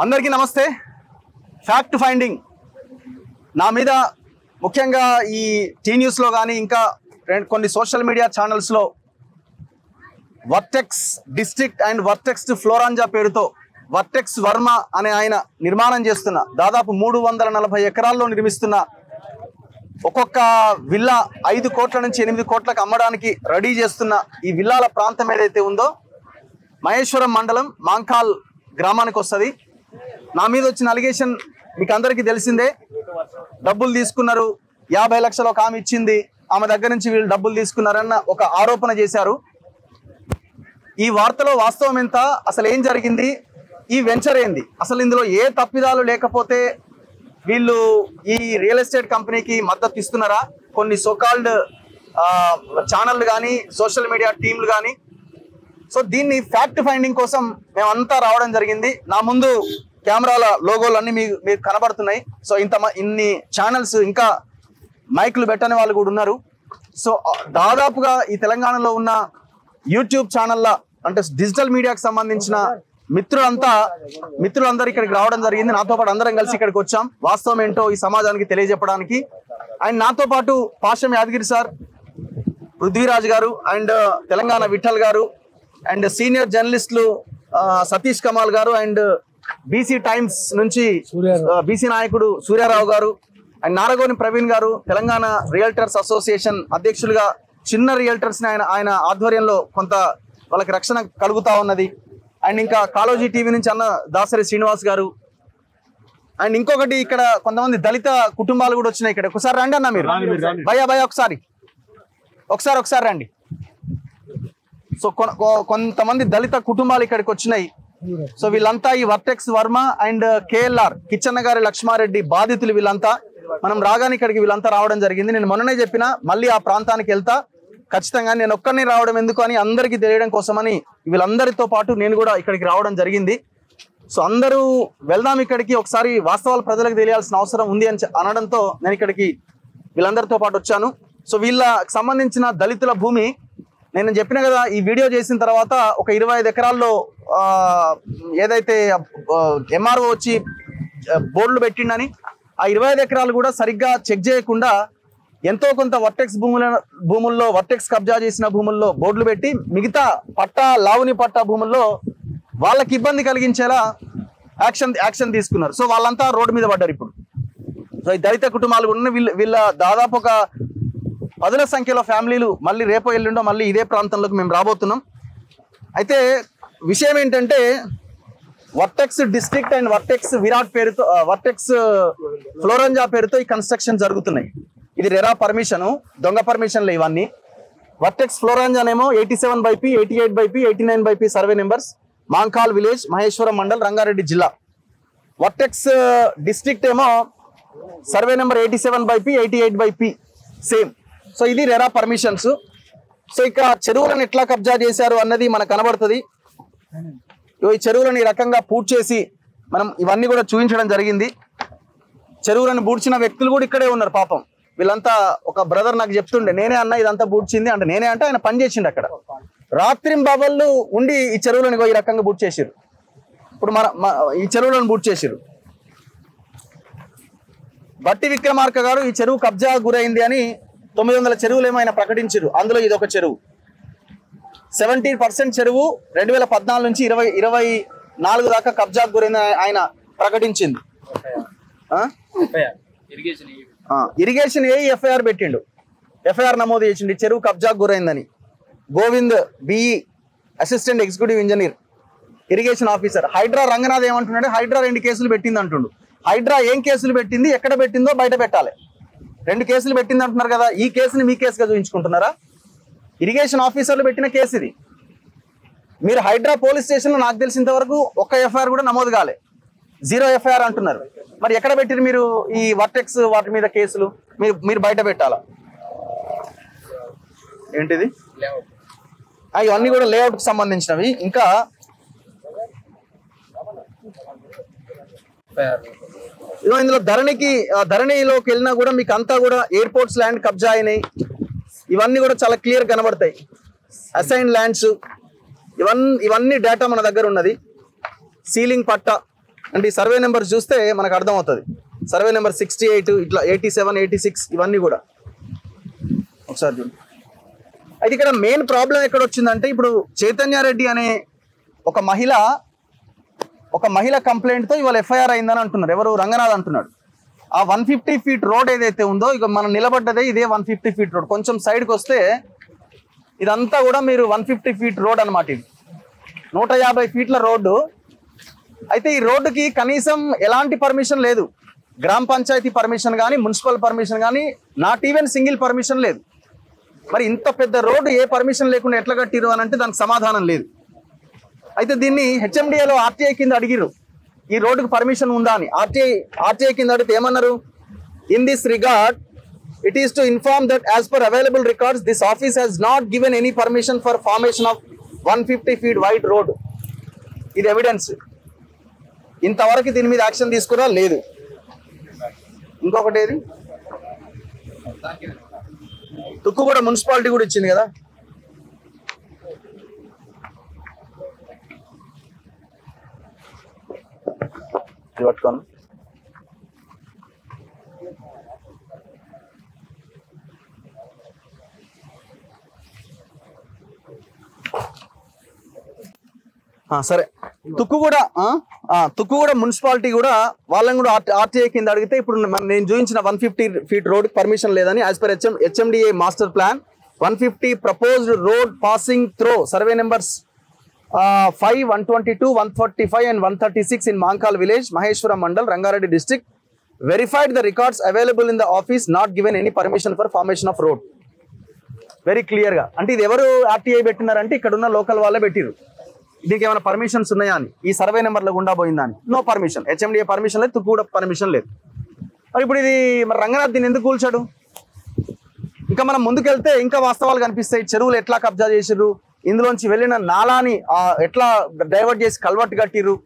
అందరికీ నమస్తే. Fact finding నా మీద ముఖ్యంగా ఈ టీ న్యూస్లో కానీ ఇంకా కొన్ని సోషల్ మీడియా ఛానల్స్లో వర్టెక్స్ డిస్ట్రిక్ట్ అండ్ వర్టెక్స్ ఫ్లోరాంజా పేరుతో వర్టెక్స్ వర్మ అనే ఆయన నిర్మాణం చేస్తున్న దాదాపు 340 ఎకరాల్లో నిర్మిస్తున్న ఒక్కొక్క విల్లా 5 కోట్ల నుంచి 8 కోట్లకు అమ్మడానికి రెడీ చేస్తున్న ఈ విల్లాల ప్రాంతం ఏదైతే ఉందో మహేశ్వరం మండలం మాంకాల్ గ్రామానికి వస్తుంది. నా మీద వచ్చిన అలిగేషన్ మీకు అందరికీ తెలిసిందే. డబ్బులు తీసుకున్నారు, 50 లక్షలు ఒక ఆమె ఇచ్చింది, ఆమె దగ్గర నుంచి వీళ్ళు డబ్బులు తీసుకున్నారన్న ఒక ఆరోపణ చేశారు. ఈ వార్తలో వాస్తవం ఎంత, అసలు ఏం జరిగింది, ఈ వెంచర్ ఏంది, అసలు ఇందులో ఏ తప్పిదాలు లేకపోతే వీళ్ళు ఈ రియల్ ఎస్టేట్ కంపెనీకి మద్దతు ఇస్తున్నారా, కొన్ని సోకాల్డ్ ఛానళ్ళు కానీ సోషల్ మీడియా టీంలు కానీ. సో దీన్ని ఫ్యాక్ట్ ఫైండింగ్ కోసం మేమంతా రావడం జరిగింది. నా ముందు కెమెరాల లోగోలు అన్నీ మీకు కనబడుతున్నాయి. సో ఇన్ని ఛానల్స్ ఇంకా మైక్లు పెట్టని వాళ్ళు కూడా ఉన్నారు. సో దాదాపుగా ఈ తెలంగాణలో ఉన్న యూట్యూబ్ ఛానళ్ళ అంటే డిజిటల్ మీడియాకి సంబంధించిన మిత్రులందరూ ఇక్కడికి రావడం జరిగింది. నాతో పాటు అందరం కలిసి ఇక్కడికి వచ్చాం వాస్తవం ఏంటో ఈ సమాజానికి తెలియజెప్పడానికి. అండ్ నాతో పాటు పాషం యాదగిరి సార్, పృథ్వీరాజ్ గారు అండ్ తెలంగాణ విఠల్ గారు అండ్ సీనియర్ జర్నలిస్టులు సతీష్ కమాల్ గారు అండ్ బీసీ టైమ్స్ నుంచి బీసీ నాయకుడు సూర్యారావు గారు అండ్ నారగోని ప్రవీణ్ గారు, తెలంగాణ రియల్టర్స్ అసోసియేషన్ అధ్యక్షులుగా చిన్న రియల్టర్స్ ని ఆయన ఆధ్వర్యంలో కొంత వాళ్ళకి రక్షణ కలుగుతా ఉన్నది. అండ్ ఇంకా కాలోజీ టీవీ నుంచి అన్న దాసరి శ్రీనివాస్ గారు అండ్ ఇంకొకటి ఇక్కడ కొంతమంది దళిత కుటుంబాలు కూడా వచ్చినాయి. ఇక్కడ ఒకసారి రండి అన్న, మీరు భయ ఒకసారి రండి. సో కొంతమంది దళిత కుటుంబాలు ఇక్కడికి వచ్చినాయి. సో వీళ్ళంతా ఈ vertex Varma and KLR Kichanna గారి లక్ష్మారెడ్డి బాధితులు. వీళ్ళంతా మనం రాగానే ఇక్కడికి వీళ్ళంతా రావడం జరిగింది. నేను మొన్ననే చెప్పిన మళ్ళీ ఆ ప్రాంతానికి వెళ్తా ఖచ్చితంగా. నేను ఒక్కరిని రావడం ఎందుకు అని అందరికీ తెలియడం కోసమని వీళ్ళందరితో పాటు నేను కూడా ఇక్కడికి రావడం జరిగింది. సో అందరూ వెళ్దాం ఇక్కడికి, ఒకసారి వాస్తవాలు ప్రజలకు తెలియాల్సిన అవసరం ఉంది అని అనడంతో నేను ఇక్కడికి వీళ్ళందరితో పాటు వచ్చాను. సో వీళ్ళకి సంబంధించిన దళితుల భూమి నేను చెప్పిన కదా, ఈ వీడియో చేసిన తర్వాత ఒక 25 ఎకరాల్లో ఏదైతే ఎంఆర్ఓ వచ్చి బోర్డులు పెట్టిండని ఆ 25 ఎకరాలు కూడా సరిగ్గా చెక్ చేయకుండా ఎంతో కొంత వర్టెక్స్ భూముల్లో వర్టెక్స్ కబ్జా చేసిన భూముల్లో బోర్డులు పెట్టి మిగతా లావుని పట్టా భూముల్లో వాళ్ళకి ఇబ్బంది కలిగించేలా యాక్షన్ తీసుకున్నారు. సో వాళ్ళంతా రోడ్డు మీద పడ్డారు ఇప్పుడు. సో ఈ దళిత కుటుంబాలు కూడా వీళ్ళ దాదాపు ఒక 10ల సంఖ్యలో ఫ్యామిలీలు మళ్ళీ రేపో ఎల్లుండో మళ్ళీ ఇదే ప్రాంతంలోకి మేము రాబోతున్నాం. అయితే విషయం ఏంటంటే vertex district and vertex Virat పేరుతో వర్టెక్స్ ఫ్లోరంజా పేరుతో ఈ కన్స్ట్రక్షన్ జరుగుతున్నాయి. ఇది రెరా పర్మిషను, దొంగ పర్మిషన్లు ఇవన్నీ. వర్టెక్స్ ఫ్లోరంజానేమో 87/P, 88/P, 89/P survey numbers, Mankal village, Maheshwaram mandal, Rangareddy జిల్లా. వర్టెక్స్ డిస్ట్రిక్ట్ ఏమో survey number 87/P, 88/P same. So ఇది రెరా పర్మిషన్స్. సో ఇక చెరువులను ఎట్లా కబ్జా చేశారు అన్నది మనకు కనబడుతుంది. ఈ చెరువులను ఈ రకంగా పూడ్చి చేసి మనం ఇవన్నీ కూడా చూపించడం జరిగింది. చెరువులను పూడ్చిన వ్యక్తులు కూడా ఇక్కడే ఉన్నారు పాపం. వీళ్ళంతా ఒక బ్రదర్ నాకు చెప్తుండే, నేనే అన్న ఇదంతా పూడ్చింది అంటే, నేనే అంటే ఆయన పని చేసిండు అక్కడ. రాత్రింబాబళ్ళు ఉండి ఈ చెరువులను ఈ రకంగా పూడ్చి చేసిరు. ఇప్పుడు ఈ చెరువులను పూడ్చి చేసిరు. బట్టి విక్రమార్క గారు ఈ చెరువు కబ్జా గురైంది అని 900 చెరువులు ఏమైనా ప్రకటించారు. అందులో ఇది ఒక చెరువు. 70% చెరువు 2014 నుంచి 2024 దాకా కబ్జా గురైంది ఆయన ప్రకటించింది. ఇరిగేషన్ ఎఫ్ఐఆర్ పెట్టిండు, ఎఫ్ఐఆర్ నమోదు చేసిండు చెరువు కబ్జా గురైందని. Govind BE assistant executive engineer irrigation officer. Hydraa Ranganath ఏమంటున్నాడు, హైడ్రా 2 కేసులు పెట్టింది అంటుండు. హైడ్రా ఏం కేసులు పెట్టింది, ఎక్కడ పెట్టిందో బయట పెట్టాలి. 2 కేసులు పెట్టింది అంటున్నారు కదా, ఈ కేసుని మీ కేసుగా చూపించుకుంటున్నారా? ఇరిగేషన్ ఆఫీసర్లు పెట్టిన కేసు ఇది. మీరు హైడ్రా పోలీస్ స్టేషన్లో నాకు తెలిసినంత వరకు ఒక్క ఎఫ్ఐఆర్ కూడా నమోదు కాలే, 0 ఎఫ్ఐఆర్ అంటున్నారు. మరి ఎక్కడ పెట్టిరు మీరు ఈ వర్టెక్స్ వాటి మీద కేసులు? మీరు బయట పెట్టాలా ఏంటిది? ఇవన్నీ కూడా లేఅవుట్కి సంబంధించినవి. ఇంకా ఇందులో ధరణిలోకి వెళ్ళినా కూడా మీకు అంతా కూడా ఎయిర్పోర్ట్స్ ల్యాండ్ కబ్జా అయినాయి. ఇవన్నీ కూడా చాలా క్లియర్ కనబడతాయి. అసైన్ ల్యాండ్స్ ఇవన్నీ డేటా మన దగ్గర ఉన్నది. సీలింగ్ పట్టా అంటే ఈ సర్వే నెంబర్ చూస్తే మనకు అర్థమవుతుంది. సర్వే నెంబర్ 68 ఇట్లా 87, 86 ఇవన్నీ కూడా ఒకసారి చూడండి. అయితే ఇక్కడ మెయిన్ ప్రాబ్లం ఎక్కడ వచ్చిందంటే ఇప్పుడు చైతన్యారెడ్డి అనే ఒక మహిళ కంప్లైంట్తో ఇవాళ ఎఫ్ఐఆర్ అయిందని అంటున్నారు. ఎవరు? రంగనాథ్ అంటున్నాడు. ఆ 150 ఫీట్ రోడ్ ఏదైతే ఉందో ఇక మనం నిలబడ్డదే ఇదే 150 ఫీట్ రోడ్. కొంచెం సైడ్కి వస్తే ఇదంతా కూడా మీరు 150 ఫీట్ రోడ్ అనమాట. ఇది 150 ఫీట్ల రోడ్డు. అయితే ఈ రోడ్డుకి కనీసం ఎలాంటి పర్మిషన్ లేదు. గ్రామ పంచాయతీ పర్మిషన్ కానీ, మున్సిపల్ పర్మిషన్ కానీ, నాట్ ఈవెన్ సింగిల్ పర్మిషన్ లేదు. మరి ఇంత పెద్ద రోడ్డు ఏ పర్మిషన్ లేకుండా ఎట్లా కట్టిరు అని అంటే దానికి సమాధానం లేదు. అయితే దీన్ని హెచ్ఎండిఏలో ఆర్టీఐ కింద అడిగిరు, ఈ రోడ్డుకు పర్మిషన్ ఉందా అని. ఆర్టీఐ కింద అడిగితే ఏమన్నారు? In this regard it is to inform that as per available records this office has not given any permission for formation of 150 feet wide road. ఇది ఎవిడెన్స్. ఇంతవరకు దీని మీద యాక్షన్ తీసుకురా లేదు. ఇంకొకటి ఏది, తుక్కుగూడ మున్సిపాలిటీ కూడా ఇచ్చింది కదా. పట్టుకోను. సరే, తుక్కుగూడ మున్సిపాలిటీ కూడా వాళ్ళని కూడా ఆర్టీఐ కింద అడిగితే ఇప్పుడు నేను చూపించిన 150 ఫీట్ రోడ్ పర్మిషన్ లేదని as per HMDA master plan 150 proposed road passing throw survey numbers 5, 122, 145 and 136 in Mankal village, Maheshwaram Mandal, Rangareddy district, verified the records available in the office, not given any permission for formation of road. Very clear గా. అంటే ఇది ఎవరు RTI పెట్టినారంటే ఇక్కడ ఉన్న local వాళ్ళే పెట్టిరు. దీనికి ఏమైనా పర్మిషన్స్ ఉన్నాయా అని, ఈ సర్వే నెంబర్లో గుండా పోయిందా అని. No permission. హెచ్ఎండిఏ పర్మిషన్ లేదు, తుక్కుగూడ పర్మిషన్ లేదు. మరి ఇప్పుడు ఇది మరి రంగనాథ్ దీన్ని ఎందుకు కూల్చాడు? ఇంకా మనం ముందుకెళ్తే ఇంకా వాస్తవాలు కనిపిస్తాయి. చెరువులు ఎట్లా కబ్జా చేసిర్రు, ఇందులోంచి వెళ్ళిన నాలాని ఎట్లా డైవర్ట్ చేసి కల్వర్ట్ కట్టిర్రు,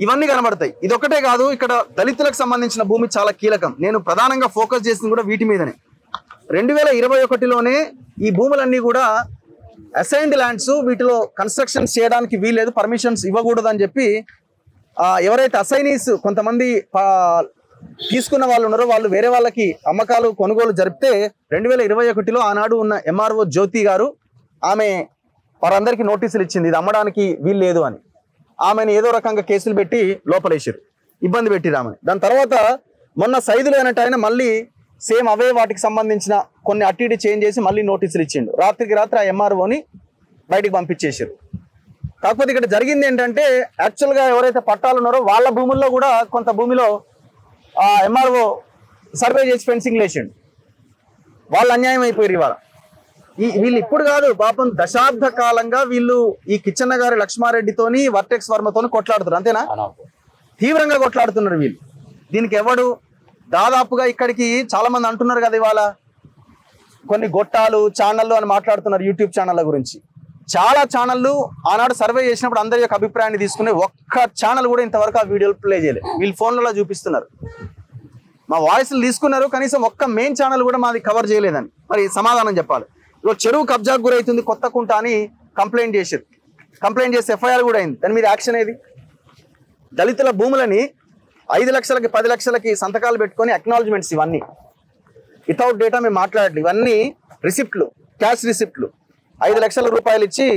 ఇవన్నీ కనబడతాయి. ఇదొక్కటే కాదు, ఇక్కడ దళితులకు సంబంధించిన భూమి చాలా కీలకం. నేను ప్రధానంగా ఫోకస్ చేసింది కూడా వీటి మీదనే. 2021లోనే ఈ భూములన్నీ కూడా అసైన్డ్ ల్యాండ్స్, వీటిలో కన్స్ట్రక్షన్స్ చేయడానికి వీల్లేదు, పర్మిషన్స్ ఇవ్వకూడదు అని చెప్పి ఎవరైతే అసైనీస్ కొంతమంది తీసుకున్న వాళ్ళు ఉన్నారో వాళ్ళు వేరే వాళ్ళకి అమ్మకాలు కొనుగోలు జరిపితే 2021లో ఆనాడు ఉన్న ఎంఆర్ఓ జ్యోతి గారు ఆమె వారందరికీ నోటీసులు ఇచ్చింది, ఇది అమ్మడానికి వీలు లేదు అని. ఆమెను ఏదో రకంగా కేసులు పెట్టి లోపలేసారు, ఇబ్బంది పెట్టిరు ఆమెను. దాని తర్వాత మొన్న సైదులు అయినట్టు ఆయన మళ్ళీ సేమ్ అవే వాటికి సంబంధించిన కొన్ని అట్టిడి చేంజ్ చేసి మళ్ళీ నోటీసులు ఇచ్చిండు. రాత్రికి రాత్రి ఆ ఎంఆర్ఓని బయటికి పంపించేసారు. కాకపోతే ఇక్కడ జరిగింది ఏంటంటే యాక్చువల్గా ఎవరైతే పట్టాలు ఉన్నారో వాళ్ళ భూముల్లో కూడా కొంత భూమిలో ఎంఆర్ఓ సర్వే చేసి ఫెన్సింగ్ లేచిండు. వాళ్ళు అన్యాయం అయిపోయారు. ఇవాళ వీళ్ళు ఇప్పుడు కాదు పాపం, దశాబ్ద కాలంగా వీళ్ళు ఈ కిచ్చన్న గారి లక్ష్మారెడ్డితోని వర్టెక్స్ వర్మతోని కొట్లాడుతున్నారు. అంతేనా? తీవ్రంగా కొట్లాడుతున్నారు వీళ్ళు. దీనికి ఎవడు దాదాపుగా ఇక్కడికి చాలా మంది అంటున్నారు కదా ఇవాళ కొన్ని గొట్టాలు ఛానళ్ళు అని మాట్లాడుతున్నారు యూట్యూబ్ ఛానళ్ళ గురించి. చాలా ఛానళ్ళు ఆనాడు సర్వే చేసినప్పుడు అందరి యొక్క అభిప్రాయాన్ని తీసుకుని ఒక్క ఛానల్ కూడా ఇంతవరకు ఆ వీడియోలు ప్లే చేయలేదు. వీళ్ళు ఫోన్లలో చూపిస్తున్నారు, మా వాయిస్లు తీసుకున్నారు, కనీసం ఒక్క మెయిన్ ఛానల్ కూడా మాది కవర్ చేయలేదని. మరి సమాధానం చెప్పాలి. ఇప్పుడు చెరువు కబ్జాకు గురవుతుంది కొత్తకుంట అని కంప్లైంట్ చేశారు. కంప్లైంట్ చేసి ఎఫ్ఐఆర్ కూడా అయింది. దాని మీద యాక్షన్ ఏది? దళితుల భూములని 5 లక్షలకి 10 లక్షలకి సంతకాలు పెట్టుకొని అక్నాలజ్మెంట్స్, ఇవన్నీ వితౌట్ డేటా మేము మాట్లాడలేదు. ఇవన్నీ రిసిప్ట్లు, క్యాష్ రిసిప్ట్లు. 5 లక్షల రూపాయలు ఇచ్చి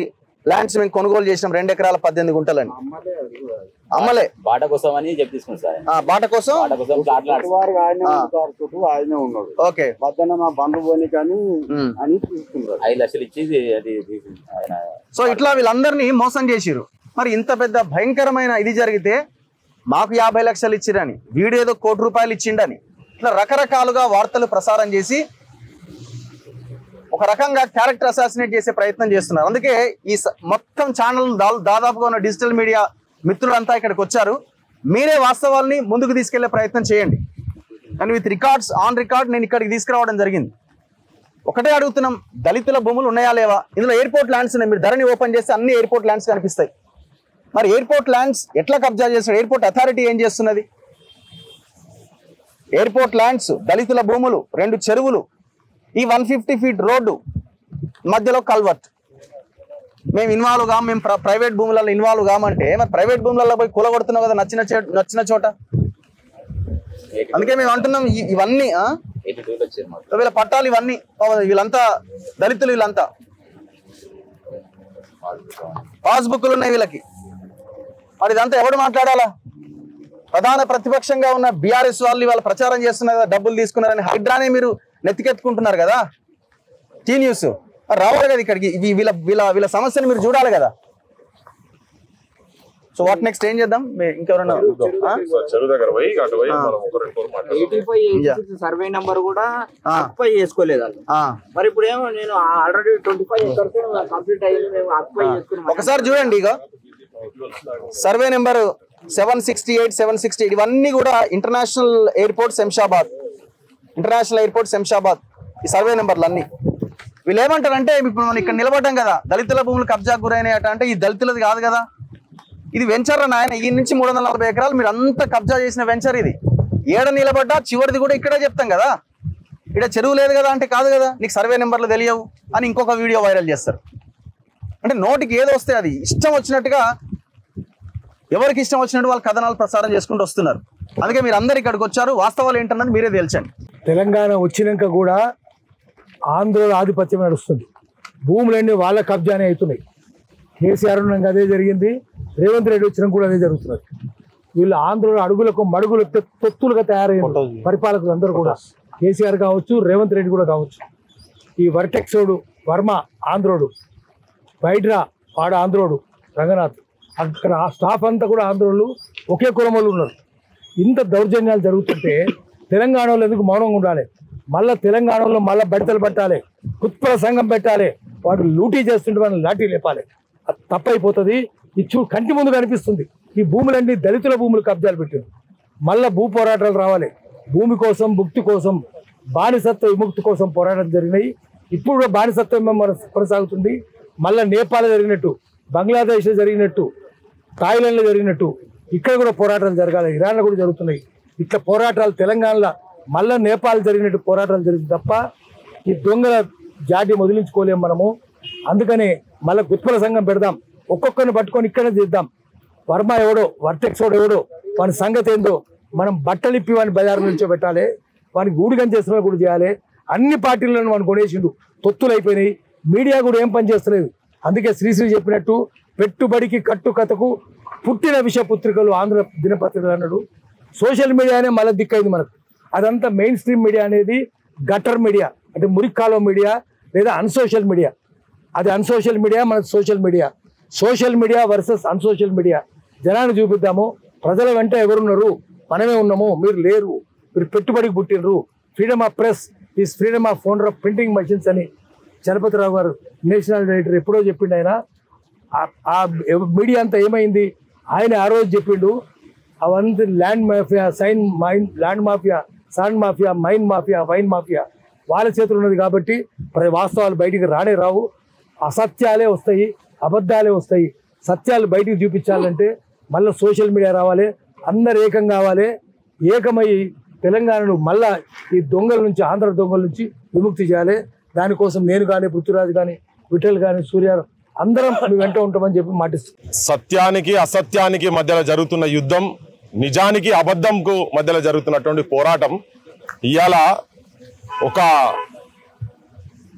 ల్యాండ్స్ మేము కొనుగోలు చేసినాం 2 ఎకరాల 18 గుంటలని. అమ్మలే బాట కోసం అని చెప్పి తీసుకున్నాం సార్. బాట కోసం ఓకే మా బంధు పోని కానీ అని తీసుకున్నారు. 5 లక్షలు ఇచ్చి సో ఇట్లా వీళ్ళందరినీ మోసం చేసిరు. మరి ఇంత పెద్ద భయంకరమైన ఇది జరిగితే మాకు 50 లక్షలు ఇచ్చిరని, వీడు ఏదో 1 కోటి రూపాయలు ఇచ్చిండని, ఇట్లా రకరకాలుగా వార్తలు ప్రసారం చేసి ఒక రకంగా క్యారెక్టర్ అసాసినేట్ చేసే ప్రయత్నం చేస్తున్నారు. అందుకే ఈ మొత్తం ఛానల్ దాదాపుగా ఉన్న డిజిటల్ మీడియా మిత్రులంతా ఇక్కడికి వచ్చారు. మీరే వాస్తవాల్ని ముందుకు తీసుకెళ్లే ప్రయత్నం చేయండి. And with records on record నేను ఇక్కడికి తీసుకురావడం జరిగింది. ఒకటే అడుగుతున్నాం, దళితుల భూములు ఉన్నాయా లేవా? ఇందులో ఎయిర్పోర్ట్ ల్యాండ్స్ ఉన్నాయి. మీరు ధరణి ఓపెన్ చేస్తే అన్ని ఎయిర్పోర్ట్ ల్యాండ్స్ కనిపిస్తాయి. మరి ఎయిర్పోర్ట్ ల్యాండ్స్ ఎట్లా కబ్జా చేస్తాడు? ఎయిర్పోర్ట్ అథారిటీ ఏం చేస్తున్నది? ఎయిర్పోర్ట్ ల్యాండ్స్, దళితుల భూములు, 2 చెరువులు, ఈ 150 ఫీట్ రోడ్డు, మధ్యలో కల్వర్ట్, మేము ఇన్వాల్వ్ కాం, మేము ప్రైవేట్ భూములలో ఇన్వాల్వ్ కామంటే మరి ప్రైవేట్ భూములలో పోయి కూలగొడుతున్నావు కదా నచ్చిన చోట. అందుకే మేము అంటున్నాం ఇవన్నీ వీళ్ళ పట్టాలు ఇవన్నీ వీళ్ళంతా దళితులు, వీళ్ళంతా పాస్బుక్లు ఉన్నాయి వీళ్ళకి. మరి ఇదంతా ఎవడు మాట్లాడాలా? ప్రధాన ప్రతిపక్షంగా ఉన్న బీఆర్ఎస్ వాళ్ళు ఇవాళ ప్రచారం చేస్తున్నారు కదా, డబ్బులు తీసుకున్నారని. హైడ్రానే మీరు నెత్తికెత్తుకుంటున్నారు కదా. టీ న్యూస్ రావాలి కదా ఇక్కడికి, వీళ్ళ సమస్యను మీరు చూడాలి కదా. సో వాట్ నెక్స్ట్ ఏం చేద్దాం? ఇంకెవరన్నా సర్వే నంబర్ కూడా అక్వై చేసుకోలేదు మరి ఇప్పుడు ఏమో నేను ఆల్రెడీ 25 acres కంప్లీట్ అయ్యింది, మేము అక్వై చేసుకున్నాం. ఒకసారి చూడండి, ఇక సర్వే నెంబర్ 768, 768 ఇవన్నీ కూడా ఇంటర్నేషనల్ ఎయిర్పోర్ట్ శంషాబాద్, ఈ సర్వే నెంబర్లు అన్ని. వీళ్ళు ఏమంటారంటే ఇప్పుడు మనం ఇక్కడ నిలబడ్డాం కదా, దళితుల భూములు కబ్జాకు గురైనాయట అంటే ఈ దళితులది కాదు కదా, ఇది వెంచర్ నాయన. ఈ నుంచి 340 ఎకరాలు మీరు అంతా కబ్జా చేసిన వెంచర్ ఇది. ఏడ నిలబడ్డా చివరిది కూడా ఇక్కడే చెప్తాం కదా. ఇక్కడ చెరువు లేదు కదా అంటే కాదు కదా, నీకు సర్వే నెంబర్లు తెలియవు అని ఇంకొక వీడియో వైరల్ చేస్తారు. అంటే నోటికి ఏదో వస్తే అది ఇష్టం వచ్చినట్టుగా, ఎవరికి ఇష్టం వచ్చినట్టు వాళ్ళు కథనాలు ప్రసారం చేసుకుంటూ వస్తున్నారు. అందుకే మీరు అందరు ఇక్కడికి వచ్చారు, వాస్తవాలు ఏంటన్నది మీరే తేల్చండి. తెలంగాణ వచ్చినాక కూడా ఆంధ్రుల ఆధిపత్యం నడుస్తుంది, భూములన్నీ వాళ్ళ కబ్జానే అవుతున్నాయి. కేసీఆర్ ఉన్నాక అదే జరిగింది, రేవంత్ రెడ్డి వచ్చినా కూడా అదే జరుగుతున్నది. వీళ్ళు ఆంధ్రుల అడుగులకు మడుగులు తొత్తులుగా తయారైన పరిపాలకులు అందరూ కూడా, కేసీఆర్ కావచ్చు, రేవంత్ రెడ్డి కూడా కావచ్చు. ఈ వర్టెక్సోడు వర్మ ఆంధ్రోడు, వైడ్రా వాడు ఆంధ్రోడు, రంగనాథ్, అక్కడ ఆ స్టాఫ్ అంతా కూడా ఆంధ్రోళ్ళు, ఒకే కులమోళ్ళు ఉన్నారు. ఇంత దౌర్జన్యాలు జరుగుతుంటే తెలంగాణలో ఎందుకు మౌనంగా ఉండాలి? మళ్ళీ తెలంగాణలో మళ్ళీ బడితలు పట్టాలి, కుత్పల సంఘం పెట్టాలి, వాడు లూటీ చేస్తుంటే వాళ్ళని లాఠీ లేపాలి. అది తప్పైపోతుంది. ఈ కంటి ముందు కనిపిస్తుంది. ఈ భూములన్నీ దళితుల భూములు కబ్జాలు పెట్టారు. మళ్ళీ భూ పోరాటాలు రావాలి. భూమి కోసం, భుక్తి కోసం, బానిసత్వ విముక్తి కోసం పోరాటం జరిగినాయి. ఇప్పుడు కూడా బానిసత్వం కొనసాగుతుంది. మళ్ళీ నేపాల్ జరిగినట్టు, బంగ్లాదేశ్లో జరిగినట్టు, థాయిలాండ్లో జరిగినట్టు ఇక్కడ కూడా పోరాటాలు జరగాలి. ఇరాన్లో కూడా జరుగుతున్నాయి. ఇట్లా పోరాటాలు తెలంగాణలో మళ్ళీ నేపాల్ జరిగినట్టు పోరాటాలు జరిగింది తప్ప ఈ దొంగల జాతి వదిలించుకోలేము మనము. అందుకనే మళ్ళీ గుత్పల సంఘం పెడదాం, ఒక్కొక్కరిని పట్టుకొని ఇక్కడే చేద్దాం. వర్మ ఎవడో, వర్టెక్సోడు ఎవడో, వాని సంగతి ఏందో మనం బట్టలిప్పి వాడిని బజారు నుంచో పెట్టాలి. వానికి గూడిగం చేస్తున్నా కూడా చేయాలి. అన్ని పార్టీలను వాడిని కొనేసిండు, తొత్తులు అయిపోయినాయి. మీడియా కూడా ఏం పని చేస్తలేదు. అందుకే శ్రీశ్రీ చెప్పినట్టు పెట్టుబడికి కట్టుకథకు పుట్టిన విషపుత్రికలు ఆంధ్ర దినపత్రికలు అన్నాడు. సోషల్ మీడియానే మళ్ళీ దిక్కైంది మనకు. అదంతా మెయిన్ స్ట్రీమ్ మీడియా అనేది గటర్ మీడియా, అంటే మురిక్కాలో మీడియా లేదా అన్సోషల్ మీడియా. అది అన్సోషల్ మీడియా, మన social media. Social media versus unsocial media. జనాన్ని చూపిద్దాము, ప్రజల వెంట ఎవరున్నారు, మనమే ఉన్నాము, మీరు లేరు, మీరు పెట్టుబడికి పుట్టినరు. Freedom of press is freedom of owner of printing machines అని చలపతిరావు గారు నేషనల్ ఎడిటర్ ఎప్పుడో చెప్పిండు. ఆయన ఆ మీడియా అంతా ఏమైంది, ఆయన ఆ రోజు చెప్పిండు. అవంతా land mafia, land mafia, sand mafia, mine mafia, wine mafia వాళ్ళ చేతులు ఉన్నది. కాబట్టి వాస్తవాలు బయటికి రానే రావు, అసత్యాలే వస్తాయి, అబద్ధాలే వస్తాయి. సత్యాలు బయటికి చూపించాలంటే మళ్ళీ సోషల్ మీడియా రావాలి, అందరు ఏకం కావాలి. ఏకమై తెలంగాణను మళ్ళా ఈ దొంగల నుంచి, ఆంధ్ర దొంగల నుంచి విముక్తి చేయాలి. దానికోసం నేను కానీ, పృథ్వీరాజ్ కానీ, విఠల్ కానీ, సూర్య అందరం మీ వెంట ఉంటామని చెప్పి మాటిస్తున్నాం. సత్యానికి అసత్యానికి మధ్యలో జరుగుతున్న యుద్ధం, నిజానికి అబద్ధంకు మధ్యలో జరుగుతున్నటువంటి పోరాటం ఇవాళ ఒక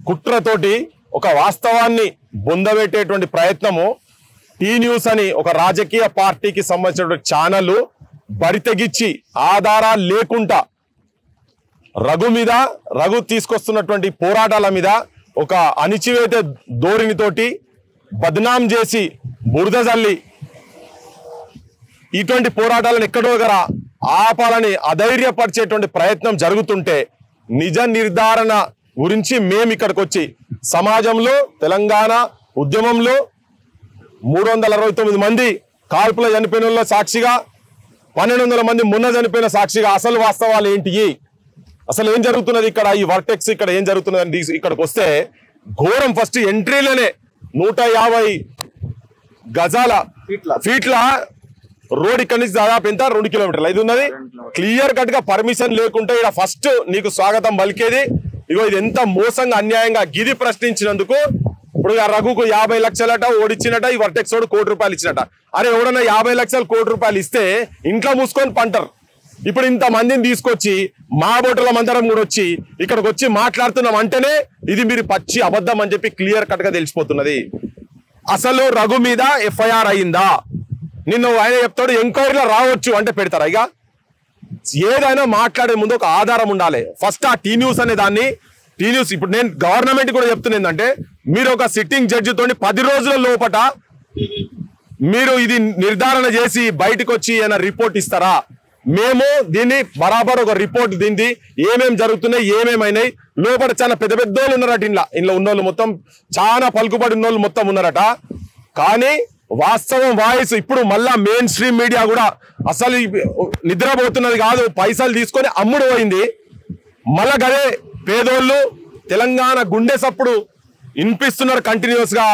కుట్రతోటి ఒక వాస్తవాన్ని బొందబెట్టేటువంటి ప్రయత్నము టీ న్యూస్ అని ఒక రాజకీయ పార్టీకి సంబంధించినటువంటి ఛానల్ బరితెగిచ్చి ఆధారాలు లేకుండా రఘు తీసుకొస్తున్నటువంటి పోరాటాల మీద ఒక అణిచివేత ధోరణితోటి బద్నాం చేసి బురద జల్లి ఇటువంటి పోరాటాలను ఎక్కడో దగ్గర ఆపాలని అధైర్యపరిచేటువంటి ప్రయత్నం జరుగుతుంటే నిజ నిర్ధారణ గురించి మేము ఇక్కడికి వచ్చి సమాజంలో తెలంగాణ ఉద్యమంలో 369 మంది కాల్పుల చనిపోయిన సాక్షిగా 1200 మంది మొన్న చనిపోయిన సాక్షిగా అసలు వాస్తవాలు ఏంటి, అసలు ఏం జరుగుతున్నది ఇక్కడ, ఈ వర్టెక్స్ ఇక్కడ ఏం జరుగుతున్నది ఇక్కడికి వస్తే ఘోరం. ఫస్ట్ ఎంట్రీలోనే 150 గజాల ఫీట్ల రోడ్ ఇక్కడ నుంచి దాదాపు ఎంత 2 కిలోమీటర్లు ఇది ఉన్నది. క్లియర్ కట్ గా పర్మిషన్ లేకుంటే ఇక్కడ ఫస్ట్ నీకు స్వాగతం పలికేది. ఇగో ఇది ఎంత మోసంగా అన్యాయంగా గిది ప్రశ్నించినందుకు ఇప్పుడు ఆ రఘుకు 50 లక్షలట ఓడిచ్చినట, ఈ వర్టెక్స్ ఓడు 1 కోటి రూపాయలు ఇచ్చినట. అరే ఎవడన్నా 50 లక్షలు 1 కోటి రూపాయలు ఇస్తే ఇంట్లో మూసుకొని పంటారు. ఇప్పుడు ఇంత మందిని తీసుకొచ్చి మా బోటల మందరం కూడా వచ్చి ఇక్కడికి వచ్చి మాట్లాడుతున్నాం అంటేనే ఇది మీరు పచ్చి అబద్ధం అని చెప్పి క్లియర్ కట్ గా తెలిసిపోతున్నది. అసలు రఘు మీద ఎఫ్ఐఆర్ అయిందా? నిన్న ఆయన చెప్తాడు ఎంక్వైరీలో రావచ్చు అంటే పెడతారా? ఇక ఏదైనా మాట్లాడే ముందు ఒక ఆధారం ఉండాలి. ఫస్ట్ ఆ టీ న్యూస్ అనే దాన్ని, టీ న్యూస్ ఇప్పుడు నేను గవర్నమెంట్ కూడా చెప్తున్నా ఏంటంటే మీరు ఒక సిట్టింగ్ జడ్జితో 10 రోజుల లోపట మీరు ఇది నిర్ధారణ చేసి బయటకు వచ్చి ఏమైనా రిపోర్ట్ ఇస్తారా? మేము దీన్ని బరాబర్ ఒక రిపోర్ట్ దీన్ని ఏమేమి జరుగుతున్నాయి, ఏమేమైనాయి, లోపల చాలా పెద్ద పెద్ద వాళ్ళు ఉన్నారట. ఇంట్లో ఉన్నోళ్ళు మొత్తం చాలా పలుకుబడి ఉన్నోళ్ళు మొత్తం ఉన్నారట. కానీ వాస్తవం వాయిస్ ఇప్పుడు మళ్ళా మెయిన్ స్ట్రీమ్ మీడియా కూడా అసలు నిద్రపోతున్నది కాదు, పైసలు తీసుకొని అమ్ముడు పోయింది. మళ్ళా గదే పేదోళ్ళు తెలంగాణ గుండె సప్పుడు వినిపిస్తున్నారు కంటిన్యూస్ గా.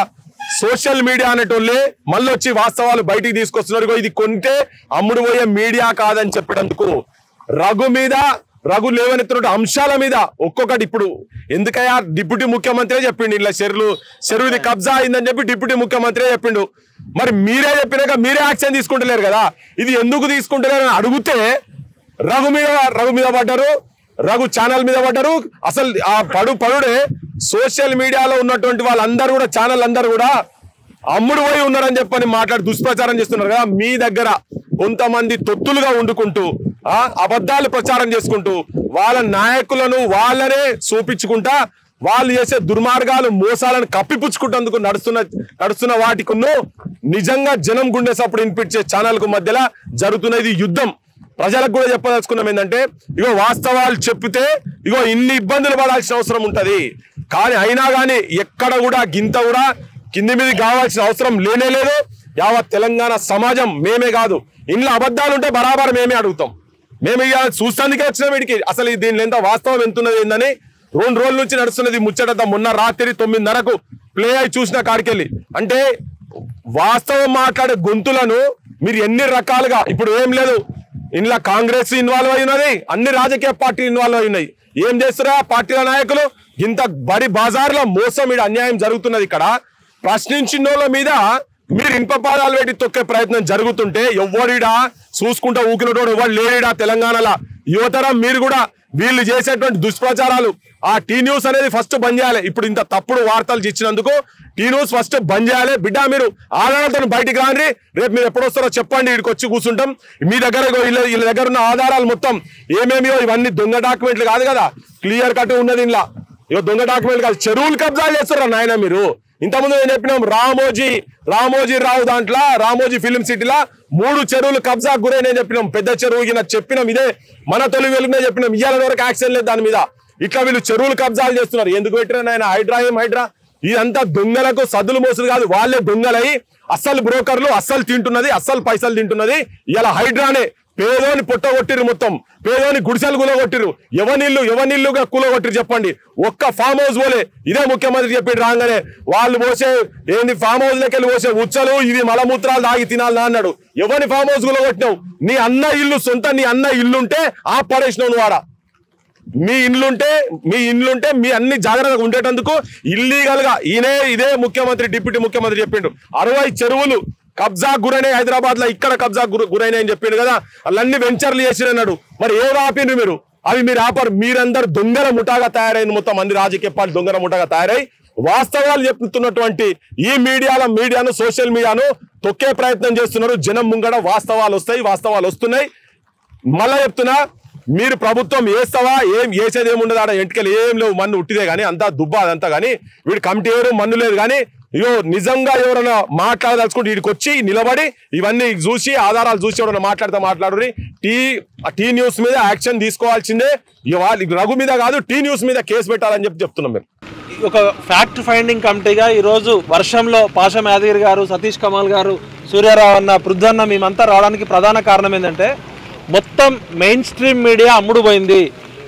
సోషల్ మీడియా అనేటోళ్ళే మళ్ళీ వచ్చి వాస్తవాలు బయటికి తీసుకొస్తున్నారు. ఇది కొంటే అమ్ముడు పోయే మీడియా కాదని చెప్పేందుకు రఘు మీద, రఘు లేవనెత్తున్న అంశాల మీద ఒక్కొక్కటి ఇప్పుడు ఎందుకయ్యా డిప్యూటీ ముఖ్యమంత్రి చెప్పిండు ఇలా చెరువుది కబ్జా అయిందని చెప్పి డిప్యూటీ ముఖ్యమంత్రి చెప్పిండు. మరి మీరే చెప్పినాక మీరే యాక్షన్ తీసుకుంటలేరు కదా, ఇది ఎందుకు తీసుకుంటలేరు అని అడిగితే రఘు మీద పడ్డారు, రఘు ఛానల్ మీద పడ్డారు. అసలు ఆ పడుడే సోషల్ మీడియాలో ఉన్నటువంటి వాళ్ళందరూ కూడా, ఛానల్ అందరూ కూడా అమ్ముడు పోయి ఉన్నారని చెప్పని మాట్లాడి దుష్ప్రచారం చేస్తున్నారు కదా. మీ దగ్గర కొంతమంది తొత్తులుగా వండుకుంటూ అబద్ధాలు ప్రచారం చేసుకుంటూ వాళ్ళ నాయకులను వాళ్ళనే చూపించుకుంటా వాళ్ళు చేసే దుర్మార్గాలు మోసాలను కప్పిపుచ్చుకుంటేందుకు నడుస్తున్న వాటికును నిజంగా జనం గుండె సప్పుడు వినిపించే ఛానల్ కు మధ్యలో జరుగుతున్నది యుద్ధం. ప్రజలకు కూడా చెప్పదలుచుకున్నాం ఏంటంటే ఇగో వాస్తవాలు చెప్తే ఇగో ఇన్ని ఇబ్బందులు పడాల్సిన అవసరం ఉంటది. కానీ అయినా కానీ ఎక్కడ కూడా గింత కూడా కింది మీద కావాల్సిన అవసరం లేనే లేదు. యావత్ తెలంగాణ సమాజం మేమే కాదు, ఇంట్లో అబద్ధాలు ఉంటే బరాబర్ మేమే అడుగుతాం. మేము ఇక చూస్తానికే వచ్చిన వీడికి అసలు దీనిలో ఎంత వాస్తవం ఎంతున్నది ఏందని 2 రోజుల నుంచి నడుస్తున్నది ముచ్చట. మొన్న రాత్రి 9:30కు ప్లే అయి చూసిన కాడికెళ్ళి అంటే వాస్తవం మాట్లాడే గొంతులను మీరు ఎన్ని రకాలుగా ఇప్పుడు ఏం లేదు, ఇంట్లో కాంగ్రెస్ ఇన్వాల్వ్ అయి ఉన్నది, అన్ని రాజకీయ పార్టీలు ఇన్వాల్వ్ అయి ఉన్నాయి. ఏం చేస్తారా పార్టీల నాయకులు? ఇంత బడి బజార్లో మోసం ఈడ అన్యాయం జరుగుతున్నది. ఇక్కడ ప్రశ్నించిన మీద మీరు ఇనుప పాదాలు పెట్టి తొక్కే ప్రయత్నం జరుగుతుంటే ఎవరిడా చూసుకుంటా ఊకినోడు ఎవరు లేడా తెలంగాణలో? యువతరం మీరు కూడా వీళ్ళు చేసేటువంటి దుష్ప్రచారాలు ఆ టీ న్యూస్ అనేది ఫస్ట్ బంద్ చేయాలి. ఇప్పుడు ఇంత తప్పుడు వార్తలు ఇచ్చినందుకు టీ న్యూస్ ఫస్ట్ బంద్ చేయాలి. బిడ్డ మీరు ఆధారాలతో బయటికి రాండి, రేపు మీరు ఎప్పుడు వస్తారో చెప్పండి, ఇక్కడికి వచ్చి కూర్చుంటాం. మీ దగ్గర వీళ్ళ దగ్గర ఉన్న ఆధారాలు మొత్తం ఏమేమియో ఇవన్నీ దొంగ డాక్యుమెంట్లు కాదు కదా, క్లియర్ కట్ ఉన్నది. ఇంట్లో ఇక దొంగ డాక్యుమెంట్ కాదు, చెరువులు కబ్జాలు చేస్తారా నాయన మీరు? ఇంతకుముందు నేను చెప్పినాం రామోజీ రావు దాంట్లో రామోజీ ఫిలిం సిటీలో 3 చెరువులు కబ్జా గురైన చెప్పినాం. పెద్ద చెరువు చెప్పినాం, ఇదే మన తొలి వెలుగునే చెప్పినాం. ఇయ్యాల వరకు యాక్షన్ లేదు దాని మీద. ఇట్లా వీళ్ళు చెరువులు కబ్జాలు చేస్తున్నారు. ఎందుకు పెట్టినా ఆయన హైడ్రా ఇదంతా దొంగలకు సద్దులు మోసులు కాదు, వాళ్ళే దొంగలై అస్సలు బ్రోకర్లు అస్సలు తింటున్నది, అస్సలు పైసలు తింటున్నది. ఇలా హైడ్రానే పేదోని పొట్టగొట్టిరు, మొత్తం పేదోని గుడిసెలు కూలగొట్టిరు. ఎవరినిల్లుగా కూలగొట్టిరు చెప్పండి? ఒక్క ఫామ్ హౌస్ పోలే. ఇదే ముఖ్యమంత్రి చెప్పి రాగానే వాళ్ళు పోసే ఏంది ఫామ్ హౌస్ లెక్కలు పోసే ఉచ్చలు ఇవి మలమూత్రాలు తాగి తినాలని అన్నాడు. ఎవరిని ఫామ్ హౌస్ కూలగొట్టినావు? నీ అన్న ఇల్లు సొంత, నీ అన్న ఇల్లుంటే ఆ పడేసినావు నువ్వారా. మీ ఇండ్లుంటే మీ అన్ని జాగ్రత్తగా ఉండేటందుకు ఇల్లీగల్ గా ఇదే ముఖ్యమంత్రి డిప్యూటీ ముఖ్యమంత్రి చెప్పిండు 60 చెరువులు కబ్జా గురైనాయి హైదరాబాద్ లో, ఇక్కడ కబ్జా గురైనాయి అని చెప్పిండు కదా. వాళ్ళన్ని వెంచర్లు చేసిరన్నాడు. మరి ఏం ఆపిండ్రు మీరు? అవి మీరు ఆపరు. మీరందరూ దొంగల ముఠాగా తయారైన మొత్తం మంది రాజకీయ పార్టీ దొంగల ముఠాగా తయారై వాస్తవాలు చెప్తున్నటువంటి ఈ మీడియాను సోషల్ మీడియాను తొక్కే ప్రయత్నం చేస్తున్నారు. జనం ముంగడ వాస్తవాలు వస్తున్నాయి. మళ్ళా చెప్తున్నా, మీరు ప్రభుత్వం వేస్తావా? ఏం వేసేది ఏముండదు ఆడ, ఎంటికలు ఏం లేవు, మన్ను ఉట్టిదే కానీ అంతా దుబ్బా అదంతా. కానీ వీడు కమిటీ ఎవరు మన్ను లేదు. కానీ ఇగో నిజంగా ఎవరైనా మాట్లాడదలుచుకుంటే వీడికి వచ్చి నిలబడి ఇవన్నీ చూసి ఆధారాలు చూసి ఎవరైనా మాట్లాడురి. టీ న్యూస్ మీద యాక్షన్ తీసుకోవాల్సిందే. రఘు మీద కాదు, టీ న్యూస్ మీద కేసు పెట్టాలని చెప్తున్నాం. మేము ఒక ఫ్యాక్ట్ ఫైండింగ్ కమిటీగా ఈరోజు వర్షంలో పాషం యాదగిరి గారు, సతీష్ కమల్ గారు, సూర్యారావు అన్న, పృథ్వన్న మేమంతా రావడానికి ప్రధాన కారణం ఏంటంటే మొత్తం మెయిన్ స్ట్రీమ్ మీడియా అమ్ముడు పోయింది.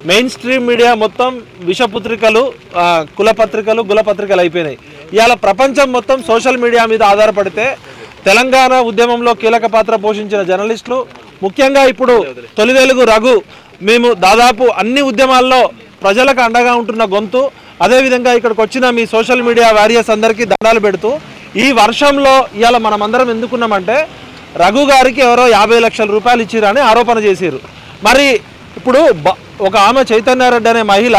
మెయిన్ స్ట్రీమ్ మీడియా మొత్తం విషపత్రికలు, కులపత్రికలు, గులపత్రికలు అయిపోయినాయి. ఇవాళ ప్రపంచం మొత్తం సోషల్ మీడియా మీద ఆధారపడితే తెలంగాణ ఉద్యమంలో కీలక పాత్ర పోషించిన జర్నలిస్టులు, ముఖ్యంగా ఇప్పుడు తొలి వెలుగు రఘు, మేము దాదాపు అన్ని ఉద్యమాల్లో ప్రజలకు అండగా ఉంటున్న గొంతు. అదేవిధంగా ఇక్కడికి వచ్చిన మీ సోషల్ మీడియా వారియర్స్ అందరికీ దండాలు పెడుతూ ఈ వర్షంలో ఇవాళ మనమందరం ఎందుకున్నామంటే రఘు గారికి ఎవరో 50 లక్షల రూపాయలు ఇచ్చిరని ఆరోపణ చేశారు. మరి ఇప్పుడు ఒక ఆమె చైతన్యారెడ్డి అనే మహిళ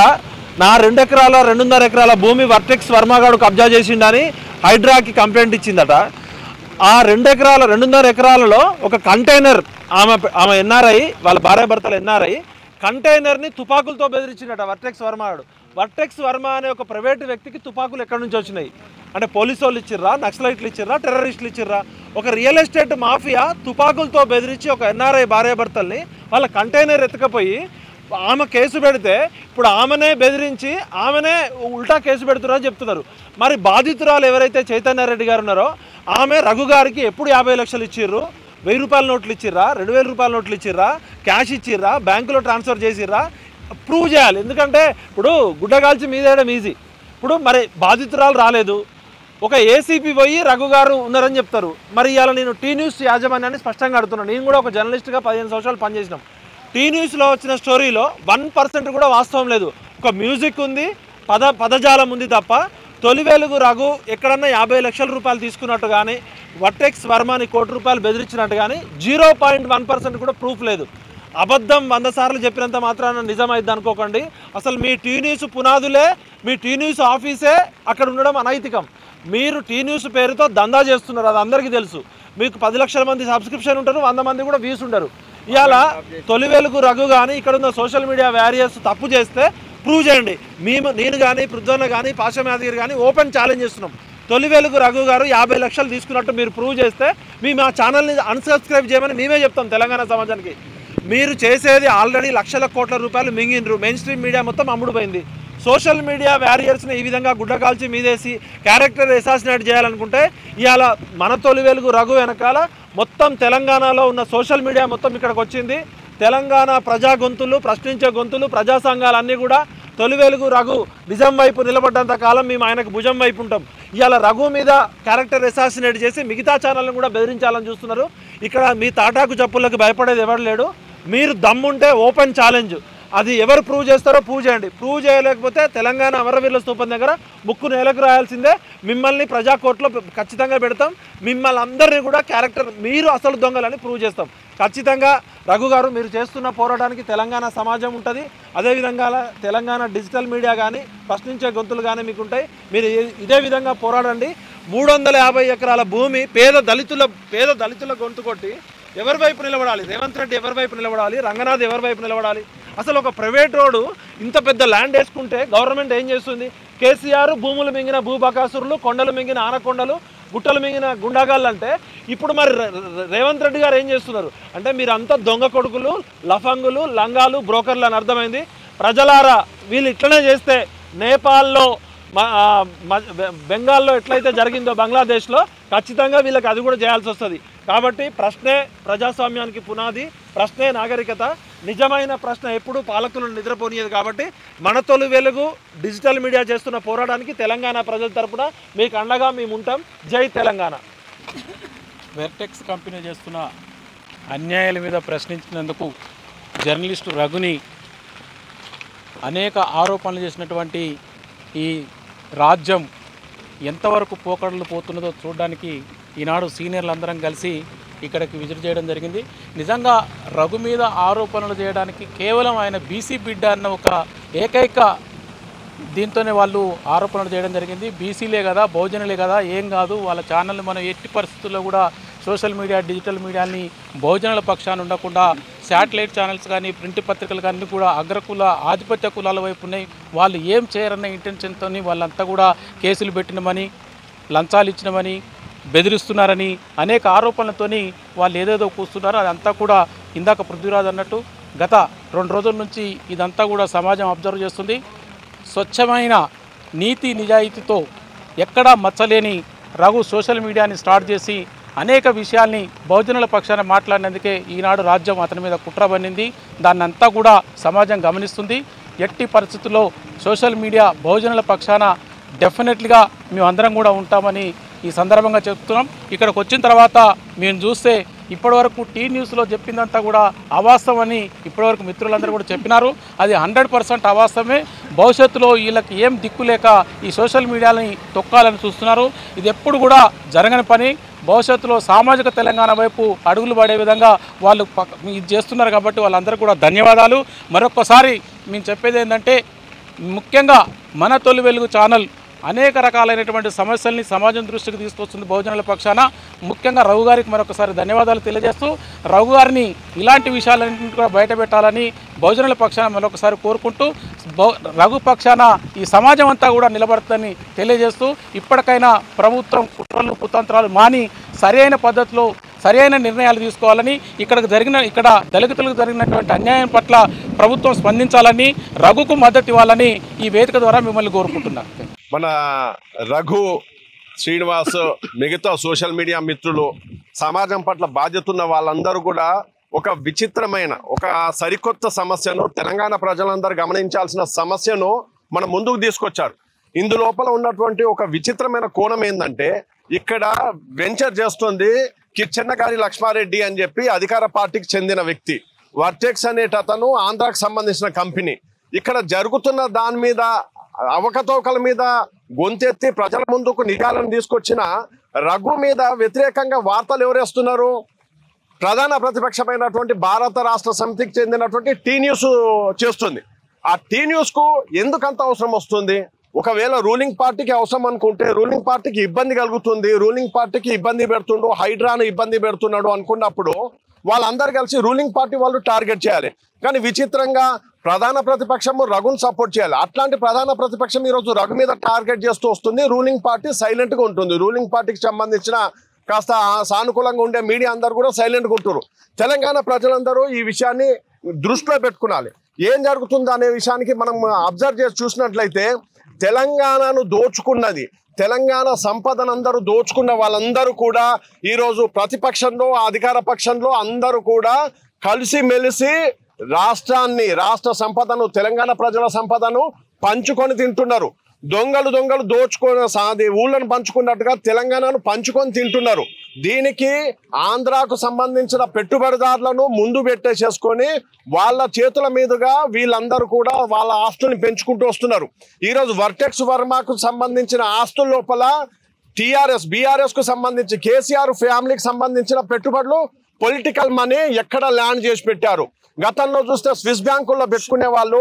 నా 2 ఎకరాల 2.5 ఎకరాల భూమి వర్టెక్స్ వర్మగాడు కబ్జా చేసిండని హైడ్రాకి కంప్లైంట్ ఇచ్చిందట. ఆ 2.5 ఎకరాలలో ఒక కంటైనర్ ఆమె ఎన్ఆర్ఐ, వాళ్ళ భార్యాభర్తలు ఎన్ఆర్ఐ, కంటైనర్ని తుపాకులతో బెదిరించిందట వర్టెక్స్ వర్మగాడు. వర్టెక్స్ వర్మ అనే ఒక ప్రైవేటు వ్యక్తికి తుపాకులు ఎక్కడి నుంచి వచ్చినాయి అంటే పోలీసు వాళ్ళు ఇచ్చిర్రా, నక్సలైట్లు ఇచ్చిర్రా, టెర్రరిస్టులు ఇచ్చిర్రా? ఒక రియల్ ఎస్టేట్ మాఫియా తుపాకులతో బెదిరించి ఒక ఎన్ఆర్ఐ భార్యాభర్తల్ని వాళ్ళ కంటైనర్ ఎత్తుకపోయి ఆమె కేసు పెడితే ఇప్పుడు ఆమెనే బెదిరించి ఆమెనే ఉల్టా కేసు పెడుతున్నారని చెప్తున్నారు. మరి బాధితురాలు ఎవరైతే చైతన్యారెడ్డి గారు ఉన్నారో ఆమె రఘు గారికి ఎప్పుడు 50 లక్షలు ఇచ్చిర్రు? 1000 రూపాయల నోట్లు ఇచ్చిర్రా, 2000 రూపాయల నోట్లు ఇచ్చిర్రా, క్యాష్ ఇచ్చిర్రా, బ్యాంకులో ట్రాన్స్ఫర్ చేసిర్రా? ప్రూవ్ చేయాలి. ఎందుకంటే ఇప్పుడు గుడ్డగాల్చి మీదేయడం ఈజీ. ఇప్పుడు మరి బాధితురాలు రాలేదు, ఒక ఏసీపీ పోయి రఘు గారు ఉన్నారని చెప్తారు. మరి ఇవాళ నేను టీ న్యూస్ యాజమాన్యాన్ని స్పష్టంగా అడుగుతున్నాను. నేను కూడా ఒక జర్నలిస్ట్గా 15 సంవత్సరాలు పనిచేసినాం. టీ న్యూస్లో వచ్చిన స్టోరీలో 1% కూడా వాస్తవం లేదు. ఒక మ్యూజిక్ ఉంది, పదజాలం ఉంది తప్ప తొలి వెలుగు రఘు ఎక్కడన్నా 50 లక్షల రూపాయలు తీసుకున్నట్టు కానీ వర్టెక్స్ వర్మని ₹1 కోటి బెదిరించినట్టు కానీ 0.1% కూడా ప్రూఫ్ లేదు. అబద్ధం 100 సార్లు చెప్పినంత మాత్రాన నిజమైద్ది అనుకోకండి. అసలు మీ టీ న్యూస్ పునాదులే, మీ టీ న్యూస్ ఆఫీసే అక్కడ ఉండడం అనైతికం. మీరు టీ న్యూస్ పేరుతో దందా చేస్తున్నారు, అది అందరికీ తెలుసు. మీకు 10 లక్షల మంది సబ్స్క్రిప్షన్ ఉంటారు, 100 మంది కూడా వ్యూస్ ఉండరు. ఇవాళ తొలి వెలుగు రఘు కానీ ఇక్కడ ఉన్న సోషల్ మీడియా వారియర్స్ తప్పు చేస్తే ప్రూవ్ చేయండి. నేను కానీ పృథ్వన్న కానీ పాషం యాదగిరి కానీ ఓపెన్ ఛాలెంజ్ చేస్తున్నాం. తొలి వెలుగు రఘు గారు 50 లక్షలు తీసుకున్నట్టు మీరు ప్రూవ్ చేస్తే మా ఛానల్ని అన్సబ్స్క్రైబ్ చేయమని మేమే చెప్తాం తెలంగాణ సమాజానికి. మీరు చేసేది ఆల్రెడీ లక్షల కోట్ల రూపాయలు మింగినరు. మెయిన్ స్ట్రీమ్ మీడియా మొత్తం అమ్ముడుపోయింది. సోషల్ మీడియా వారియర్స్ని ఈ విధంగా గుడ్డకాల్చి మీదేసి క్యారెక్టర్ అసాసినేట్ చేయాలనుకుంటే ఇవాళ మన తొలి వెలుగు రఘు వెనకాల మొత్తం తెలంగాణలో ఉన్న సోషల్ మీడియా మొత్తం ఇక్కడికి వచ్చింది. తెలంగాణ ప్రజా గొంతులు, ప్రశ్నించే గొంతులు, ప్రజా సంఘాలన్నీ కూడా తొలి వెలుగు రఘు నిజం వైపు నిలబడ్డంత కాలం మేము ఆయనకు భుజం వైపు ఉంటాం. ఇవాళ రఘు మీద క్యారెక్టర్ అసాసినేట్ చేసి మిగతా ఛానల్ని కూడా బెదిరించాలని చూస్తున్నారు. ఇక్కడ మీ తాటాకు చప్పులకు భయపడేది ఎవరు లేడు. మీరు దమ్ముంటే ఓపెన్ ఛాలెంజ్, అది ఎవరు ప్రూవ్ చేస్తారో ప్రూవ్ చేయండి. ప్రూవ్ చేయలేకపోతే తెలంగాణ అమరవీరుల స్తూపం దగ్గర ముక్కు నేలకు రాయాల్సిందే. మిమ్మల్ని ప్రజా కోర్టులో ఖచ్చితంగా పెడతాం. మిమ్మల్ని అందరినీ కూడా క్యారెక్టర్ మీరు అసలు దొంగలని ప్రూవ్ చేస్తాం. ఖచ్చితంగా రఘు గారు మీరు చేస్తున్న పోరాటానికి తెలంగాణ సమాజం ఉంటుంది. అదేవిధంగా తెలంగాణ డిజిటల్ మీడియా కానీ ప్రశ్నించే గొంతులు కానీ మీకు ఉంటాయి. మీరు ఇదే విధంగా పోరాడండి. 350 ఎకరాల భూమి పేద దళితుల గొంతు కొట్టి ఎవరి వైపు నిలబడాలి? రేవంత్ రెడ్డి ఎవరి వైపు నిలబడాలి? రంగనాథ్ ఎవరి వైపు నిలబడాలి? అసలు ఒక ప్రైవేట్ రోడ్డు ఇంత పెద్ద ల్యాండ్ వేసుకుంటే గవర్నమెంట్ ఏం చేస్తుంది? కేసీఆర్ భూములు మింగిన భూబకాసురులు, కొండలు మింగిన ఆనకొండలు, గుట్టలు మింగిన గుండాగాళ్ళు అంటే ఇప్పుడు మరి రేవంత్ రెడ్డి గారు ఏం చేస్తున్నారు అంటే మీరంతా దొంగ కొడుకులు, లఫంగులు, లంగాలు, బ్రోకర్లు అని అర్థమైంది. ప్రజలారా వీళ్ళు ఇట్లనే చేస్తే నేపాల్లో, బెంగాల్లో ఎట్లయితే జరిగిందో బంగ్లాదేశ్లో ఖచ్చితంగా వీళ్ళకి అది కూడా చేయాల్సి వస్తుంది. కాబట్టి ప్రశ్నే ప్రజాస్వామ్యానికి పునాది, ప్రశ్నే నాగరికత. నిజమైన ప్రశ్న ఎప్పుడు పాలకులను నిద్రపోనియదు. కాబట్టి మన తొలి వెలుగు డిజిటల్ మీడియా చేస్తున్న పోరాటానికి తెలంగాణ ప్రజల తరపున మీకు అండగా మేము ఉంటాం. జై తెలంగాణ. వెర్టెక్స్ కంపెనీ చేస్తున్న అన్యాయాల మీద ప్రశ్నించినందుకు జర్నలిస్టు రఘుని అనేక ఆరోపణలు చేసినటువంటి ఈ రాజ్యం ఎంతవరకు పోకడలు పోతున్నదో చూడడానికి ఈనాడు సీనియర్లు అందరం కలిసి ఇక్కడికి విజిట్ చేయడం జరిగింది. నిజంగా రఘు మీద ఆరోపణలు చేయడానికి కేవలం ఆయన బీసీ బిడ్డ అన్న ఒక ఏకైక దీంతోనే వాళ్ళు ఆరోపణలు చేయడం జరిగింది. బీసీలే కదా, బహుజనులే కదా, ఏం కాదు, వాళ్ళ ఛానల్ని మనం ఎట్టి పరిస్థితుల్లో కూడా సోషల్ మీడియా, డిజిటల్ మీడియాని బహుజనుల పక్షాన ఉండకుండా శాటిలైట్ ఛానల్స్ కానీ ప్రింట్ పత్రికలు కానీ కూడా అగ్రకుల ఆధిపత్య కులాల వైపు ఉన్నాయి. వాళ్ళు ఏం చేయరన్న ఇంటెన్షన్తో వాళ్ళంతా కూడా కేసులు పెట్టినమని, లంచాలు ఇచ్చినమని, బెదిరిస్తున్నారని అనేక ఆరోపణలతోని వాళ్ళు ఏదేదో కూస్తున్నారు. అదంతా కూడా ఇందాక పృథ్వీరాజ్ అన్నట్టు గత 2 రోజుల నుంచి ఇదంతా కూడా సమాజం అబ్జర్వ్ చేస్తుంది. స్వచ్ఛమైన నీతి నిజాయితీతో ఎక్కడా మచ్చలేని రఘు సోషల్ మీడియాని స్టార్ట్ చేసి అనేక విషయాల్ని బహుజనుల పక్షాన మాట్లాడినందుకే ఈనాడు రాజ్యం అతని మీద కుట్ర పన్నింది. దాన్నంతా కూడా సమాజం గమనిస్తుంది. ఎట్టి పరిస్థితుల్లో సోషల్ మీడియా బహుజనుల పక్షాన డెఫినెట్లీగా మేము అందరం కూడా ఉంటామని ఈ సందర్భంగా చెప్తున్నాం. ఇక్కడికి వచ్చిన తర్వాత మేము చూస్తే ఇప్పటివరకు టీ న్యూస్లో చెప్పిందంతా కూడా అవాస్తవమని ఇప్పటివరకు మిత్రులందరూ కూడా చెప్పినారు. అది 100% అవాస్తవమే. భవిష్యత్తులో వీళ్ళకి ఏం దిక్కు లేక ఈ సోషల్ మీడియాని తొక్కాలని చూస్తున్నారు. ఇది ఎప్పుడు కూడా జరగని పని. భవిష్యత్తులో సామాజిక తెలంగాణ వైపు అడుగులు పడే విధంగా వాళ్ళు ఇది చేస్తున్నారు. కాబట్టి వాళ్ళందరికీ కూడా ధన్యవాదాలు. మరొకసారి మేము చెప్పేది ఏంటంటే, ముఖ్యంగా మన తొలి వెలుగు ఛానల్ అనేక రకాలైనటువంటి సమస్యల్ని సమాజం దృష్టికి తీసుకొస్తుంది బహుజనుల పక్షాన. ముఖ్యంగా రఘు గారికి మరొకసారి ధన్యవాదాలు తెలియజేస్తూ, రఘు గారిని ఇలాంటి విషయాలన్నింటినీ కూడా బయటపెట్టాలని బహుజనుల పక్షాన మరొకసారి కోరుకుంటూ, రఘు పక్షాన ఈ సమాజం అంతా కూడా నిలబడుతుందని తెలియజేస్తూ, ఇప్పటికైనా ప్రభుత్వం కుట్రలు కుతంత్రాలు మాని సరైన పద్ధతిలో సరైన నిర్ణయాలు తీసుకోవాలని, ఇక్కడ దళితులకు జరిగినటువంటి అన్యాయం పట్ల ప్రభుత్వం స్పందించాలని, రఘుకు మద్దతు ఇవ్వాలని ఈ వేదిక ద్వారా మిమ్మల్ని కోరుకుంటున్నాను. మన రఘు, శ్రీనివాస్, మిగతా సోషల్ మీడియా మిత్రులు, సమాజం పట్ల బాధ్యత ఉన్న వాళ్ళందరూ కూడా ఒక విచిత్రమైన ఒక సరికొత్త సమస్యను, తెలంగాణ ప్రజలందరూ గమనించాల్సిన సమస్యను మన ముందుకు తీసుకొచ్చారు. ఇందులోపల ఉన్నటువంటి ఒక విచిత్రమైన కోణం ఏంటంటే, ఇక్కడ వెంచర్ చేస్తుంది కిచ్చెన్నగారి లక్ష్మారెడ్డి అని చెప్పి అధికార పార్టీకి చెందిన వ్యక్తి. వర్టెక్స్ అనేటతను ఆంధ్రాకు సంబంధించిన కంపెనీ. ఇక్కడ జరుగుతున్న దాని మీద అవకతవకల మీద గొంతెత్తి ప్రజల ముందుకు నిఘాలను తీసుకొచ్చిన రఘు మీద వ్యతిరేకంగా వార్తలు ఎవరేస్తున్నారు? ప్రధాన ప్రతిపక్షమైనటువంటి భారత రాష్ట్ర సమితికి చెందినటువంటి టీ న్యూస్ చేస్తుంది. ఆ టీ న్యూస్కు ఎందుకంత అవసరం వస్తుంది? ఒకవేళ రూలింగ్ పార్టీకి అవసరం అనుకుంటే, రూలింగ్ పార్టీకి ఇబ్బంది కలుగుతుంది, రూలింగ్ పార్టీకి ఇబ్బంది పెడుతుండు, హైడ్రాను ఇబ్బంది పెడుతున్నాడు అనుకున్నప్పుడు వాళ్ళందరూ కలిసి రూలింగ్ పార్టీ వాళ్ళు టార్గెట్ చేయాలి. కానీ విచిత్రంగా ప్రధాన ప్రతిపక్షము రఘుని సపోర్ట్ చేయాలి. అట్లాంటి ప్రధాన ప్రతిపక్షం ఈరోజు రఘు మీద టార్గెట్ చేస్తూ వస్తుంది. రూలింగ్ పార్టీ సైలెంట్గా ఉంటుంది. రూలింగ్ పార్టీకి సంబంధించిన కాస్త సానుకూలంగా ఉండే మీడియా అందరూ కూడా సైలెంట్గా ఉంటారు. తెలంగాణ ప్రజలందరూ ఈ విషయాన్ని దృష్టిలో పెట్టుకోవాలి. ఏం జరుగుతుందో అనే విషయానికి మనం అబ్జర్వ్ చేసి చూసినట్లయితే, తెలంగాణను దోచుకున్నది, తెలంగాణ సంపదనందరూ దోచుకున్న వాళ్ళందరూ కూడా ఈరోజు ప్రతిపక్షంలో, అధికార పక్షంలో అందరూ కూడా కలిసిమెలిసి రాష్ట్రాన్ని, రాష్ట్ర సంపదను, తెలంగాణ ప్రజల సంపదను పంచుకొని తింటున్నారు. దొంగలు దోచుకొని ఊళ్ళను పంచుకున్నట్టుగా తెలంగాణను పంచుకొని తింటున్నారు. దీనికి ఆంధ్రాకు సంబంధించిన పెట్టుబడిదారులను ముందు పెట్టేసేసుకొని వాళ్ళ చేతుల మీదుగా వీళ్ళందరూ కూడా వాళ్ళ ఆస్తుల్ని పెంచుకుంటూ వస్తున్నారు. ఈరోజు వర్టెక్స్ వర్మకు సంబంధించిన ఆస్తుల లోపల బీఆర్ఎస్ కు సంబంధించి కేసీఆర్ ఫ్యామిలీకి సంబంధించిన పెట్టుబడులు, పొలిటికల్ మనీ ఎక్కడ ల్యాండ్ చేసి పెట్టారు. గతంలో చూస్తే స్విస్ బ్యాంకుల్లో పెట్టుకునే వాళ్ళు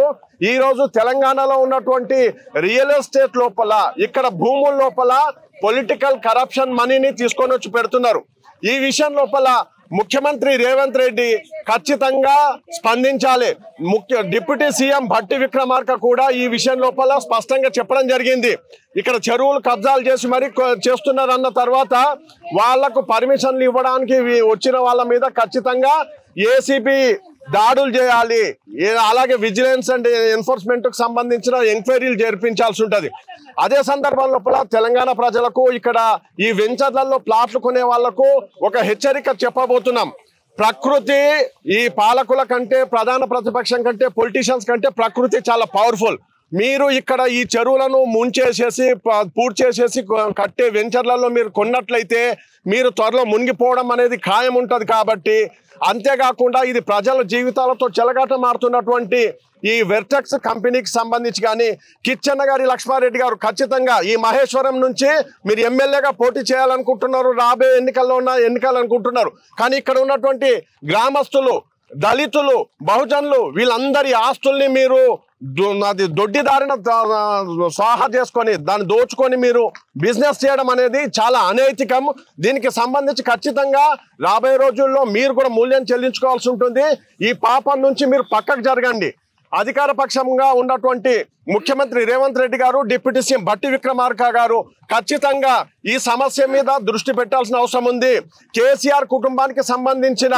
ఈరోజు తెలంగాణలో ఉన్నటువంటి రియల్ ఎస్టేట్ లోపల, ఇక్కడ భూముల లోపల పొలిటికల్ కరప్షన్ మనీని తీసుకొని వచ్చి పెడుతున్నారు. ఈ విషయం లోపల ముఖ్యమంత్రి రేవంత్ రెడ్డి ఖచ్చితంగా స్పందించాలి. డిప్యూటీ సీఎం భట్టి విక్రమార్క కూడా ఈ విషయం లోపల స్పష్టంగా చెప్పడం జరిగింది. ఇక్కడ చెరువులు కబ్జాలు చేసి మరి చేస్తున్నారన్న తర్వాత వాళ్లకు పర్మిషన్లు ఇవ్వడానికి వచ్చిన వాళ్ళ మీద ఖచ్చితంగా ఏసీబీ దాడులు చేయాలి. అలాగే విజిలెన్స్ అండ్ ఎన్ఫోర్స్మెంట్ కు సంబంధించిన ఎంక్వైరీలు జరిపించాల్సి ఉంటుంది. అదే సందర్భం లోపల తెలంగాణ ప్రజలకు, ఇక్కడ ఈ వెంచర్లలో ప్లాట్లు కొనే వాళ్లకు ఒక హెచ్చరిక చెప్పబోతున్నాం. ప్రకృతి ఈ పాలకుల కంటే, ప్రధాన ప్రతిపక్షం కంటే, పొలిటీషియన్స్ కంటే ప్రకృతి చాలా పవర్ఫుల్. మీరు ఇక్కడ ఈ చెరువులను ముంచేసేసి పూర్తి చేసేసి కట్టే వెంచర్లలో మీరు కొన్నట్లయితే మీరు త్వరలో మునిగిపోవడం అనేది ఖాయం ఉంటుంది. కాబట్టి అంతేకాకుండా ఇది ప్రజల జీవితాలతో చెలగాట మారుతున్నటువంటి ఈ వర్టెక్స్ కంపెనీకి సంబంధించి కానీ కిచ్చెన్నగారి లక్ష్మారెడ్డి గారు ఖచ్చితంగా ఈ మహేశ్వరం నుంచి మీరు ఎమ్మెల్యేగా పోటీ చేయాలనుకుంటున్నారు, రాబోయే ఎన్నికలనుకుంటున్నారు. కానీ ఇక్కడ ఉన్నటువంటి గ్రామస్తులు, దళితులు, బహుజనులు వీళ్ళందరి ఆస్తుల్ని మీరు అది దొడ్డిదారిన స్వాహా చేసుకొని దాన్ని దోచుకొని మీరు బిజినెస్ చేయడం అనేది చాలా అనైతికం. దీనికి సంబంధించి ఖచ్చితంగా రాబోయే రోజుల్లో మీరు కూడా మూల్యం చెల్లించుకోవాల్సి ఉంటుంది. ఈ పాపం నుంచి మీరు పక్కకు జరగండి. అధికార పక్షంగా ఉన్నటువంటి ముఖ్యమంత్రి రేవంత్ రెడ్డి గారు, డిప్యూటీ సీఎం భట్టి విక్రమార్క గారు ఖచ్చితంగా ఈ సమస్య మీద దృష్టి పెట్టాల్సిన అవసరం ఉంది. కేసీఆర్ కుటుంబానికి సంబంధించిన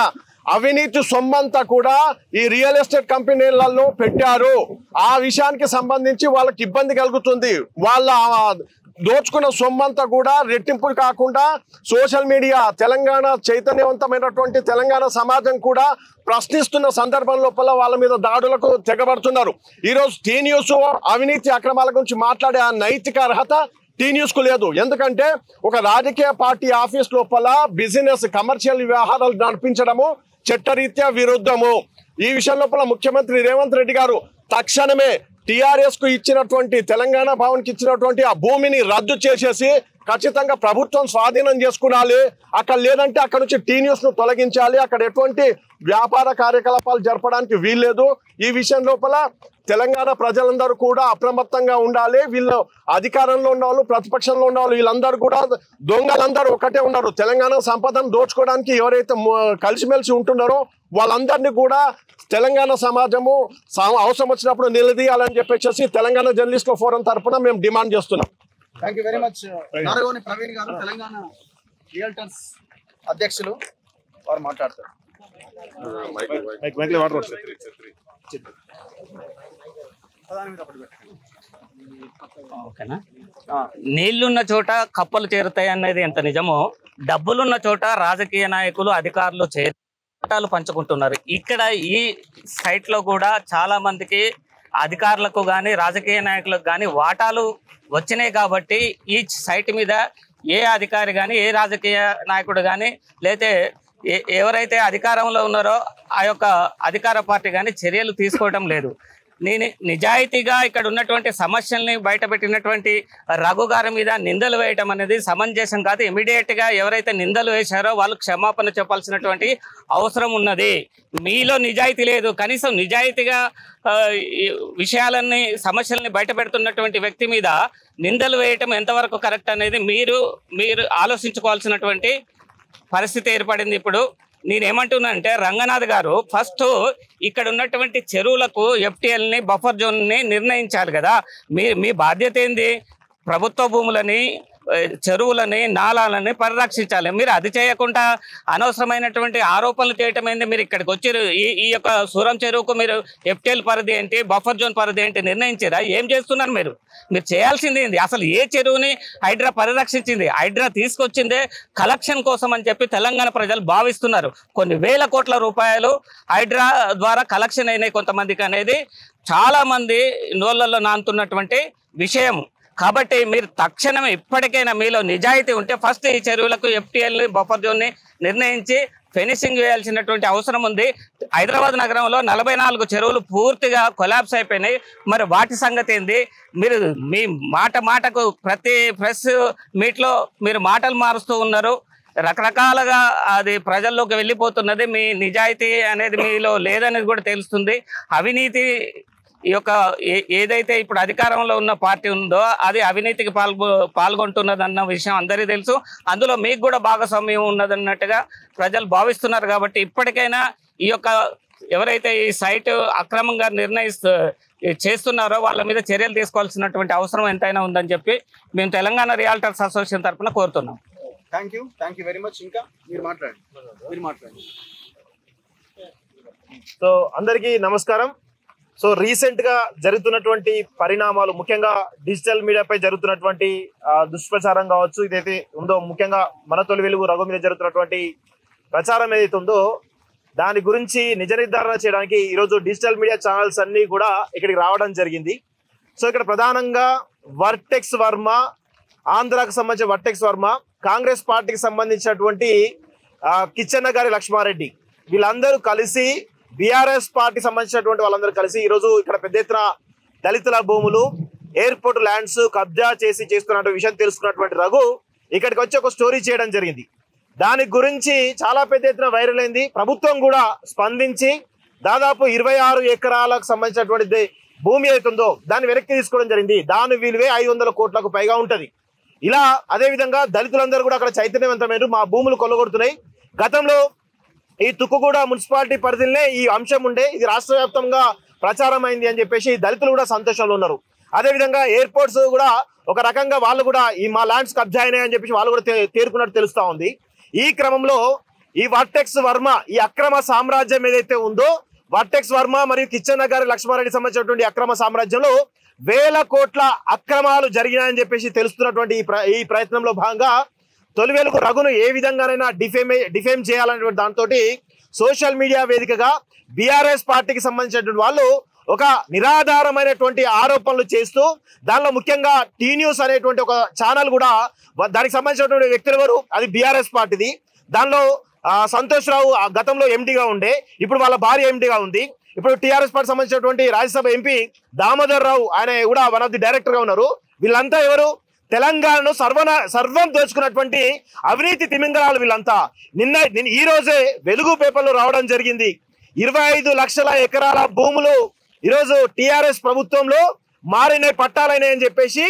అవినీతి సొమ్మంతా కూడా ఈ రియల్ ఎస్టేట్ కంపెనీలలో పెట్టారు. ఆ విషయానికి సంబంధించి వాళ్ళకి ఇబ్బంది కలుగుతుంది. వాళ్ళ దోచుకున్న సొమ్మంతా కూడా రెట్టింపు కాకుండా సోషల్ మీడియా, తెలంగాణ చైతన్యవంతమైనటువంటి తెలంగాణ సమాజం కూడా ప్రశ్నిస్తున్న సందర్భం లోపల వాళ్ళ మీద దాడులకు తెగబడుతున్నారు. ఈరోజు టీ న్యూస్ అవినీతి అక్రమాల గురించి మాట్లాడే ఆ నైతిక అర్హత టీ న్యూస్ కు లేదు. ఎందుకంటే ఒక రాజకీయ పార్టీ ఆఫీస్ లోపల బిజినెస్ కమర్షియల్ వ్యవహారాలు నడిపించడము చట్టరీత్యా విరుద్ధము. ఈ విషయం లోపల ముఖ్యమంత్రి రేవంత్ రెడ్డి గారు తక్షణమే టిఆర్ఎస్ కు ఇచ్చినటువంటి తెలంగాణ భవన్ కి ఇచ్చినటువంటి ఆ భూమిని రద్దు చేసేసి ఖచ్చితంగా ప్రభుత్వం స్వాధీనం చేసుకునాలి. అక్కడ లేదంటే అక్కడ నుంచి టీ న్యూస్ ను తొలగించాలి. అక్కడ ఎటువంటి వ్యాపార కార్యకలాపాలు జరపడానికి వీల్లేదు. ఈ విషయం లోపల తెలంగాణ ప్రజలందరూ కూడా అప్రమత్తంగా ఉండాలి. వీళ్ళు అధికారంలో ఉన్న వాళ్ళు, ప్రతిపక్షంలో ఉన్న వాళ్ళు, వీళ్ళందరూ కూడా దొంగలందరూ ఒకటే ఉన్నారు. తెలంగాణ సంపదను దోచుకోవడానికి ఎవరైతే కలిసిమెలిసి ఉంటున్నారో వాళ్ళందరినీ కూడా తెలంగాణ సమాజము అవసరం వచ్చినప్పుడు నిలదీయాలని చెప్పేసి తెలంగాణ జర్నలిస్టుల ఫోరం తరఫున మేము డిమాండ్ చేస్తున్నాం. Thank you very much. Naragoni Praveen గారు తెలంగాణ రియల్టర్స్ అధ్యక్షులు, వారు మాట్లాడతారు. ఓకేనా? నీళ్లున్న చోట కప్పలు చేరుతాయి అనేది ఎంత నిజమో, డబ్బులున్న చోట రాజకీయ నాయకులు అధికారులు చట్టాలు పంచుకుంటున్నారు. ఇక్కడ ఈ సైట్ లో కూడా చాలా మందికి అధికారులకు కానీ రాజకీయ నాయకులకు కానీ వాటాలు వచ్చినాయి. కాబట్టి ఈ సైట్ మీద ఏ అధికారి కానీ ఏ రాజకీయ నాయకుడు కానీ లేతే ఎవరైతే అధికారంలో ఉన్నారో ఆ యొక్క అధికార పార్టీ కానీ చర్యలు తీసుకోవడం లేదు. నేను నిజాయితీగా ఇక్కడ ఉన్నటువంటి సమస్యల్ని బయటపెట్టినటువంటి రఘు గారి మీద నిందలు వేయటం అనేది సమంజసం కాదు. ఇమీడియట్గా ఎవరైతే నిందలు వేశారో వాళ్ళు క్షమాపణ చెప్పాల్సినటువంటి అవసరం ఉన్నది. మీలో నిజాయితీ లేదు. కనీసం నిజాయితీగా విషయాలన్నీ సమస్యల్ని బయటపెడుతున్నటువంటి వ్యక్తి మీద నిందలు వేయటం ఎంతవరకు కరెక్ట్ అనేది మీరు ఆలోచించుకోవాల్సినటువంటి పరిస్థితి ఏర్పడింది. ఇప్పుడు నేనేమంటున్నానంటే రంగనాథ్ గారు ఫస్ట్ ఇక్కడ ఉన్నటువంటి చెరువులకు ఎఫ్టీఎల్ని బఫర్ జోన్ని నిర్ణయించాలి కదా. మీ బాధ్యత ఏంది? ప్రభుత్వ భూములని, చెరువులని, నాలాలని పరిరక్షించాలి. మీరు అది చేయకుండా అనవసరమైనటువంటి ఆరోపణలు చేయటం ఏంటి? మీరు ఇక్కడికి వచ్చి ఈ యొక్క సూరం చెరువుకు మీరు ఎఫ్టీఎల్ పరిధి ఏంటి, బఫర్ జోన్ పరిధి ఏంటి నిర్ణయించారా? ఏం చేస్తున్నారు మీరు? మీరు చేయాల్సింది ఏంది? అసలు ఏ చెరువుని హైడ్రా పరిరక్షించింది? హైడ్రా తీసుకొచ్చిందే కలెక్షన్ కోసం అని చెప్పి తెలంగాణ ప్రజలు భావిస్తున్నారు. కొన్ని వేల కోట్ల రూపాయలు హైడ్రా ద్వారా కలెక్షన్ అయినాయి కొంతమందికి అనేది చాలా మంది నోళ్ళల్లో నానుతున్నటువంటి విషయం. కాబట్టి మీరు తక్షణం ఇప్పటికైనా మీలో నిజాయితీ ఉంటే ఫస్ట్ ఈ చెరువులకు ఎఫ్టీఎల్ని బఫర్ జోన్ని నిర్ణయించి ఫినిషింగ్ వేయాల్సినటువంటి అవసరం ఉంది. హైదరాబాద్ నగరంలో 44 చెరువులు పూర్తిగా కొలాప్స్ అయిపోయినాయి. మరి వాటి సంగతి ఏంది? మీరు మీ మాటకు ప్రతి ప్రెస్ మీట్లో మీరు మాటలు మారుస్తూ ఉన్నారు. రకరకాలుగా అది ప్రజల్లోకి వెళ్ళిపోతున్నది. మీ నిజాయితీ అనేది మీలో లేదనేది కూడా తెలుస్తుంది. అవినీతి ఈ యొక్క ఏదైతే ఇప్పుడు అధికారంలో ఉన్న పార్టీ ఉందో అది అవినీతికి పాల్గొంటున్నదన్న విషయం అందరికీ తెలుసు. అందులో మీకు కూడా భాగస్వామ్యం ఉన్నదన్నట్టుగా ప్రజలు భావిస్తున్నారు. కాబట్టి ఇప్పటికైనా ఈ యొక్క ఎవరైతే ఈ సైట్ అక్రమంగా చేస్తున్నారో వాళ్ళ మీద చర్యలు తీసుకోవాల్సినటువంటి అవసరం ఎంతైనా ఉందని చెప్పి మేము తెలంగాణ రియల్టర్స్ అసోసియేషన్ తరఫున కోరుతున్నాం. Thank you very much. ఇంకా మీరు మాట్లాడండి. సో అందరికీ నమస్కారం. సో రీసెంట్ గా జరుగుతున్నటువంటి పరిణామాలు, ముఖ్యంగా డిజిటల్ మీడియాపై జరుగుతున్నటువంటి దుష్ప్రచారం కావచ్చు, ఇదైతే ఉందో ముఖ్యంగా మన తొలి వెలుగు రఘు మీద జరుగుతున్నటువంటి ప్రచారం ఏదైతే ఉందో దాని గురించి నిజ నిర్ధారణ చేయడానికి ఈరోజు డిజిటల్ మీడియా ఛానల్స్ అన్ని కూడా ఇక్కడికి రావడం జరిగింది. సో ఇక్కడ ప్రధానంగా వర్టెక్స్ వర్మ, ఆంధ్రాకు సంబంధించిన వర్టెక్స్ వర్మ, కాంగ్రెస్ పార్టీకి సంబంధించినటువంటి కిచ్చన్న గారి లక్ష్మారెడ్డి, వీళ్ళందరూ కలిసి బీఆర్ఎస్ పార్టీ సంబంధించినటువంటి వాళ్ళందరూ కలిసి ఈరోజు ఇక్కడ పెద్ద ఎత్తున దళితుల భూములు, ఎయిర్పోర్ట్ ల్యాండ్స్ కబ్జా చేస్తున్న విషయం తెలుసుకున్నటువంటి రఘు ఇక్కడికి వచ్చి ఒక స్టోరీ చేయడం జరిగింది. దాని గురించి చాలా పెద్ద ఎత్తున వైరల్ అయింది. ప్రభుత్వం కూడా స్పందించి దాదాపు 26 ఎకరాలకు సంబంధించినటువంటి భూమి అవుతుందో దాన్ని వెనక్కి తీసుకోవడం జరిగింది. దాని విలువే 500 కోట్లకు పైగా ఉంటది. ఇలా అదేవిధంగా దళితులందరూ కూడా అక్కడ చైతన్యవంతమైన మా భూములు కొల్లగొడుతున్నాయి. గతంలో ఈ తుక్కుగూడ మున్సిపాలిటీ పరిధిలోనే ఈ అంశం ఉండే, ఇది రాష్ట్ర వ్యాప్తంగా ప్రచారం అయింది అని చెప్పేసి దళితులు కూడా సంతోషంలో ఉన్నారు. అదేవిధంగా ఎయిర్పోర్ట్స్ కూడా ఒక రకంగా వాళ్ళు కూడా ఈ మా ల్యాండ్స్ కబ్జా అయినాయి అని చెప్పేసి వాళ్ళు కూడా తేరుకున్నట్టు తెలుస్తా ఉంది. ఈ క్రమంలో ఈ వర్టెక్స్ వర్మ ఈ అక్రమ సామ్రాజ్యం ఏదైతే ఉందో, వర్టెక్స్ వర్మ మరియు కిచ్చన్న గారి లక్ష్మారెడ్డి సంబంధించినటువంటి అక్రమ సామ్రాజ్యంలో వేల కోట్ల అక్రమాలు జరిగినాయని చెప్పేసి తెలుస్తున్నటువంటి ఈ ప్రయత్నంలో భాగంగా తొలి వెలుగు రఘును ఏ విధంగానైనా డిఫేమ్ చేయాలనేటువంటి దాంతో సోషల్ మీడియా వేదికగా బీఆర్ఎస్ పార్టీకి సంబంధించినటువంటి వాళ్ళు ఒక నిరాధారమైనటువంటి ఆరోపణలు చేస్తూ దానిలో ముఖ్యంగా టీ న్యూస్ అనేటువంటి ఒక ఛానల్ కూడా దానికి సంబంధించినటువంటి వ్యక్తులు ఎవరు, అది బీఆర్ఎస్ పార్టీది. దానిలో సంతోష్ రావు గతంలో ఎండీగా ఉండే, ఇప్పుడు వాళ్ళ భార్య ఎండీగా ఉంది. ఇప్పుడు టీఆర్ఎస్ పార్టీ సంబంధించినటువంటి రాజ్యసభ ఎంపీ దామోదర్ రావు ఆయన కూడా వన్ ఆఫ్ ది డైరెక్టర్ గా ఉన్నారు. వీళ్ళంతా ఎవరు, తెలంగాణను సర్వం దోచుకున్నటువంటి అవినీతి తిమింగళాలు వీళ్ళంతా. ఈ రోజే వెలుగు పేపర్లో రావడం జరిగింది. 25 లక్షల ఎకరాల భూములు ఈరోజు టీఆర్ఎస్ ప్రభుత్వంలో మారిన పట్టాలైనాయి అని చెప్పేసి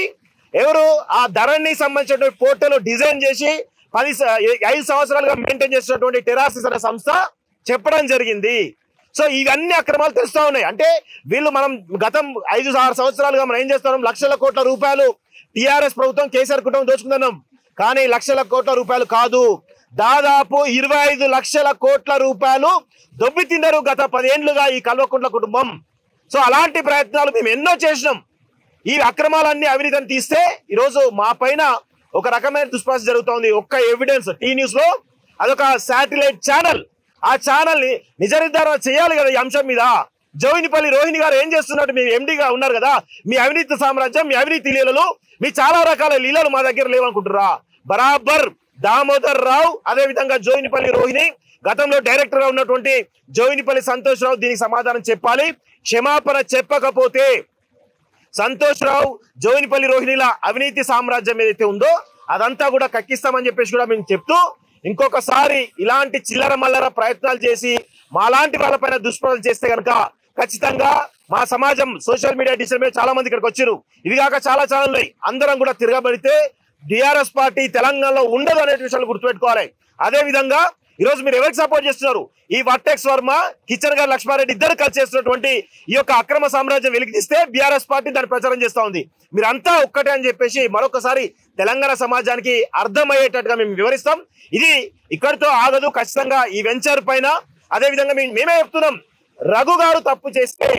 ఎవరు ఆ ధరణి సంబంధించినటువంటి పోర్టల్ డిజైన్ చేసి 5 సంవత్సరాలుగా మెయింటైన్ చేసినటువంటి టెరాసిస్ అనే సంస్థ చెప్పడం జరిగింది. సో ఇవన్నీ అక్రమాలు తెలుస్తా ఉన్నాయి. అంటే వీళ్ళు మనం గతం 5-6 సంవత్సరాలుగా మనం ఏం చేస్తున్నాం, లక్షల కోట్ల రూపాయలు టీఆర్ఎస్ ప్రభుత్వం కేసీఆర్ కుటుంబం దోచుకుంటున్నాం. కానీ లక్షల కోట్ల రూపాయలు కాదు, దాదాపు 25 లక్షల కోట్ల రూపాయలు దొబ్బి తిన్నారు గత 10 ఏళ్లుగా ఈ కల్వకుంట్ల కుటుంబం. సో అలాంటి ప్రయత్నాలు మేము ఎన్నో చేసినాం. ఈ అక్రమాలన్నీ అవినీతిని తీస్తే ఈరోజు మా పైన ఒక రకమైన దుష్ప్రచారం జరుగుతోంది. ఒక్క ఎవిడెన్స్ టీ న్యూస్ లో అదొక శాటిలైట్ ఛానల్, ఆ ఛానల్ ని నిజ నిర్ధారణ చేయాలి కదా ఈ అంశం మీద. జోయినిపల్లి రోహిణి గారు ఏం చేస్తున్నట్టు, మీ ఎండీగా ఉన్నారు కదా, మీ అవినీతి సామ్రాజ్యం, మీ అవినీతి లీలలు, మీ చాలా రకాల లీలలు మా దగ్గర లేవనుకుంటున్నారా? బరాబర్ దామోదర్ రావు, అదే విధంగా జోయినిపల్లి రోహిణి, గతంలో డైరెక్టర్ గా ఉన్నటువంటి జోయినిపల్లి సంతోష్ రావు దీనికి సమాధానం చెప్పాలి. క్షమాపణ చెప్పకపోతే సంతోష్ రావు, జోయినిపల్లి రోహిణిల అవినీతి సామ్రాజ్యం ఏదైతే ఉందో అదంతా కూడా కక్కిస్తామని చెప్పేసి కూడా మేము చెప్తూ, ఇంకొకసారి ఇలాంటి చిల్లర మల్లర ప్రయత్నాలు చేసి మాలాంటి వాళ్ళపైన దుష్ప్రచారం చేస్తే కనుక ఖచ్చితంగా మా సమాజం సోషల్ మీడియా డిజిటల్ మీద చాలా మంది ఇక్కడికి వచ్చారు. ఇది కాక చాలా ఛానళ్ళు అందరం కూడా తిరగబడితే టీఆర్ఎస్ పార్టీ తెలంగాణలో ఉండదు అనే విషయాలు గుర్తుపెట్టుకోవాలి. అదే విధంగా ఈరోజు మీరు ఎవరికి సపోర్ట్ చేస్తున్నారు? ఈ వర్టెక్స్ వర్మ, కిచెన్ గారు లక్ష్మారెడ్డి ఇద్దరు కలిసి చేస్తున్నటువంటి ఈ యొక్క అక్రమ సామ్రాజ్యం వెలికితీస్తే బీఆర్ఎస్ పార్టీ దాన్ని ప్రచారం చేస్తా ఉంది. మీరంతా ఒక్కటే అని చెప్పేసి మరొకసారి తెలంగాణ సమాజానికి అర్థమయ్యేటట్టుగా మేము వివరిస్తాం. ఇది ఇక్కడితో ఆగదు. ఖచ్చితంగా ఈ వెంచర్ పైన అదే విధంగా మేమే చెప్తున్నాం, రఘు గారు తప్పు చేస్తే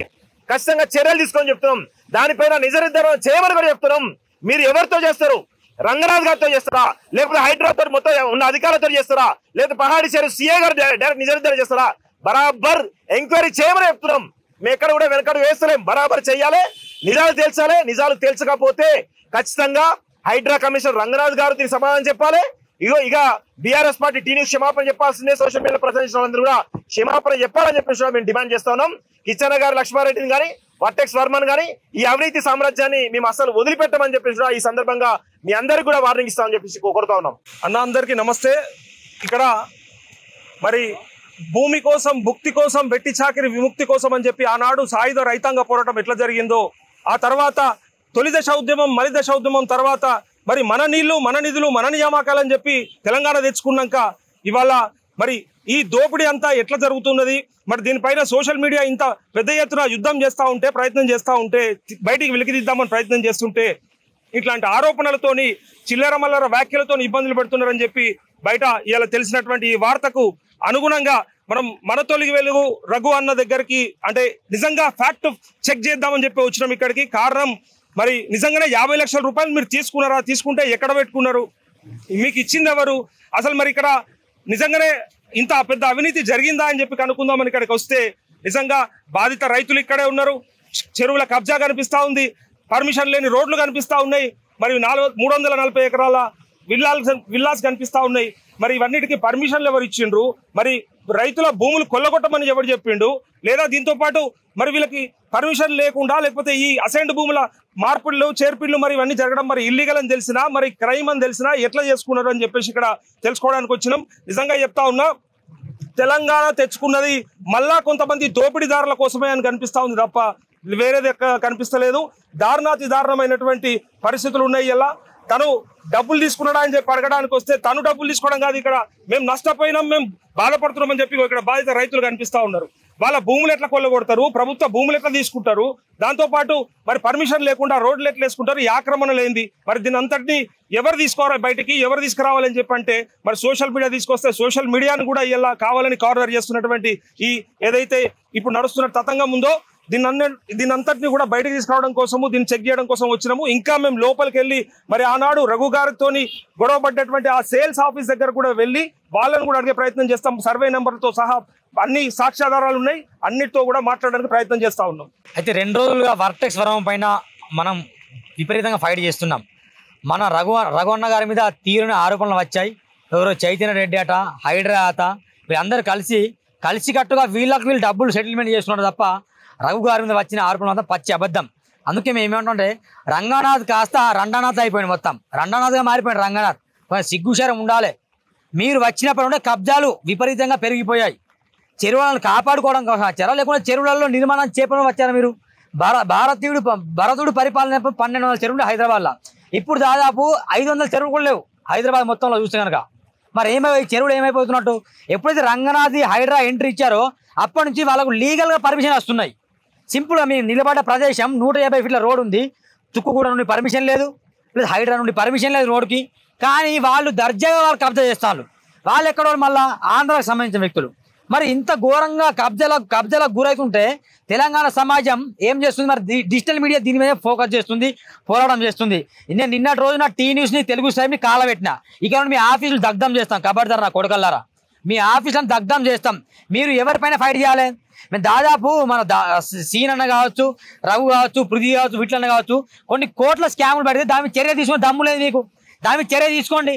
ఖచ్చితంగా చర్యలు తీసుకొని చెప్తున్నాం. దానిపైన నిజ నిర్ధారణ చేయమని కూడా చెప్తున్నాం. మీరు ఎవరితో చేస్తారు? రంగనాథ్ గారితో చేస్తారా, లేకపోతే హైదరాబాద్ మొత్తం ఉన్న అధికారులతో చేస్తారా, లేకపోతే పహాడి చెరువు సీఏ గారు డైరెక్ట్ నిజ నిర్ధారణ చేస్తారా? బరాబర్ ఎంక్వైరీ చేయమని చెప్తున్నాం. మేము ఎక్కడ కూడా వెనకడు వేస్తలేం. బరాబర్ చెయ్యాలి, నిజాలు తేల్చాలి. నిజాలు తేల్చకపోతే ఖచ్చితంగా హైడ్రా కమిషనర్ రంగనాథ్ గారు దీనికి సమాధానం చెప్పాలి. ఇక బీఆర్ఎస్ పార్టీ టీ న్యూస్ క్షమాపణ చెప్పాల్సిందే. సోషల్ మీడియా ప్రచారించిన వాళ్ళందరూ కూడా క్షమాపణ చెప్పాలని చెప్పేసి మేము డిమాండ్ చేస్తా ఉన్నాం. కిచెన్ గారు లక్ష్మారెడ్డిని కానీ వర్టెక్స్ వర్మన్ కానీ ఈ అవినీతి సామ్రాజ్యాన్ని మేము అసలు వదిలిపెట్టమని చెప్పేసి ఈ సందర్భంగా మీ అందరికీ కూడా వార్నింగ్ ఇస్తామని చెప్పేసి కోరుతా ఉన్నాం. అన్న అందరికీ నమస్తే. ఇక్కడ మరి భూమి కోసం, భుక్తి కోసం, వెట్టి చాకిరి విముక్తి కోసం అని చెప్పి ఆనాడు సాయుధ రైతాంగ పోరాటం ఎట్లా జరిగిందో, ఆ తర్వాత తొలి దశ ఉద్యమం, మలి దశ ఉద్యమం తర్వాత మరి మన నీళ్లు, మన నిధులు, మన నియామకాలని చెప్పి తెలంగాణ తెచ్చుకున్నాక ఇవాళ మరి ఈ దోపిడీ అంతా ఎట్లా జరుగుతున్నది, మరి దీనిపైన సోషల్ మీడియా ఇంత పెద్ద ఎత్తున యుద్ధం చేస్తూ ఉంటే, ప్రయత్నం చేస్తూ ఉంటే, బయటికి వెలికిదిద్దామని ప్రయత్నం చేస్తుంటే ఇట్లాంటి ఆరోపణలతోని చిల్లర మల్లర వ్యాఖ్యలతో ఇబ్బందులు పెడుతున్నారని చెప్పి బయట ఇలా తెలిసినటువంటి ఈ వార్తకు అనుగుణంగా మనం మన తొలిగి వెలుగు రఘు అన్న దగ్గరికి అంటే నిజంగా ఫ్యాక్ట్ చెక్ చేద్దామని చెప్పి వచ్చినాం ఇక్కడికి. కారణం మరి నిజంగానే 50 లక్షల రూపాయలు మీరు తీసుకున్నారా? తీసుకుంటే ఎక్కడ పెట్టుకున్నారు? మీకు ఇచ్చింది ఎవరు? అసలు మరి ఇక్కడ నిజంగానే ఇంత పెద్ద అవినీతి జరిగిందా అని చెప్పి కనుక్కుందామని ఇక్కడికి వస్తే నిజంగా బాధిత రైతులు ఇక్కడే ఉన్నారు. చెరువుల కబ్జా కనిపిస్తా ఉంది, పర్మిషన్ లేని రోడ్లు కనిపిస్తా ఉన్నాయి, మరి 340 ఎకరాల విల్లాస్ కనిపిస్తా ఉన్నాయి. మరి ఇవన్నిటికీ పర్మిషన్లు ఎవరు ఇచ్చిండ్రు? మరి రైతుల భూములు కొల్లగొట్టమని ఎవరు చెప్పిండు? లేదా దీంతో పాటు మరి వీళ్ళకి పర్మిషన్ లేకుండా లేకపోతే ఈ అసైన్డ్ భూముల మార్పులు, చేర్పిళ్ళు మరి ఇవన్నీ జరగడం మరి ఇల్లీగల్ అని తెలిసినా, మరి క్రైమ్ అని తెలిసినా ఎట్లా చేసుకున్నారు అని చెప్పేసి ఇక్కడ తెలుసుకోవడానికి వచ్చినాం. నిజంగా చెప్తా ఉన్నా, తెలంగాణ తెచ్చుకున్నది మళ్ళా కొంతమంది దోపిడీదారుల కోసమే అని కనిపిస్తా ఉంది తప్ప వేరేది కనిపిస్తలేదు. దారుణాతి దారుణమైనటువంటి పరిస్థితులు ఉన్నాయి. ఇలా తను డబ్బులు తీసుకున్నాడా అని చెప్పి అడగడానికి వస్తే తను డబ్బులు తీసుకోవడం కాదు, ఇక్కడ మేము నష్టపోయినాం, మేము బాధపడుతున్నామని చెప్పి ఇక్కడ బాధిత రైతులు కనిపిస్తా ఉన్నారు. వాళ్ళ భూములు ఎట్లా కొల్లగొడతారు, ప్రభుత్వ భూములు ఎట్లా తీసుకుంటారు, దాంతోపాటు మరి పర్మిషన్ లేకుండా రోడ్లు ఎట్లా వేసుకుంటారు, ఈ ఆక్రమణ లేనిది మరి దీని అంతటిని ఎవరు తీసుకోవాలి బయటికి, ఎవరు తీసుకురావాలని చెప్పంటే మరి సోషల్ మీడియా తీసుకొస్తే సోషల్ మీడియాను కూడా ఇలా కావాలని కార్నర్ చేస్తున్నటువంటి ఈ ఏదైతే ఇప్పుడు నడుస్తున్న తతంగం ఉందో దీని అంతటిని కూడా బయటకు తీసుకురావడం కోసము, దీన్ని చెక్ చేయడం కోసం వచ్చినాము. ఇంకా మేము లోపలికి వెళ్ళి మరి ఆనాడు రఘు గారితోని గొడవ పడ్డటువంటి ఆ సేల్స్ ఆఫీస్ దగ్గర కూడా వెళ్ళి వాళ్ళని కూడా అడిగే ప్రయత్నం చేస్తాం. సర్వే నెంబర్తో సహా అన్ని సాక్ష్యాధారాలు ఉన్నాయి, అన్నిటితో కూడా మాట్లాడడానికి ప్రయత్నం చేస్తా ఉన్నాం. అయితే 2 రోజులుగా వర్టెక్స్ వరం పైన మనం విపరీతంగా ఫైట్ చేస్తున్నాం. మన రఘువన్న గారి మీద తీరుని ఆరోపణలు వచ్చాయి. ఎవరో చైతన్య రెడ్డి అట, హైడ్రా అట, వీళ్ళందరూ కలిసికట్టుగా వీళ్ళు డబ్బులు సెటిల్మెంట్ చేస్తున్నారు తప్ప రఘు గారి మీద వచ్చిన ఆరోపణలు అంతా పచ్చి అబద్ధం. అందుకే మేము ఏమంటుంటే రంగనాథ్ కాస్త రంగనాథ్ అయిపోయింది, మొత్తం రంగనాథ్గా మారిపోయింది రంగనాథ్. సిగ్గుశరం ఉండాలి. మీరు వచ్చినప్పుడు ఉండే కబ్జాలు విపరీతంగా పెరిగిపోయాయి. చెరువులను కాపాడుకోవడం కోసం వచ్చారా, లేకుంటే చెరువులలో నిర్మాణం చేపడం వచ్చారా? మీరు భరతుడు పరిపాలన 1200 చెరువులు హైదరాబాద్లో, ఇప్పుడు దాదాపు 500 చెరువులు కూడా లేవు హైదరాబాద్ మొత్తంలో చూస్తే కనుక. మరి చెరువులు ఏమైపోతున్నట్టు? ఎప్పుడైతే రంగనాథ్ హైడ్రా ఎంట్రీ ఇచ్చారో అప్పటి నుంచి వాళ్ళకు లీగల్గా పర్మిషన్ వస్తున్నాయి. సింపుల్గా మేము నిలబడ్డ ప్రదేశం 150 ఫీట్ల రోడ్ ఉంది, తుక్కుగూడ నుండి పర్మిషన్ లేదు, ప్లస్ హైడ్రా నుండి పర్మిషన్ లేదు రోడ్కి. కానీ వాళ్ళు దర్జాగా వాళ్ళు కబ్జా చేస్తారు. వాళ్ళు ఎక్కడో మళ్ళీ ఆంధ్రాకి సంబంధించిన వ్యక్తులు. మరి ఇంత ఘోరంగా కబ్జాలకు గురవుతుంటే తెలంగాణ సమాజం ఏం చేస్తుంది? మరి డిజిటల్ మీడియా దీని మీద ఫోకస్ చేస్తుంది, పోరాటం చేస్తుంది. నేను నిన్నటి రోజున టీ న్యూస్ని, తెలుగు స్టైల్ని కాలబెట్టిన. ఇక మీ ఆఫీసులు దగ్ధం చేస్తాం, కబడ్దారు నా కొడకల్లారా, మీ ఆఫీసులను దగ్ధం చేస్తాం. మీరు ఎవరిపైన ఫైట్ చేయాలి? మేము దాదాపు మన సీన్ అన్న కావచ్చు, రఘు కావచ్చు, పృథ్వీ కావచ్చు, విట్లన్న కావచ్చు, కొన్ని కోట్ల స్కాములు పడితే దాని మీద చర్య తీసుకుని దమ్ము లేదు మీకు. దాని మీద చర్య తీసుకోండి.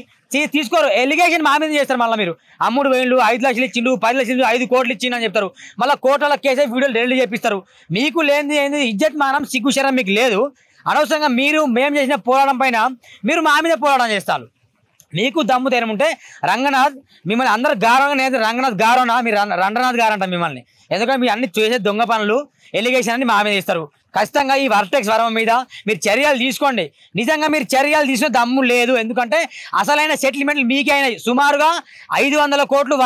తీసుకోరు. ఎలిగేషన్ మా మీద చేస్తారు. మళ్ళీ మీరు 3,000, 5 లక్షలు ఇచ్చిండు, 10 లక్షలు, 5 కోట్లు ఇచ్చిండు అని చెప్తారు. మళ్ళీ కోట్ల కేసే వీడియోలు డెలిట్ చేపిస్తారు. మీకు లేనిది ఏంది? ఇజ్జత్ మానం, సిగ్గుశరం మీకు లేదు. అనవసరంగా మేము చేసిన పోరాటం పైన మీరు మా మీద పోరాటం చేస్తారు. మీకు దమ్ము ధైర్యం ఉంటే రంగనాథ్ మిమ్మల్ని అందరు గారవంగా, నేను రంగనాథ్ గారవనా, మీరు రంగనాథ్ గారు అంటారు మిమ్మల్ని. ఎందుకంటే మీరు అన్ని చేసే దొంగ పనులు, ఎలిగేషన్ అన్ని మా మీద ఇస్తారు. ఖచ్చితంగా ఈ వర్టెక్స్ వరం మీద మీరు చర్యలు తీసుకోండి. నిజంగా మీరు చర్యలు తీసుకునే దమ్ము లేదు. ఎందుకంటే అసలైన సెటిల్మెంట్లు మీకే అయినాయి. సుమారుగా 500 కోట్లు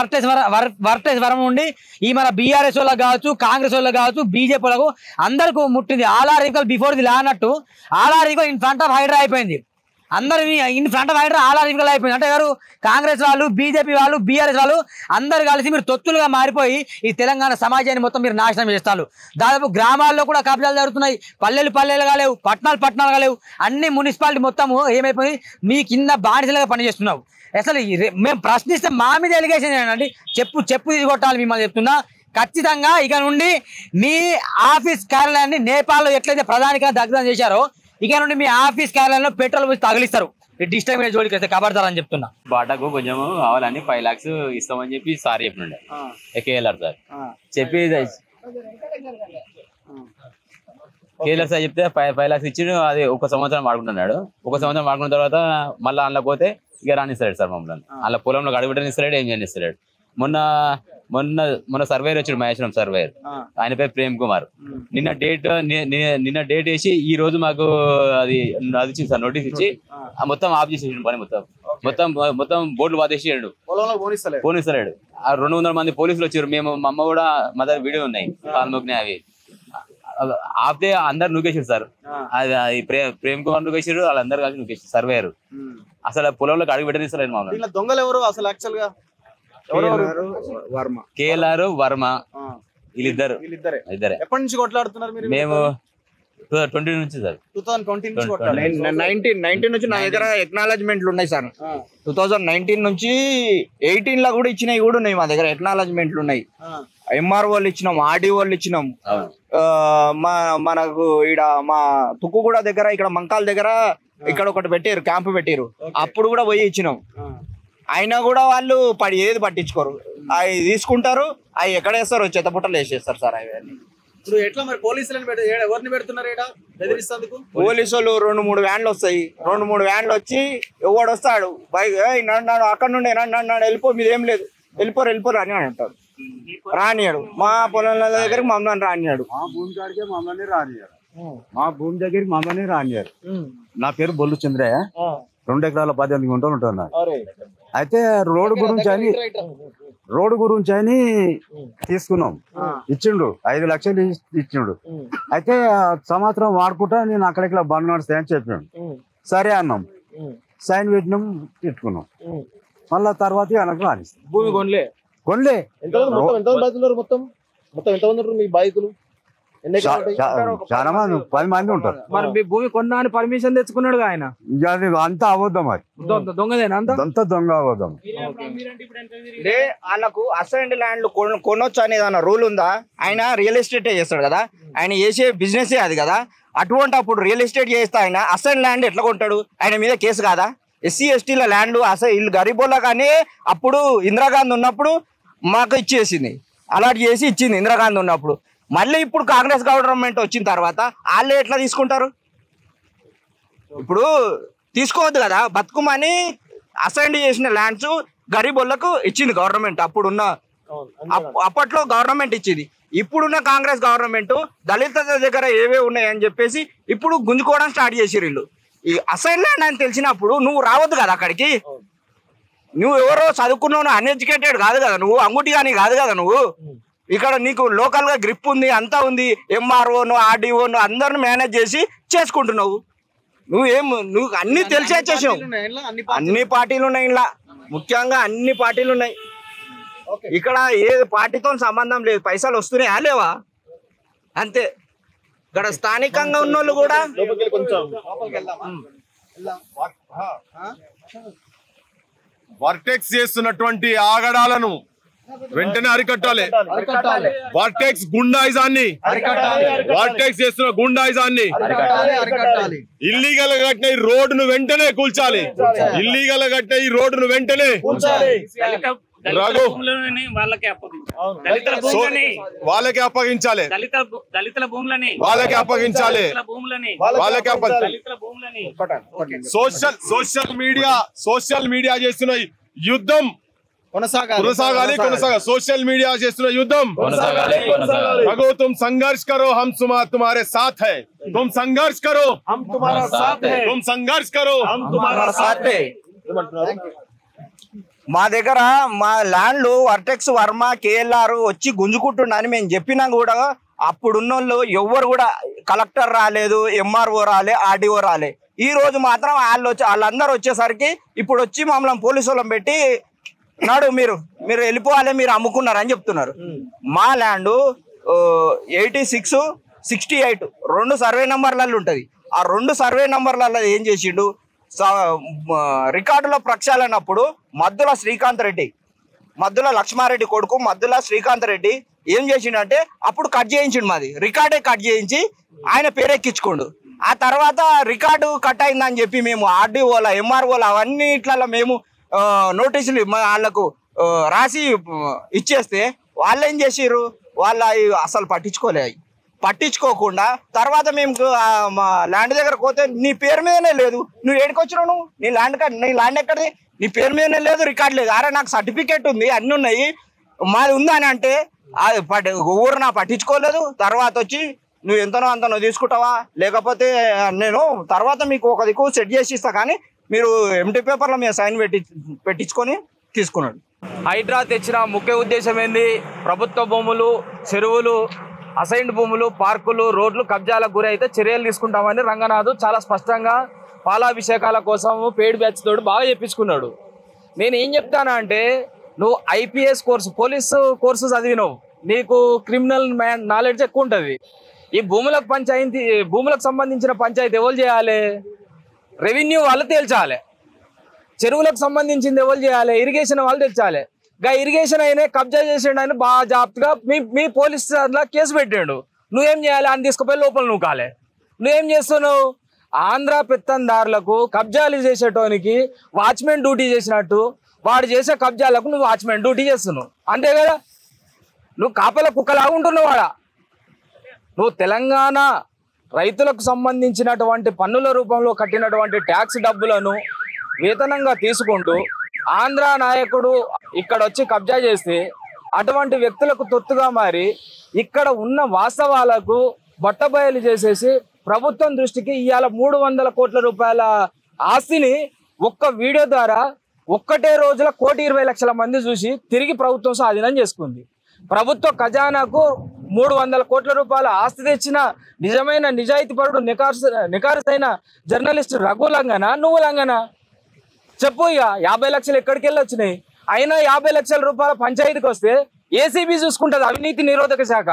వర్టెక్స్ వరం ఉండి ఈ మన బీఆర్ఎస్ వాళ్ళకి కావచ్చు, కాంగ్రెస్ వాళ్ళకి కావచ్చు, బీజేపీ వాళ్ళకు అందరికీ ముట్టింది. All are equal before the law అన్నట్టు all are equal in front of Hydraa అయిపోయింది. అందరు in front of Hydraa all are equal అయిపోయింది. అంటే ఎవరు? కాంగ్రెస్ వాళ్ళు, బీజేపీ వాళ్ళు, బీఆర్ఎస్ వాళ్ళు అందరు కలిసి మీరు తొత్తులుగా మారిపోయి ఈ తెలంగాణ సమాజాన్ని మొత్తం మీరు నాశనం చేస్తారు. దాదాపు గ్రామాల్లో కూడా కబ్జాలు జరుగుతున్నాయి. పల్లెలుగా లేవు, పట్టణాలుగా లేవు. అన్ని మున్సిపాలిటీ మొత్తము ఏమైపోయి మీ కింద బానిసలుగా పనిచేస్తున్నావు. అసలు మేము ప్రశ్నిస్తే మా మీద ఎలిగేషన్ ఏంటండి? చెప్పు తీసుకొట్టాలి మిమ్మల్ని చెప్తున్నా. ఖచ్చితంగా ఇక నుండి మీ ఆఫీస్ కార్యాలయాన్ని నేపాల్లో ఎట్లయితే ప్రధానిగా దగ్ధం చేశారో ఇక నుండి మీ ఆఫీస్ కార్యాలయంలో పెట్రోల్ పోసి తగిలిస్తారు. డిజిటల్ మీడియా జోలికి వస్తే కబర్దారని చెప్తున్నా. బాటాకు కొంచెం కావాలని 5 lakhs ఇస్తామని చెప్పి సార్ చెప్పినండే కేఎల్ఆర్ సార్ చెప్పి కేఎల్ఆర్ సార్ చెప్తే 5 lakhs ఇచ్చి అది 1 సంవత్సరం వాడుకుంటున్నాడు. 1 సంవత్సరం వాడుకున్న తర్వాత మళ్ళీ అందులో పోతే ఇక రానిస్తాడు సార్ మమ్మల్ని. అలా పొలంలో అడుగుబెట్టనిస్తాడు, ఏం చేయనిస్తాడు. మొన్న సర్వేర్ వచ్చాడు, మహేశ్వరం సర్వేర్, ఆయన పేరు ప్రేమ్ కుమార్. నిన్న డేట్ వేసి ఈ రోజు మాకు అది ఇచ్చింది సార్, నోటీస్ ఇచ్చి మొత్తం ఆఫ్ చేసేసాడు పని. మొత్తం బోర్డులు బాధేసాడు, పోనిస్తలేడు. 200 మంది పోలీసులు వచ్చారు. మేము మా అమ్మ కూడా మా దగ్గర వీడియో ఉన్నాయి, కాలు మొక్కినాయి. అవి ఆపితే అందరు నూకేసారు సార్. అది ప్రేమ్ కుమార్ నూకేసారు, వాళ్ళందరూ కలిసి నూకేసారు సర్వేరు. అసలు పొలంలోకి అడుగు పెట్టనిస్తలేదు మమ్మల్ని. దొంగలు ఎవరు అసలు యాక్చువల్ గా? కేఎల్ఆర్ వర్మ వీళ్ళిద్దరే. ఎప్పటి నుంచి కొట్లాడుతున్నారు మీరు? మేము 2020 నుంచి సార్. 2020 నుంచి కొట్లాడుతున్నారు. 19 నుంచి నా దగ్గర ఎక్నాలజ్మెంట్లు ఉన్నాయి సార్. 2019 నుంచి 18 లో కూడా ఇచ్చినవి కూడా ఉన్నాయి మా దగ్గర. ఎక్నాలజ్మెంట్లు ఉన్నాయి. ఎంఆర్ఓలు ఇచ్చినాం, ఆర్డీఓలు ఇచ్చినాం. మనకు ఇక్కడ మా తుక్కుగూడ దగ్గర, ఇక్కడ మంకాల దగ్గర ఇక్కడ ఒకటి పెట్టారు, క్యాంపు పెట్టారు. అప్పుడు కూడా పోయి ఇచ్చినాం. అయినా కూడా వాళ్ళు ఏది పట్టించుకోరు. అవి తీసుకుంటారు, అవి ఎక్కడ వేస్తారు, చెత్తపుట్టలు వేసేస్తారు సార్. అవన్నీ ఇప్పుడు ఎట్లా మరి? పోలీసులను ఎవరిని పెడుతున్నారు? పోలీసు వాళ్ళు 2-3 వ్యాన్లు వస్తాయి. 2-3 వ్యాన్లు వచ్చి ఎవడు వస్తాడు బైక్, నన్ను అక్కడ నుండి నన్ను వెళ్ళిపో, మీద ఏం లేదు, వెళ్ళిపోరు అని అంటాడు. రానియాడు. మా పొలం దగ్గరికి మమ్మల్ని రానియాడు. మా భూమి దగ్గరికి మమ్మల్ని రానియారు. నా పేరు బొల్లు చంద్రయ్య. 2 ఎకరాల 18 గుంటలు ఉంటున్నా. అయితే రోడ్డు గురించి అని తీసుకున్నాం. ఇచ్చిండు 5 లక్షలు ఇచ్చిండు. అయితే సంవత్సరం వాడుకుంటా నేను అక్కడికి బండ్ నడుస్తాయి అని చెప్పాడు. సరే అన్నాం, సైన్ పెట్టినాం, పెట్టుకున్నాం. మళ్ళా తర్వాత వెనక్కి రానిస్తాం. భూమి కొనలే. మొత్తం ఎంతమంది బాధితులు? మొత్తం ఎంతమంది మీ బాధితులు? చాలా మంది 10 మంది ఉంటారు. మరి మీ భూమి కొన్నా అని పర్మిషన్ తెచ్చుకున్నాడు ఆయన. ఇక అది అంతా అబద్ధం, అది దొంగదేనా అంతా దొంగ అబద్ధం. వాళ్ళకు అసైన్డ్ ల్యాండ్లు కొనొచ్చు అనేది అన్న రూల్ ఉందా? ఆయన రియల్ ఎస్టేట్ చేస్తాడు కదా, ఆయన చేసే బిజినెస్ అది కదా. అటువంటి అప్పుడు రియల్ ఎస్టేట్ చేస్తే ఆయన అసైన్ ల్యాండ్ ఎట్లా కొంటాడు? ఆయన మీద కేసు కాదా? ఎస్సీ ఎస్టీల ల్యాండ్లు వీళ్ళు గరీబోళ్ళ కానీ అప్పుడు ఇందిరాగాంధీ ఉన్నప్పుడు మాకు ఇచ్చేసింది, అలాట్ చేసి ఇచ్చింది ఇందిరాగాంధీ ఉన్నప్పుడు. మళ్ళీ ఇప్పుడు కాంగ్రెస్ గవర్నమెంట్ వచ్చిన తర్వాత వాళ్ళే ఎట్లా తీసుకుంటారు? ఇప్పుడు తీసుకోవద్దు కదా. బతుకుమని అసైన్ చేసిన ల్యాండ్స్ గరీబోళ్ళకు ఇచ్చింది గవర్నమెంట్. అప్పట్లో గవర్నమెంట్ ఇచ్చింది. ఇప్పుడున్న కాంగ్రెస్ గవర్నమెంట్ దళితుల దగ్గర ఏవే ఉన్నాయని చెప్పేసి ఇప్పుడు గుంజుకోవడం స్టార్ట్ చేసిరు వీళ్ళు. ఈ అసైన్ ల్యాండ్ అని తెలిసినప్పుడు నువ్వు రావద్దు కదా అక్కడికి. నువ్వు ఎవరో చదువుకున్నావు, అన్ఎడ్యుకేటెడ్ కాదు కదా నువ్వు, అంగుటి కానీ కాదు కదా నువ్వు. ఇక్కడ నీకు లోకల్ గా గ్రిప్ ఉంది, అంతా ఉంది. ఎంఆర్ఓను ఆర్డీఓను అందరిని మేనేజ్ చేసి చేసుకుంటున్నావు. నువ్వు అన్ని తెలిసి వచ్చేసావు. అన్ని పార్టీలు ఉన్నాయి ఇలా, ముఖ్యంగా అన్ని పార్టీలు ఉన్నాయి. ఇక్కడ ఏ పార్టీతో సంబంధం లేదు, పైసలు వస్తున్నాయా లేవా అంతే. ఇక్కడ స్థానికంగా ఉన్న వాళ్ళు కూడా వర్టెక్స్ చేస్తున్నటువంటి ఆగడాలను వెంటనే అరికట్టాలి. వర్టెక్స్ గుండాయిజాన్ని, వర్టెక్స్ చేస్తున్న గుండాయిజాన్ని, ఇల్లీగల్ కట్టిన ఈ రోడ్డును వెంటనే కూల్చాలి. ఇల్లీగల్ కట్టిన ఈ రోడ్డును వెంటనే వాళ్ళకి అప్పగించాలి. వాళ్ళకి అప్పగించాలి. సోషల్ మీడియా చేస్తున్న యుద్ధం కొనసాగాలి. सोशल मीडिया చేస్తున్న యుద్ధం रघु तुम संघर्ष करो, हम तुम्हारे साथ है. तुम संघर्ष करो, हम तुम्हारा साथ है. तुम संघर्ष करो, हम तुम्हारा साथ है. మా దగ్గర మా ల్యాండ్లు వర్టెక్స్ వర్మ కేఎల్ఆర్ వచ్చి గుంజుకుంటున్నారని మేము చెప్పినా కూడా అప్పుడున్న వాళ్ళు ఎవ్వరు కూడా కలెక్టర్ రాలేదు, ఎంఆర్ఓ రాలే, ఆర్డీఓ రాలే. ఈ రోజు మాత్రం వాళ్ళందరూ వచ్చేసరికి ఇప్పుడు వచ్చి మమ్మల్ని పోలీసు వాళ్ళని పెట్టి నాడు మీరు వెళ్ళిపోవాలి, మీరు అమ్ముకున్నారని చెప్తున్నారు. మా ల్యాండ్ 86, 68 2 సర్వే నంబర్లలో ఉంటుంది. ఆ 2 సర్వే నంబర్లలో ఏం చేసిండు, రికార్డులో ప్రక్షాళనప్పుడు మద్దుల శ్రీకాంత్ రెడ్డి, మద్దుల లక్ష్మారెడ్డి కొడుకు మద్దుల శ్రీకాంత్ రెడ్డి ఏం చేసిండంటే అప్పుడు కట్ చేయించిండు, మాది రికార్డే కట్ చేయించి ఆయన పేరెక్కించుకోండు. ఆ తర్వాత రికార్డు కట్ అయిందని చెప్పి మేము ఆర్డీఓల ఎంఆర్ఓల అవన్నిట్లలో మేము నోటీసులు వాళ్ళకు రాసి ఇచ్చేస్తే వాళ్ళు ఏం చేసిర్రు, వాళ్ళ అసలు పట్టించుకోకుండా తర్వాత మేము మా ల్యాండ్ దగ్గర పోతే నీ పేరు మీదనే లేదు, నువ్వు ఏడుకొచ్చినావు, నువ్వు నీ ల్యాండ్ ఎక్కడిది, నీ పేరు మీదనే లేదు, రికార్డు లేదు. అరే నాకు సర్టిఫికేట్ ఉంది, అన్నీ ఉన్నాయి, మాది ఉందని అంటే ఊరు నా పట్టించుకోలేదు. తర్వాత వచ్చి నువ్వు ఎంతనో అంతనో తీసుకుంటావా, లేకపోతే నేను తర్వాత మీకు ఒక దిక్కు సెట్ చేసి ఇస్తా, కానీ మీరు ఎంటీ పేపర్లో మీద సైన్ పెట్టించుకొని తీసుకున్నాడు. హైడ్రా తెచ్చిన ముఖ్య ఉద్దేశం ఏంది? ప్రభుత్వ భూములు, చెరువులు, అసైన్డ్ భూములు, పార్కులు, రోడ్లు కబ్జాలకు గురి అయితే చర్యలు తీసుకుంటామని రంగనాథ్ చాలా స్పష్టంగా పాలాభిషేకాల కోసం పెయిడ్ బ్యాచ్ తోడు బాగా చెప్పించుకున్నాడు. నేను ఏం చెప్తానా అంటే, నువ్వు ఐపీఎస్ కోర్సు, పోలీసు కోర్సు చదివినావు, నీకు క్రిమినల్ నాలెడ్జ్ ఎక్కువ ఉంటుంది. ఈ భూములకు సంబంధించిన పంచాయతీ ఎవరు చేయాలి? రెవెన్యూ వాళ్ళు తేల్చాలి. చెరువులకు సంబంధించింది ఎవరు చేయాలి? ఇరిగేషన్ వాళ్ళు తెచ్చాలి. ఇరిగేషన్ అయినా కబ్జా చేసిండు అని బాగా జాగ్రత్తగా మీ పోలీసులా కేసు పెట్టాడు. నువ్వేం చేయాలి? అని తీసుకుపోయి లోపల నూకాలి. నువ్వేం చేస్తున్నావు? ఆంధ్ర పెత్తందారులకు కబ్జాలు చేసేటోనికి వాచ్మెన్ డ్యూటీ చేసినట్టు వాడు చేసే కబ్జాలకు నువ్వు వాచ్మెన్ డ్యూటీ చేస్తున్నావు, అంతే కదా? నువ్వు కాపల కుక్కలాగా ఉంటున్నావు వాడ. నువ్వు తెలంగాణ రైతులకు సంబంధించినటువంటి పన్నుల రూపంలో కట్టినటువంటి ట్యాక్స్ డబ్బులను వేతనంగా తీసుకుంటూ ఆంధ్ర నాయకుడు ఇక్కడ వచ్చి కబ్జా చేస్తే అటువంటి వ్యక్తులకు తొత్తుగా మారి ఇక్కడ ఉన్న వాస్తవాలకు బట్టబయలు చేసేసి ప్రభుత్వం దృష్టికి ఇవాళ 300 కోట్ల రూపాయల ఆస్తిని ఒక్క వీడియో ద్వారా ఒక్కటే రోజుల 1,20,00,000 మంది చూసి తిరిగి ప్రభుత్వం స్వాధీనం చేసుకుంది. ప్రభుత్వ ఖజానాకు 300 కోట్ల రూపాయల ఆస్తి తెచ్చిన నిజమైన నిజాయితీపరుడు నికార్సైన జర్నలిస్ట్ రఘు లంగనా, నువ్వు లంగనా? చెప్పు. ఇక 50 లక్షలు ఎక్కడికి వెళ్ళి వచ్చినాయి? అయినా 50 లక్షల రూపాయల పంచాయతీకి వస్తే ఏసీబీ చూసుకుంటుంది, అవినీతి నిరోధక శాఖ.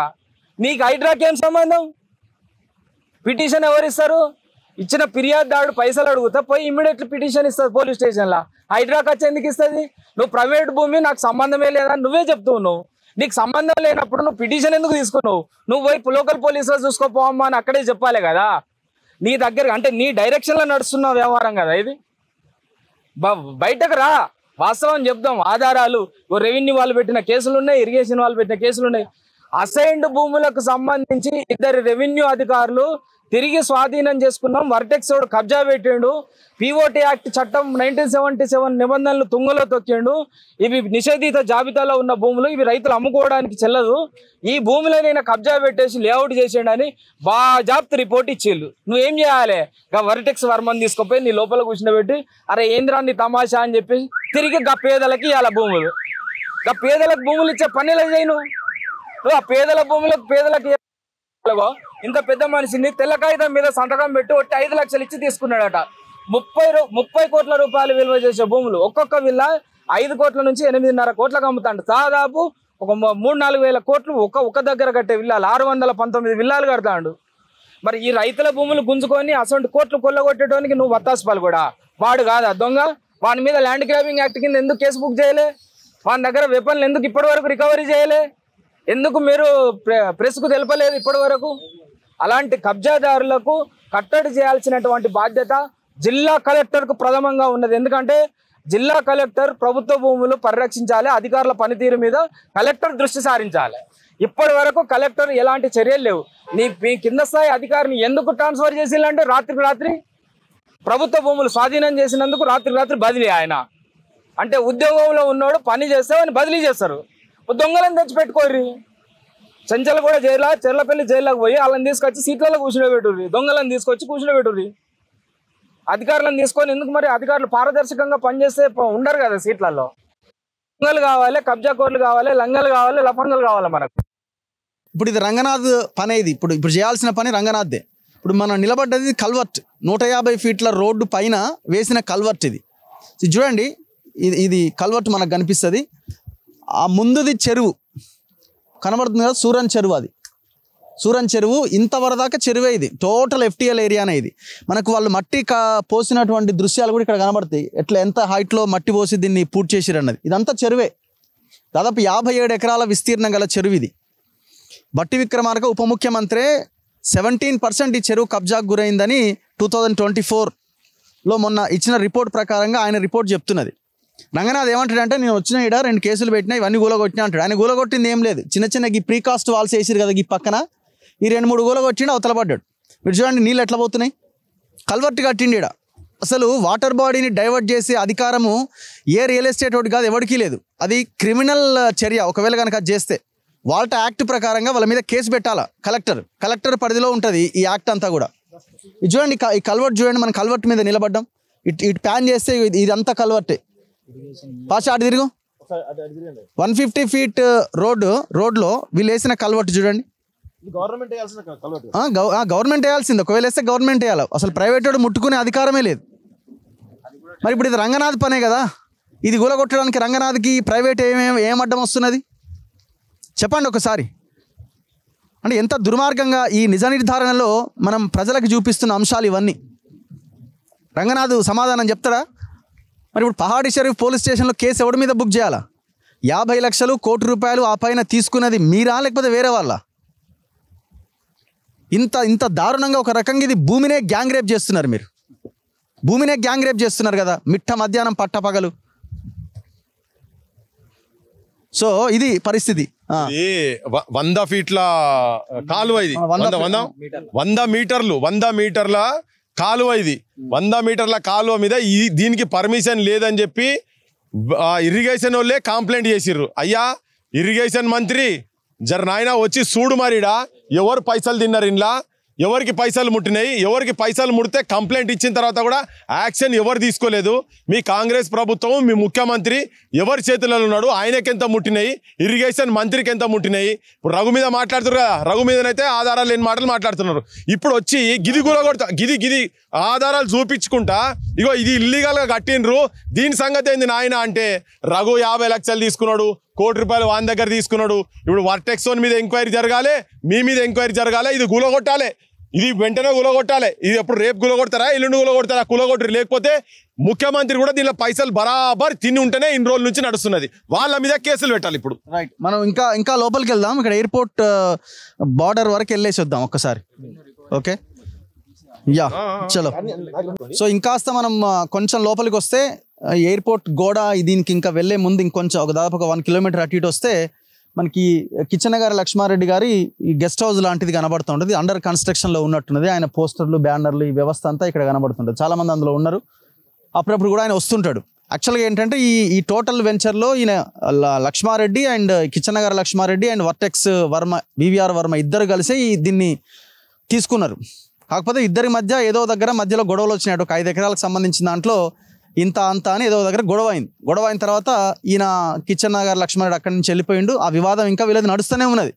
నీకు హైడ్రాకి ఏం సంబంధం? పిటిషన్ ఎవరు ఇస్తారు? ఇచ్చిన ఫిర్యాదుదారుడు పైసలు అడుగుతా పోయి ఇమ్మీడియట్లీ పిటిషన్ ఇస్తుంది పోలీస్ స్టేషన్లో. హైడ్రాకి వచ్చి ఎందుకు ఇస్తుంది? నువ్వు ప్రైవేట్ భూమి నాకు సంబంధమే లేదని నువ్వే చెప్తావు. నువ్వు నీకు సంబంధం లేనప్పుడు నువ్వు పిటిషన్ ఎందుకు తీసుకున్నావు? నువ్వు పోయి లోకల్ పోలీసులో చూసుకోపోవమ్మా అని అక్కడే చెప్పాలి కదా. నీ దగ్గర అంటే నీ డైరెక్షన్లో నడుస్తున్న వ్యవహారం కదా ఇది. బయటకు రా, వాస్తవం చెప్దాం. ఆధారాలు రెవెన్యూ వాళ్ళు పెట్టిన కేసులు ఉన్నాయి, ఇరిగేషన్ వాళ్ళు పెట్టిన కేసులు ఉన్నాయి. అసైన్డ్ భూములకు సంబంధించి 2 రెవెన్యూ అధికారులు తిరిగి స్వాధీనం చేసుకున్నాం, వర్టెక్స్ వాడు కబ్జా పెట్టిండు, పిఓటి యాక్ట్ చట్టం 1977 నిబంధనలు తుంగలో తొక్కిండు. ఇవి నిషేధిత జాబితాలో ఉన్న భూములు, ఇవి రైతులు అమ్ముకోవడానికి చెల్లదు. ఈ భూములో నేను కబ్జా పెట్టేసి లేఅవుట్ చేసిండు అని బాజాబ్తు రిపోర్ట్ ఇచ్చిండు. నువ్వేం చేయాలి? వర్టెక్స్ వర్మని తీసుకుపోయి నీ లోపల కూర్చుండబెట్టి అరే ఏంద్రాన్ని తమాషా అని చెప్పేసి తిరిగి పేదలకి ఇవ్వాలి భూములు. పేదలకు భూములు ఇచ్చే పనిలో చేయను. ఆ పేదల భూములకు పేదలకు ఇంత పెద్ద మనిషిని తెల్ల కాగితం మీద సంతకం పెట్టి 5 లక్షలు ఇచ్చి తీసుకున్నాడట. 30 కోట్ల రూపాయలు విలువ చేసే భూములు ఒక్కొక్క విల్లా 5 కోట్ల నుంచి 8.5 కోట్లకు అమ్ముతాడు. దాదాపు ఒక 3-4 వేల కోట్లు ఒక దగ్గర కట్టే విల్లాలు 619 విల్లాలు కడతాడు. మరి ఈ రైతుల భూములు గుంజుకొని అసలు కోట్లు కొల్లగొట్టేటానికి నువ్వు వత్తాసుపాలు కూడా వాడు కాదా దొంగ? వాని మీద ల్యాండ్ గ్రాబింగ్ యాక్ట్ కింద ఎందుకు కేసు బుక్ చేయలే? వాని దగ్గర వెపన్లు ఎందుకు ఇప్పటి వరకు రికవరీ చేయలే? ఎందుకు మీరు ప్రెస్కు తెలపలేదు ఇప్పటి వరకు? అలాంటి కబ్జాదారులకు కట్టడి చేయాల్సినటువంటి బాధ్యత జిల్లా కలెక్టర్కు ప్రథమంగా ఉన్నది. ఎందుకంటే జిల్లా కలెక్టర్ ప్రభుత్వ భూములు పరిరక్షించాలి, అధికారుల పనితీరు మీద కలెక్టర్ దృష్టి సారించాలి. ఇప్పటి వరకు కలెక్టర్ ఎలాంటి చర్యలు లేవు. మీ కింద స్థాయి అధికారిని ఎందుకు ట్రాన్స్ఫర్ చేసిందంటే రాత్రికి రాత్రి ప్రభుత్వ భూములు స్వాధీనం చేసినందుకు రాత్రికి రాత్రి బదిలీ. ఆయన అంటే ఉద్యోగంలో ఉన్నోడు పని చేస్తే అని బదిలీ చేస్తారు. దొంగలను తెచ్చిపెట్టుకోర్రి. చెంచలు కూడా జైలు, చెర్లపల్లి జైల్లోకి పోయి వాళ్ళని తీసుకొచ్చి సీట్లలో కూర్చునిపెట్టుర్రి. దొంగలను తీసుకొచ్చి కూర్చునిపెట్టుర్రి. అధికారులను తీసుకొని ఎందుకు? మరి అధికారులు పారదర్శకంగా పనిచేస్తే ఉండరు కదా సీట్లలో. దొంగలు కావాలి, కబ్జా కోర్లు కావాలి, లంగలు కావాలి, లఫంగలు కావాలి మనకు. ఇప్పుడు ఇది రంగనాథ్ పనే. ఇది ఇప్పుడు చేయాల్సిన పని రంగనాథ్దే. ఇప్పుడు మనం నిలబడ్డది కల్వర్ట్, 150 ఫీట్ల రోడ్డు పైన వేసిన కల్వర్ట్. ఇది చూడండి, ఇది కల్వర్ట్ మనకు కనిపిస్తుంది. ఆ ముందుది చెరువు కనబడుతుంది కదా, సూరన్ చెరువు. అది సూరన్ చెరువు. ఇంతవరదాకా చెరువే. ఇది టోటల్ FTL ఏరియానే. ఇది మనకు వాళ్ళు మట్టి పోసినటువంటి దృశ్యాలు కూడా ఇక్కడ కనబడతాయి. ఎంత హైట్లో మట్టి పోసి దీన్ని పూర్తి చేసిరు అన్నది. ఇదంతా చెరువే. దాదాపు 57 ఎకరాల విస్తీర్ణం గల చెరువు ఇది. బట్టి విక్రమార్క ఉప ముఖ్యమంత్రి 17% ఈ చెరువు కబ్జాకు గురైందని 2024లో మొన్న ఇచ్చిన రిపోర్ట్ ప్రకారంగా ఆయన రిపోర్ట్ చెప్తున్నది. రంగనాథ్ ఏమంటాడంటే నేను వచ్చిన ఇక్కడ 2 కేసులు పెట్టినా, ఇవన్నీ గూలగొట్టినా అంటాడు. ఆయన గూలగొట్టింది ఏం లేదు. చిన్న ఈ ప్రీకాస్ట్ వాల్స్ వేసిరు కదా ఈ పక్కన, ఈ 2-3 గూలగొట్టిండు, అవతల పడ్డాడు. మీరు చూడండి నీళ్ళు ఎట్లా పోతున్నాయి. కల్వర్ట్ కట్టిండి ఇక్కడ. అసలు వాటర్ బాడీని డైవర్ట్ చేసే అధికారము ఏ రియల్ ఎస్టేట్ ఒకటి కాదు, ఎవరికీ లేదు. అది క్రిమినల్ చర్య. ఒకవేళ కనుక అది చేస్తే వాల్టా యాక్ట్ ప్రకారంగా వాళ్ళ మీద కేసు పెట్టాలా కలెక్టర్ పరిధిలో ఉంటుంది ఈ యాక్ట్ అంతా కూడా. ఇది చూడండి, ఈ కల్వర్ట్ చూడండి. మనం కల్వర్ట్ మీద నిలబడ్డాం. ఇటు ప్యాన్ చేస్తే ఇదంతా కల్వర్టే. పాషా అటు తిరుగు. 150 ఫీట్ రోడ్లో వీళ్ళు వేసిన కల్వర్ట్ చూడండి. గవర్నమెంట్ వేయాల్సింది. ఒకవేళ వేస్తే గవర్నమెంట్ వేయాలి. అసలు ప్రైవేట్ వాడు ముట్టుకునే అధికారమే లేదు. మరి ఇప్పుడు ఇది రంగనాథ్ పనే కదా. ఇది గూలగొట్టడానికి రంగనాథ్కి ప్రైవేట్ ఏం అడ్డం వస్తున్నది చెప్పండి ఒకసారి. అంటే ఎంత దుర్మార్గంగా ఈ నిజ నిర్ధారణలో మనం ప్రజలకు చూపిస్తున్న అంశాలు ఇవన్నీ. రంగనాథ్ సమాధానం చెప్తాడా? మరి ఇప్పుడు పహాడి షరీఫ్ పోలీస్ స్టేషన్లో కేసు ఎవరి మీద బుక్ చేయాలా? 50 లక్షలు, ₹1 కోటి ఆ పైన తీసుకున్నది మీరా లేకపోతే వేరే వాళ్ళ? ఇంత దారుణంగా ఒక రకంగా ఇది భూమినే గ్యాంగ్ రేప్ చేస్తున్నారు. మీరు భూమినే గ్యాంగ్ రేప్ చేస్తున్నారు కదా, మిట్ట మధ్యాహ్నం పట్టపగలు. సో ఇది పరిస్థితి. 100 ఫీట్ల కాలువ ఇది. 100 మీటర్ల కాలువ ఇది. 100 మీటర్ల కాలువ మీద దీనికి పర్మిషన్ లేదని చెప్పి ఇరిగేషన్ వాళ్ళే కంప్లైంట్ చేసిర్రు. అయ్యా ఇరిగేషన్ మంత్రి జర నాయన వచ్చి చూడు మరిడా ఎవరు పైసలు తిన్నారు, ఇంట్లో ఎవరికి పైసలు ముట్టినాయి, ఎవరికి పైసలు ముడితే కంప్లైంట్ ఇచ్చిన తర్వాత కూడా యాక్షన్ ఎవరు తీసుకోలేదు. మీ కాంగ్రెస్ ప్రభుత్వం, మీ ముఖ్యమంత్రి ఎవరి చేతులలో ఉన్నాడు? ఆయనకి ఎంత ముట్టినాయి, ఇరిగేషన్ మంత్రికి ఎంత ముట్టినాయి? ఇప్పుడు రఘు మీద మాట్లాడుతున్నారు కదా, రఘు మీదనైతే ఆధారాలు లేని మాటలు మాట్లాడుతున్నారు. ఇప్పుడు వచ్చి గిది కూలగొడతా, గిది ఆధారాలు చూపించుకుంటా ఇగో ఇది ఇల్లీగల్గా కట్టినరు, దీని సంగతి ఏంది నాయన అంటే రఘు 50 లక్షలు తీసుకున్నాడు, కోటి రూపాయలు వాని దగ్గర తీసుకున్నాడు. ఇప్పుడు వర్టెక్స్ మీద ఎంక్వైరీ జరగాలి, మీ మీద ఎంక్వైరీ జరగాలి. ఇది గులగొట్టాలి, ఇది వెంటనే గులగొట్టాలి. ఇది ఎప్పుడు రేపు గులగొడతారా, ఎల్లుండి గులగొడతారా? కులగొట్టరు. లేకపోతే ముఖ్యమంత్రి కూడా దీనిలో పైసలు బరాబర్ తిని ఉంటేనే ఇన్ని రోజుల నుంచి నడుస్తున్నది. వాళ్ళ మీద కేసులు పెట్టాలి ఇప్పుడు. రైట్, మనం ఇంకా లోపలికి వెళ్దాం. ఇక్కడ ఎయిర్పోర్ట్ బార్డర్ వరకు వెళ్ళేసి వద్దాం ఒక్కసారి. ఓకే, యా చలో. సో ఇంకాస్త మనం కొంచెం లోపలికి వస్తే ఎయిర్పోర్ట్ గోడ దీనికి ఇంకా వెళ్ళే ముందు ఇంకొంచెం దాదాపు ఒక 1 కిలోమీటర్ అటు ఇటు వస్తే మనకి కిచెనగారి లక్ష్మారెడ్డి గారి ఈ గెస్ట్ హౌస్ లాంటిది కనబడుతుంటుంది. అండర్ కన్స్ట్రక్షన్లో ఉన్నట్టున్నది. ఆయన పోస్టర్లు, బ్యానర్లు, ఈ వ్యవస్థ అంతా ఇక్కడ కనబడుతుంటుంది. చాలామంది అందులో ఉన్నారు. అప్పుడప్పుడు కూడా ఆయన వస్తుంటాడు. యాక్చువల్గా ఏంటంటే ఈ టోటల్ వెంచర్లో ఈయన Lakshmareddy and Kichenagari Lakshmareddy and Vertex Varma, VVR Varma ఇద్దరు కలిసి దీన్ని తీసుకున్నారు. కాకపోతే ఇద్దరి మధ్య ఏదో దగ్గర మధ్యలో గొడవలు వచ్చినాయి. ఒక 5 ఎకరాలకు సంబంధించిన దాంట్లో ఇంత అంత అని ఏదో దగ్గర గొడవ అయింది. గొడవ అయిన తర్వాత ఈయన కిచెనగారి లక్ష్మణుడు అక్కడి నుంచి వెళ్ళిపోయిండు. ఆ వివాదం ఇంకా వీళ్ళది నడుస్తూనే ఉన్నది.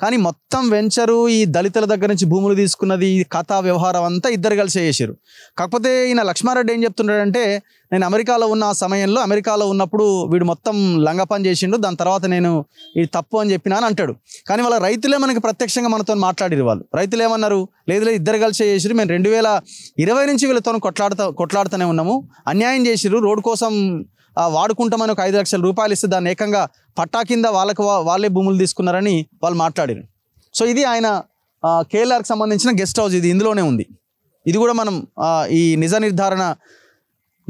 కానీ మొత్తం వెంచరు ఈ దళితుల దగ్గర నుంచి భూములు తీసుకున్నది, ఈ కథా వ్యవహారం అంతా ఇద్దరు కలిసి చేసారు. కాకపోతే ఈయన లక్ష్మారెడ్డి ఏం చెప్తున్నాడంటే, నేను అమెరికాలో ఉన్న సమయంలో, అమెరికాలో ఉన్నప్పుడు వీడు మొత్తం లంగపని చేసిండు, దాని తర్వాత నేను ఇది తప్పు అని చెప్పినా అని అంటాడు. కానీ వాళ్ళ రైతులే మనకి ప్రత్యక్షంగా మనతో మాట్లాడిరు. వాళ్ళు రైతులు ఏమన్నారు, లేదు ఇద్దరు కలిసి చేసిరు, మేము 2020 నుంచి వీళ్ళతో కొట్లాడుతూనే ఉన్నాము, అన్యాయం చేసిరు, రోడ్డు కోసం వాడుకుంటామని ఒక 5 లక్షల రూపాయలు ఇస్తే దాన్ని ఏకంగా పట్టా కింద వాళ్ళే భూములు తీసుకున్నారని వాళ్ళు మాట్లాడారు. సో ఇది ఆయన కేఎల్ఆర్కి సంబంధించిన గెస్ట్ హౌస్, ఇది ఇందులోనే ఉంది. ఇది కూడా మనం ఈ నిజ నిర్ధారణ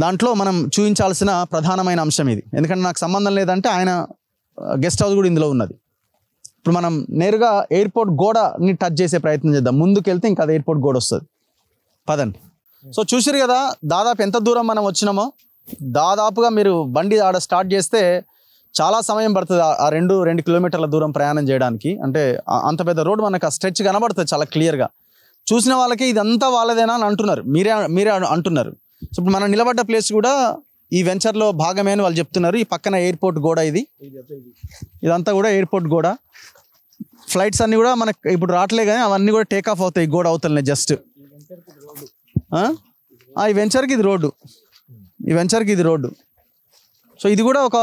దాంట్లో మనం చూపించాల్సిన ప్రధానమైన అంశం ఇది. ఎందుకంటే నాకు సంబంధం లేదంటే ఆయన గెస్ట్ హౌస్ కూడా ఇందులో ఉన్నది. ఇప్పుడు మనం నేరుగా ఎయిర్పోర్ట్ గోడని టచ్ చేసే ప్రయత్నం చేద్దాం. ముందుకు వెళ్తే ఇంకా అది ఎయిర్పోర్ట్ గోడ వస్తుంది. పదండి. సో చూసారు కదా దాదాపు ఎంత దూరం మనం వచ్చినామో. దాదాపుగా మీరు బండి ఆడ స్టార్ట్ చేస్తే చాలా సమయం పడుతుంది ఆ 2 కిలోమీటర్ల దూరం ప్రయాణం చేయడానికి. అంటే అంత పెద్ద రోడ్ మనకు ఆ స్ట్రెచ్ కనబడుతుంది చాలా క్లియర్గా. చూసిన వాళ్ళకి ఇదంతా వాళ్ళదేనా అని అంటున్నారు, మీరే అంటున్నారు. సో ఇప్పుడు మనం నిలబడ్డ ప్లేస్ కూడా ఈ వెంచర్లో భాగమే అని వాళ్ళు చెప్తున్నారు. ఈ పక్కన ఎయిర్పోర్ట్ గోడ, ఇదంతా కూడా ఎయిర్పోర్ట్ గోడ. ఫ్లైట్స్ అన్నీ కూడా మనకు ఇప్పుడు రావట్లే కానీ అవన్నీ కూడా టేక్ ఆఫ్ అవుతాయి గోడ అవతలనే. జస్ట్ ఈ వెంచర్కి ఇది రోడ్డు, ఈ వెంచర్కి ఇది రోడ్డు. సో ఇది కూడా ఒక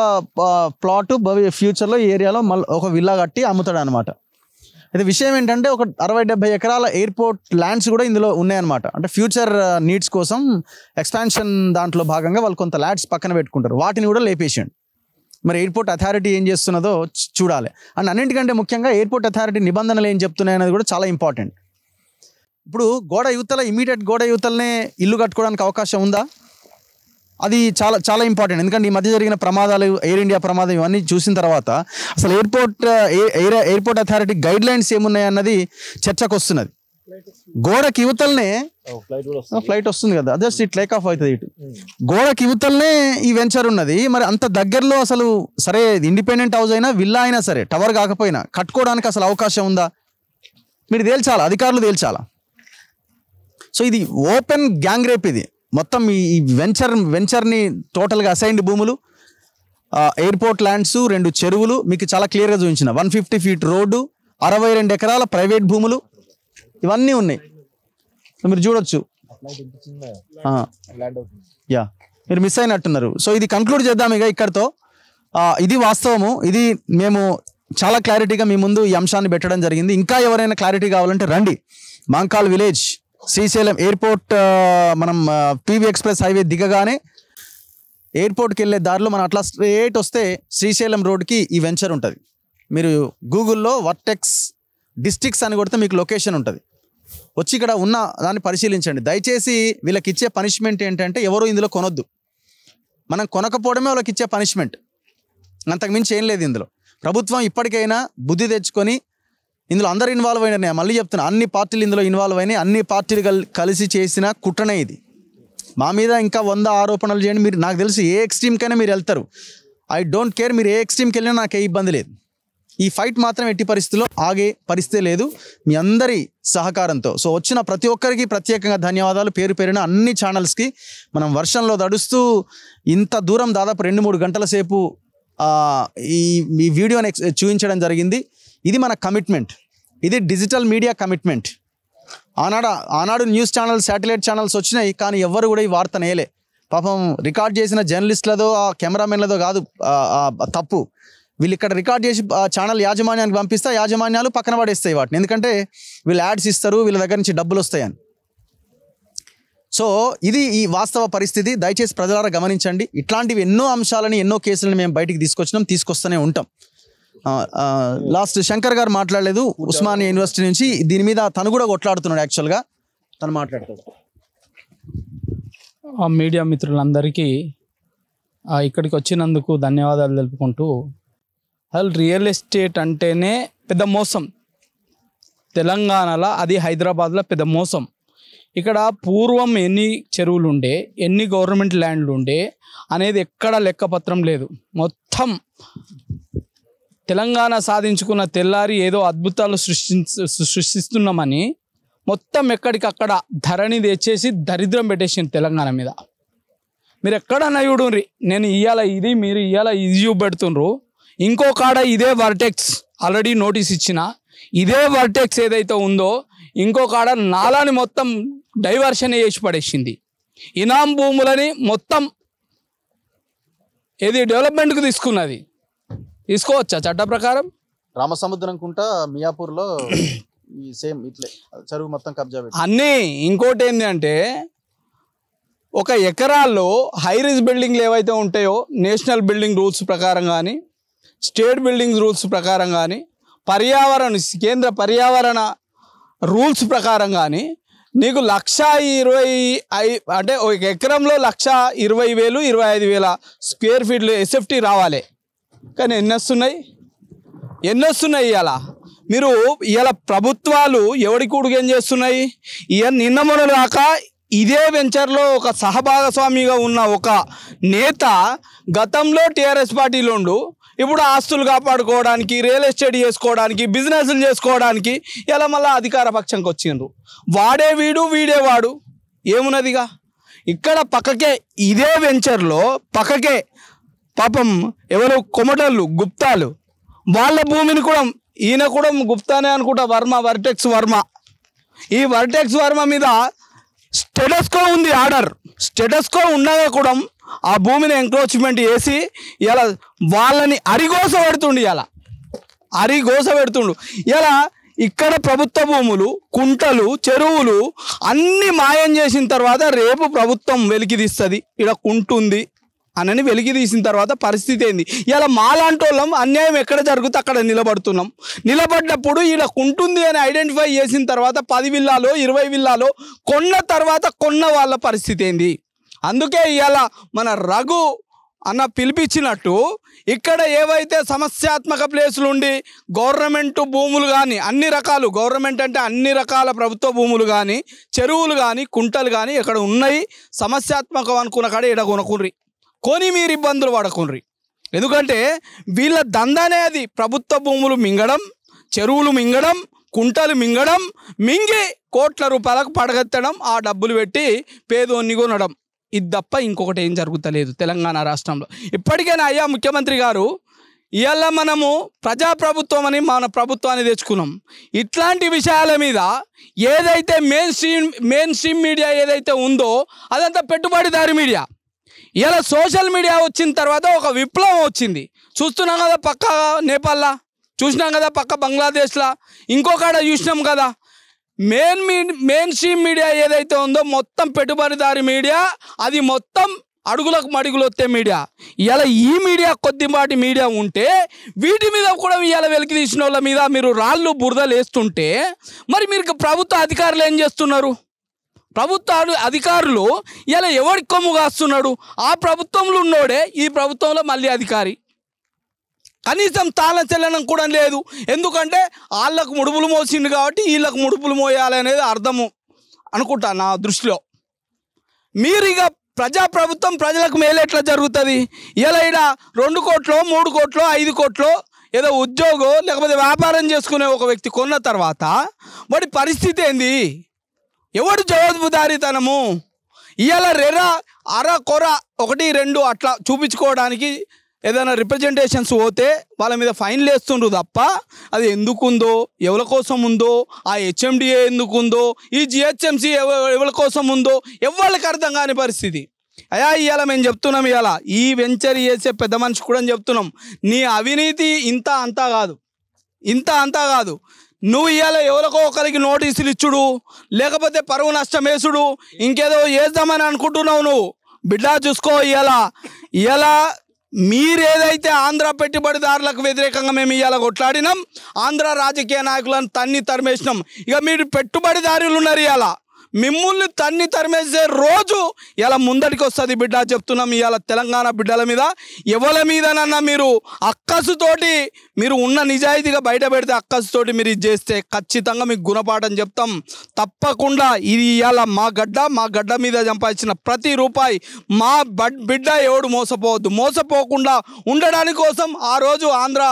ప్లాట్ ఫ్యూచర్లో ఈ ఏరియాలో మళ్ళీ ఒక విల్లా కట్టి అమ్ముతాడు అనమాట. అయితే విషయం ఏంటంటే ఒక 60-70 ఎకరాల ఎయిర్పోర్ట్ ల్యాండ్స్ కూడా ఇందులో ఉన్నాయన్నమాట. అంటే ఫ్యూచర్ నీడ్స్ కోసం ఎక్స్పాన్షన్ దాంట్లో భాగంగా వాళ్ళు కొంత ల్యాండ్స్ పక్కన పెట్టుకుంటారు. వాటిని కూడా లేపేసాడు. మరి ఎయిర్పోర్ట్ అథారిటీ ఏం చేస్తున్నదో చూడాలి. అండ్ అన్నింటికంటే ముఖ్యంగా ఎయిర్పోర్ట్ అథారిటీ నిబంధనలు ఏం చెప్తున్నాయి అనేది కూడా చాలా ఇంపార్టెంట్. ఇప్పుడు గోడ యువతల ఇమీడియట్ గోడ యువతలనే ఇల్లు కట్టుకోవడానికి అవకాశం ఉందా? అది చాలా చాలా ఇంపార్టెంట్. ఎందుకంటే ఈ మధ్య జరిగిన ప్రమాదాలు, ఎయిర్ ఇండియా ప్రమాదం, ఇవన్నీ చూసిన తర్వాత అసలు ఎయిర్పోర్ట్ అథారిటీ గైడ్ లైన్స్ ఏమున్నాయి అన్నది చర్చకు వస్తున్నది. గోడకి యువతలనే ఫ్లైట్ వస్తుంది కదా, అదే ఇట్ టేక్ ఆఫ్ అవుతుంది. ఇటు గోడకి యువతలనే ఈ వెంచర్ ఉన్నది. మరి అంత దగ్గరలో అసలు సరే ఇండిపెండెంట్ హౌస్ అయినా విల్లా అయినా సరే టవర్ కాకపోయినా కట్టుకోవడానికి అసలు అవకాశం ఉందా? మీరు తేల్చాలా, అధికారులు తేల్చాలా. సో ఇది ఓపెన్ గ్యాంగ్ రేప్. ఇది మొత్తం ఈ వెంచర్ని టోటల్గా అసైన్డ్ భూములు, ఎయిర్పోర్ట్ ల్యాండ్స్, 2 చెరువులు మీకు చాలా క్లియర్గా చూపించిన 150 ఫీట్ రోడ్డు, 62 ఎకరాల ప్రైవేట్ భూములు, ఇవన్నీ ఉన్నాయి. మీరు చూడొచ్చు. యా మీరు మిస్ అయినట్టున్నారు. సో ఇది కంక్లూడ్ చేద్దాం ఇక ఇక్కడితో. ఇది వాస్తవము. ఇది మేము చాలా క్లారిటీగా మీ ముందు ఈ అంశాన్ని పెట్టడం జరిగింది. ఇంకా ఎవరైనా క్లారిటీ కావాలంటే రండి. మాంకాల్ విలేజ్, శ్రీశైలం ఎయిర్పోర్ట్, మనం పీవీ ఎక్స్ప్రెస్ హైవే దిగగానే ఎయిర్పోర్ట్కి వెళ్ళే దారిలో మనం అట్లా స్ట్రేట్ వస్తే శ్రీశైలం రోడ్కి ఈ వెంచర్ ఉంటుంది. మీరు గూగుల్లో వర్టెక్స్ డిస్ట్రిక్ట్స్ అని కొడితే మీకు లొకేషన్ ఉంటుంది. వచ్చి ఇక్కడ ఉన్న దాన్ని పరిశీలించండి. దయచేసి వీళ్ళకి ఇచ్చే పనిష్మెంట్ ఏంటంటే ఎవరు ఇందులో కొనొద్దు. మనం కొనకపోవడమే వాళ్ళకి ఇచ్చే పనిష్మెంట్, అంతకుమించి ఏం లేదు ఇందులో. ప్రభుత్వం ఇప్పటికైనా బుద్ధి తెచ్చుకొని ఇందులో అందరు ఇన్వాల్వ్ అయినారు. నేను మళ్ళీ చెప్తున్నా, అన్ని పార్టీలు ఇందులో ఇన్వాల్వ్ అయినాయి. అన్ని పార్టీలు కలిసి చేసిన కుట్రనే ఇది. మా మీద ఇంకా 100 ఆరోపణలు చేయండి. మీరు నాకు తెలిసి ఏ ఎక్స్ట్రీమ్కైనా మీరు వెళ్తారు. ఐ డోంట్ కేర్, మీరు ఏ ఎక్స్ట్రీమ్కి వెళ్ళినా నాకు ఏ ఇబ్బంది లేదు. ఈ ఫైట్ మాత్రం ఎట్టి పరిస్థితుల్లో ఆగే పరిస్థితి లేదు మీ అందరి సహకారంతో. సో వచ్చిన ప్రతి ఒక్కరికి ప్రత్యేకంగా ధన్యవాదాలు, పేరు పేరున అన్ని ఛానల్స్కి. మనం వర్షంలో తడుస్తూ ఇంత దూరం దాదాపు 2-3 గంటల సేపు ఈ వీడియోని చూపించడం జరిగింది. ఇది మన కమిట్మెంట్, ఇది డిజిటల్ మీడియా కమిట్మెంట్. ఆనాడు న్యూస్ ఛానల్స్, శాటిలైట్ ఛానల్స్ వచ్చినాయి, కానీ ఎవ్వరు కూడా ఈ వార్త నేలే. పాపం రికార్డ్ చేసిన జర్నలిస్టులదో ఆ కెమెరామెన్లదో కాదు తప్పు, వీళ్ళు ఇక్కడ రికార్డ్ చేసి ఛానల్ యాజమాన్యానికి పంపిస్తే యాజమాన్యాలు పక్కన పడేస్తాయి వాటిని, ఎందుకంటే వీళ్ళు యాడ్స్ ఇస్తారు, వీళ్ళ దగ్గర నుంచి డబ్బులు వస్తాయని. సో ఇది ఈ వాస్తవ పరిస్థితి. దయచేసి ప్రజలారా గమనించండి. ఇట్లాంటివి ఎన్నో అంశాలని, ఎన్నో కేసులను మేము బయటికి తీసుకొస్తూనే ఉంటాం. లాస్ట్ శంకర్ గారు మాట్లాడలేదు ఉస్మానియా యూనివర్సిటీ నుంచి, దీని మీద తను కూడా కొట్లాడుతున్నాడు. యాక్చువల్గా తను మాట్లాడతాడు. మీడియా మిత్రులందరికీ ఇక్కడికి వచ్చినందుకు ధన్యవాదాలు తెలుపుకుంటూ, అసలు రియల్ ఎస్టేట్ అంటేనే పెద్ద మోసం. తెలంగాణలో అది హైదరాబాద్లో పెద్ద మోసం. ఇక్కడ పూర్వం ఎన్ని చెరువులు ఉండే, ఎన్ని గవర్నమెంట్ ల్యాండ్లు ఉండే అనేది ఎక్కడ లెక్కపత్రం లేదు. మొత్తం తెలంగాణ సాధించుకున్న తెల్లారి ఏదో అద్భుతాలు సృష్టిస్తున్నామని మొత్తం ఎక్కడికక్కడ ధరణి తెచ్చేసి దరిద్రం పెట్టేసింది తెలంగాణ మీద. మీరు ఎక్కడన్నా చూడుండ్రి, నేను ఇవాళ ఇది, మీరు ఇవాళ ఇది చూపెడుతుండ్రు. ఇంకో కాడ ఇదే వర్టెక్స్ ఆల్రెడీ నోటీస్ ఇచ్చిన, ఇదే వర్టెక్స్ ఏదైతే ఉందో ఇంకో కాడ నాలాని మొత్తం డైవర్షన్ చేసి పడేసింది. ఇనాం భూములని మొత్తం ఏది డెవలప్మెంట్కి తీసుకున్నది. తీసుకోవచ్చా చట్ట ప్రకారం? రామసముద్రం కుంట మియాపూర్లో ఈ సేమ్ ఇట్లే చెరువు మొత్తం కబ్జా పెట్టి అన్నీ. ఇంకోటి ఏంటి అంటే, ఒక ఎకరాల్లో హైరైజ్ బిల్డింగ్లు ఏవైతే ఉంటాయో నేషనల్ బిల్డింగ్ రూల్స్ ప్రకారం కానీ, స్టేట్ బిల్డింగ్ రూల్స్ ప్రకారం కానీ, కేంద్ర పర్యావరణ రూల్స్ ప్రకారం కానీ నీకు 1,20,000 అంటే ఒక ఎకరంలో 1,20,000 25,000 స్క్వేర్ ఫీట్లు ఎస్ఎఫ్టీ రావాలి. కానీ ఎన్ని వస్తున్నాయి ఇవాళ? మీరు ఇవాళ ప్రభుత్వాలు ఎవరికి ఉడిగేం చేస్తున్నాయి? నిన్న మొన్న దాకా ఇదే వెంచర్లో ఒక సహభాగస్వామిగా ఉన్న ఒక నేత గతంలో టీఆర్ఎస్ పార్టీలో ఉండు, ఇప్పుడు ఆస్తులు కాపాడుకోవడానికి, రియల్ ఎస్టేట్ చేసుకోవడానికి, బిజినెస్లు చేసుకోవడానికి ఇలా మళ్ళీ అధికార పక్షంకి వచ్చిండ్రు. వాడే వీడు, వీడే వాడు, ఏమున్నదిగా. ఇక్కడ పక్కకే ఇదే వెంచర్లో పక్కకే పాపం ఎవరు కొమటళ్ళు, గుప్తాలు, వాళ్ళ భూమిని కూడా ఈయన కూడా గుప్తానే అనుకుంటా, వర్టెక్స్ వర్మ. ఈ వర్టెక్స్ వర్మ మీద స్టేటస్కో ఉంది ఆర్డర్. స్టేటస్కో ఉండగా కూడా ఆ భూమిని ఎంక్రోచ్మెంట్ చేసి ఇలా వాళ్ళని అరిగోస పెడుతుండు. ఇలా ఇక్కడ ప్రభుత్వ భూములు, కుంటలు, చెరువులు అన్నీ మాయం చేసిన తర్వాత రేపు ప్రభుత్వం వెలికి తీస్తుంది ఇక్కడ కుంటుంది అని వెలికి తీసిన తర్వాత పరిస్థితి ఏంది? ఇలా మాలాంటి వాళ్ళం అన్యాయం ఎక్కడ జరుగుతుందో అక్కడ నిలబడ్డప్పుడు ఇలా కుంటుంది అని ఐడెంటిఫై చేసిన తర్వాత 10 విల్లాలో 20 విల్లాలో కొన్న తర్వాత కొన్న వాళ్ళ పరిస్థితి ఏంది? అందుకే ఇవాళ మన రఘు అన్న పిలిపించినట్టు ఇక్కడ ఏవైతే సమస్యాత్మక ప్లేసులు ఉండి గవర్నమెంట్ భూములు కానీ, అన్ని రకాలు గవర్నమెంట్ అంటే అన్ని రకాల ప్రభుత్వ భూములు కానీ, చెరువులు కానీ, కుంటలు కానీ ఇక్కడ ఉన్నాయి, సమస్యాత్మకం అనుకున్న కాడ ఇక్కడ కొనుక్కుండ్రి, కొని మీరు ఇబ్బందులు పడకుండ్రి. ఎందుకంటే వీళ్ళ దందానే అది. ప్రభుత్వ భూములు మింగడం, చెరువులు మింగడం, కుంటలు మింగడం, మింగి కోట్ల రూపాయలకు పడగెత్తడం, ఆ డబ్బులు పెట్టి పేదోన్ని కొనడం. ఇది తప్ప ఇంకొకటి ఏం జరుగుతలేదు తెలంగాణ రాష్ట్రంలో. ఇప్పటికైనా అయ్యా ముఖ్యమంత్రి గారు, ఇవాళ మనము ప్రజాప్రభుత్వం అని మన ప్రభుత్వాన్ని తెచ్చుకున్నాం. ఇట్లాంటి విషయాల మీద ఏదైతే మెయిన్ స్ట్రీమ్ మీడియా ఏదైతే ఉందో అదంతా పెట్టుబడిదారి మీడియా. ఇలా సోషల్ మీడియా వచ్చిన తర్వాత ఒక విప్లవం వచ్చింది. చూస్తున్నాం కదా, పక్క నేపాల్లో చూసినాం కదా, పక్క బంగ్లాదేశ్లో ఇంకొకడ చూసినాం కదా. మెయిన్ స్ట్రీమ్ మీడియా ఏదైతే ఉందో మొత్తం పెట్టుబడిదారి మీడియా, అది మొత్తం అడుగులకు మడుగులు వస్తే మీడియా. ఇలా ఈ మీడియా కొద్దిపాటి మీడియా ఉంటే వీటి మీద కూడా ఇవాళ వెలికి తీసిన వాళ్ళ మీద మీరు రాళ్ళు బురదలు వేస్తుంటే మరి మీరు ప్రభుత్వ అధికారులు ఏం చేస్తున్నారు? ప్రభుత్వ అధికారులు ఇలా ఎవరికి కొమ్ము కాస్తున్నాడు? ఆ ప్రభుత్వంలో ఉన్నోడే ఈ ప్రభుత్వంలో మళ్ళీ అధికారి. కనీసం తాళం చెల్లడం కూడా లేదు. ఎందుకంటే వాళ్ళకు ముడుపులు మోసిండు కాబట్టి వీళ్ళకు ముడుపులు మోయాలనేది అర్థము అనుకుంటా నా దృష్టిలో. మీరు ఇక ప్రజాప్రభుత్వం ప్రజలకు మేలు ఎట్లా జరుగుతుంది? ఇలా ఇక్కడ 2 కోట్లు 3 కోట్లు 5 కోట్లు ఏదో ఉద్యోగం లేకపోతే వ్యాపారం చేసుకునే ఒక వ్యక్తి కొన్న తర్వాత వాడి పరిస్థితి ఏంది? ఎవడు జవాబుదారీతనము? ఇవాళ అర కొర 1 2 అట్లా చూపించుకోవడానికి ఏదైనా రిప్రజెంటేషన్స్ పోతే వాళ్ళ మీద ఫైన్లు వేస్తుండ్రు తప్ప అది ఎందుకుందో, ఎవరి కోసం ఉందో, ఆ హెచ్ఎండిఏ ఎందుకుందో, ఈ జిహెచ్ఎంసీ ఎవరి కోసం ఉందో ఎవరికి అర్థం కాని పరిస్థితి. అయ్యా ఇవాళ మేము చెప్తున్నాం, ఇవాళ ఈ వెంచర్ చేసే పెద్ద మనిషి కూడా చెప్తున్నాం, నీ అవినీతి ఇంత అంతా కాదు, ఇంత అంతా కాదు. నువ్వు ఇవాళ ఎవరికో ఒకరికి నోటీసులు ఇచ్చుడు, లేకపోతే పరువు నష్టం వేసుడు, ఇంకేదో చేద్దామని అనుకుంటున్నావు నువ్వు. బిడ్డ చూసుకో, ఇవాళ మీరేదైతే ఆంధ్ర పెట్టుబడిదారులకు వ్యతిరేకంగా మేము ఇవాళ కొట్లాడినాం, ఆంధ్ర రాజకీయ నాయకులను తన్ని తరిమేసినాం. ఇక మీరు పెట్టుబడిదారులు ఉన్నారు, ఇవాళ మిమ్మల్ని తన్ని తరిమేసే రోజు ఇలా ముందడికి వస్తుంది బిడ్డ చెప్తున్నాం. ఇవాళ తెలంగాణ బిడ్డల మీద ఎవరి మీదనన్నా మీరు అక్కసుతోటి మీరు ఉన్న నిజాయితీగా బయట పెడితే, అక్కసుతోటి మీరు ఇది చేస్తే ఖచ్చితంగా మీకు గుణపాఠం చెప్తాం తప్పకుండా. ఇది ఇవాళ మా గడ్డ మీద సంపాదించిన ప్రతి రూపాయి మా బిడ్డ ఎవడు మోసపోకుండా ఉండడానికి కోసం ఆ రోజు ఆంధ్ర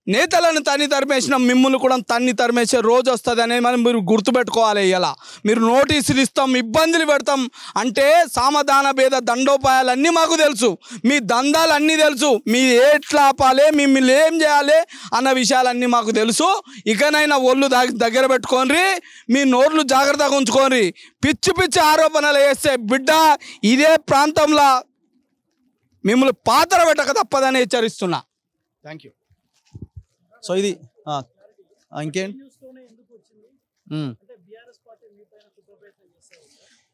నేతలను తన్ని తరిమేసిన మిమ్మల్ని కూడా తన్ని తరిమేసే రోజు వస్తుంది అనేది మనం మీరు గుర్తుపెట్టుకోవాలి. ఇలా మీరు నోటీసులు ఇస్తాం, ఇబ్బందులు పెడతాం అంటే సామధాన భేద దండోపాయాలన్నీ మాకు తెలుసు, మీ దందాలు అన్నీ తెలుసు, మీ ఎట్లా ఆపాలి, మిమ్మల్ని ఏం చేయాలి అన్న విషయాలన్నీ మాకు తెలుసు. ఇకనైనా ఒళ్ళు దగ్గర పెట్టుకోండి, మీ నోర్లు జాగ్రత్తగా ఉంచుకోండి. పిచ్చి ఆరోపణలు వేస్తే బిడ్డ ఇదే ప్రాంతంలో మిమ్మల్ని పాత్ర పెట్టక తప్పదని హెచ్చరిస్తున్నా. Thank you. సో ఇది ఇంకేంటి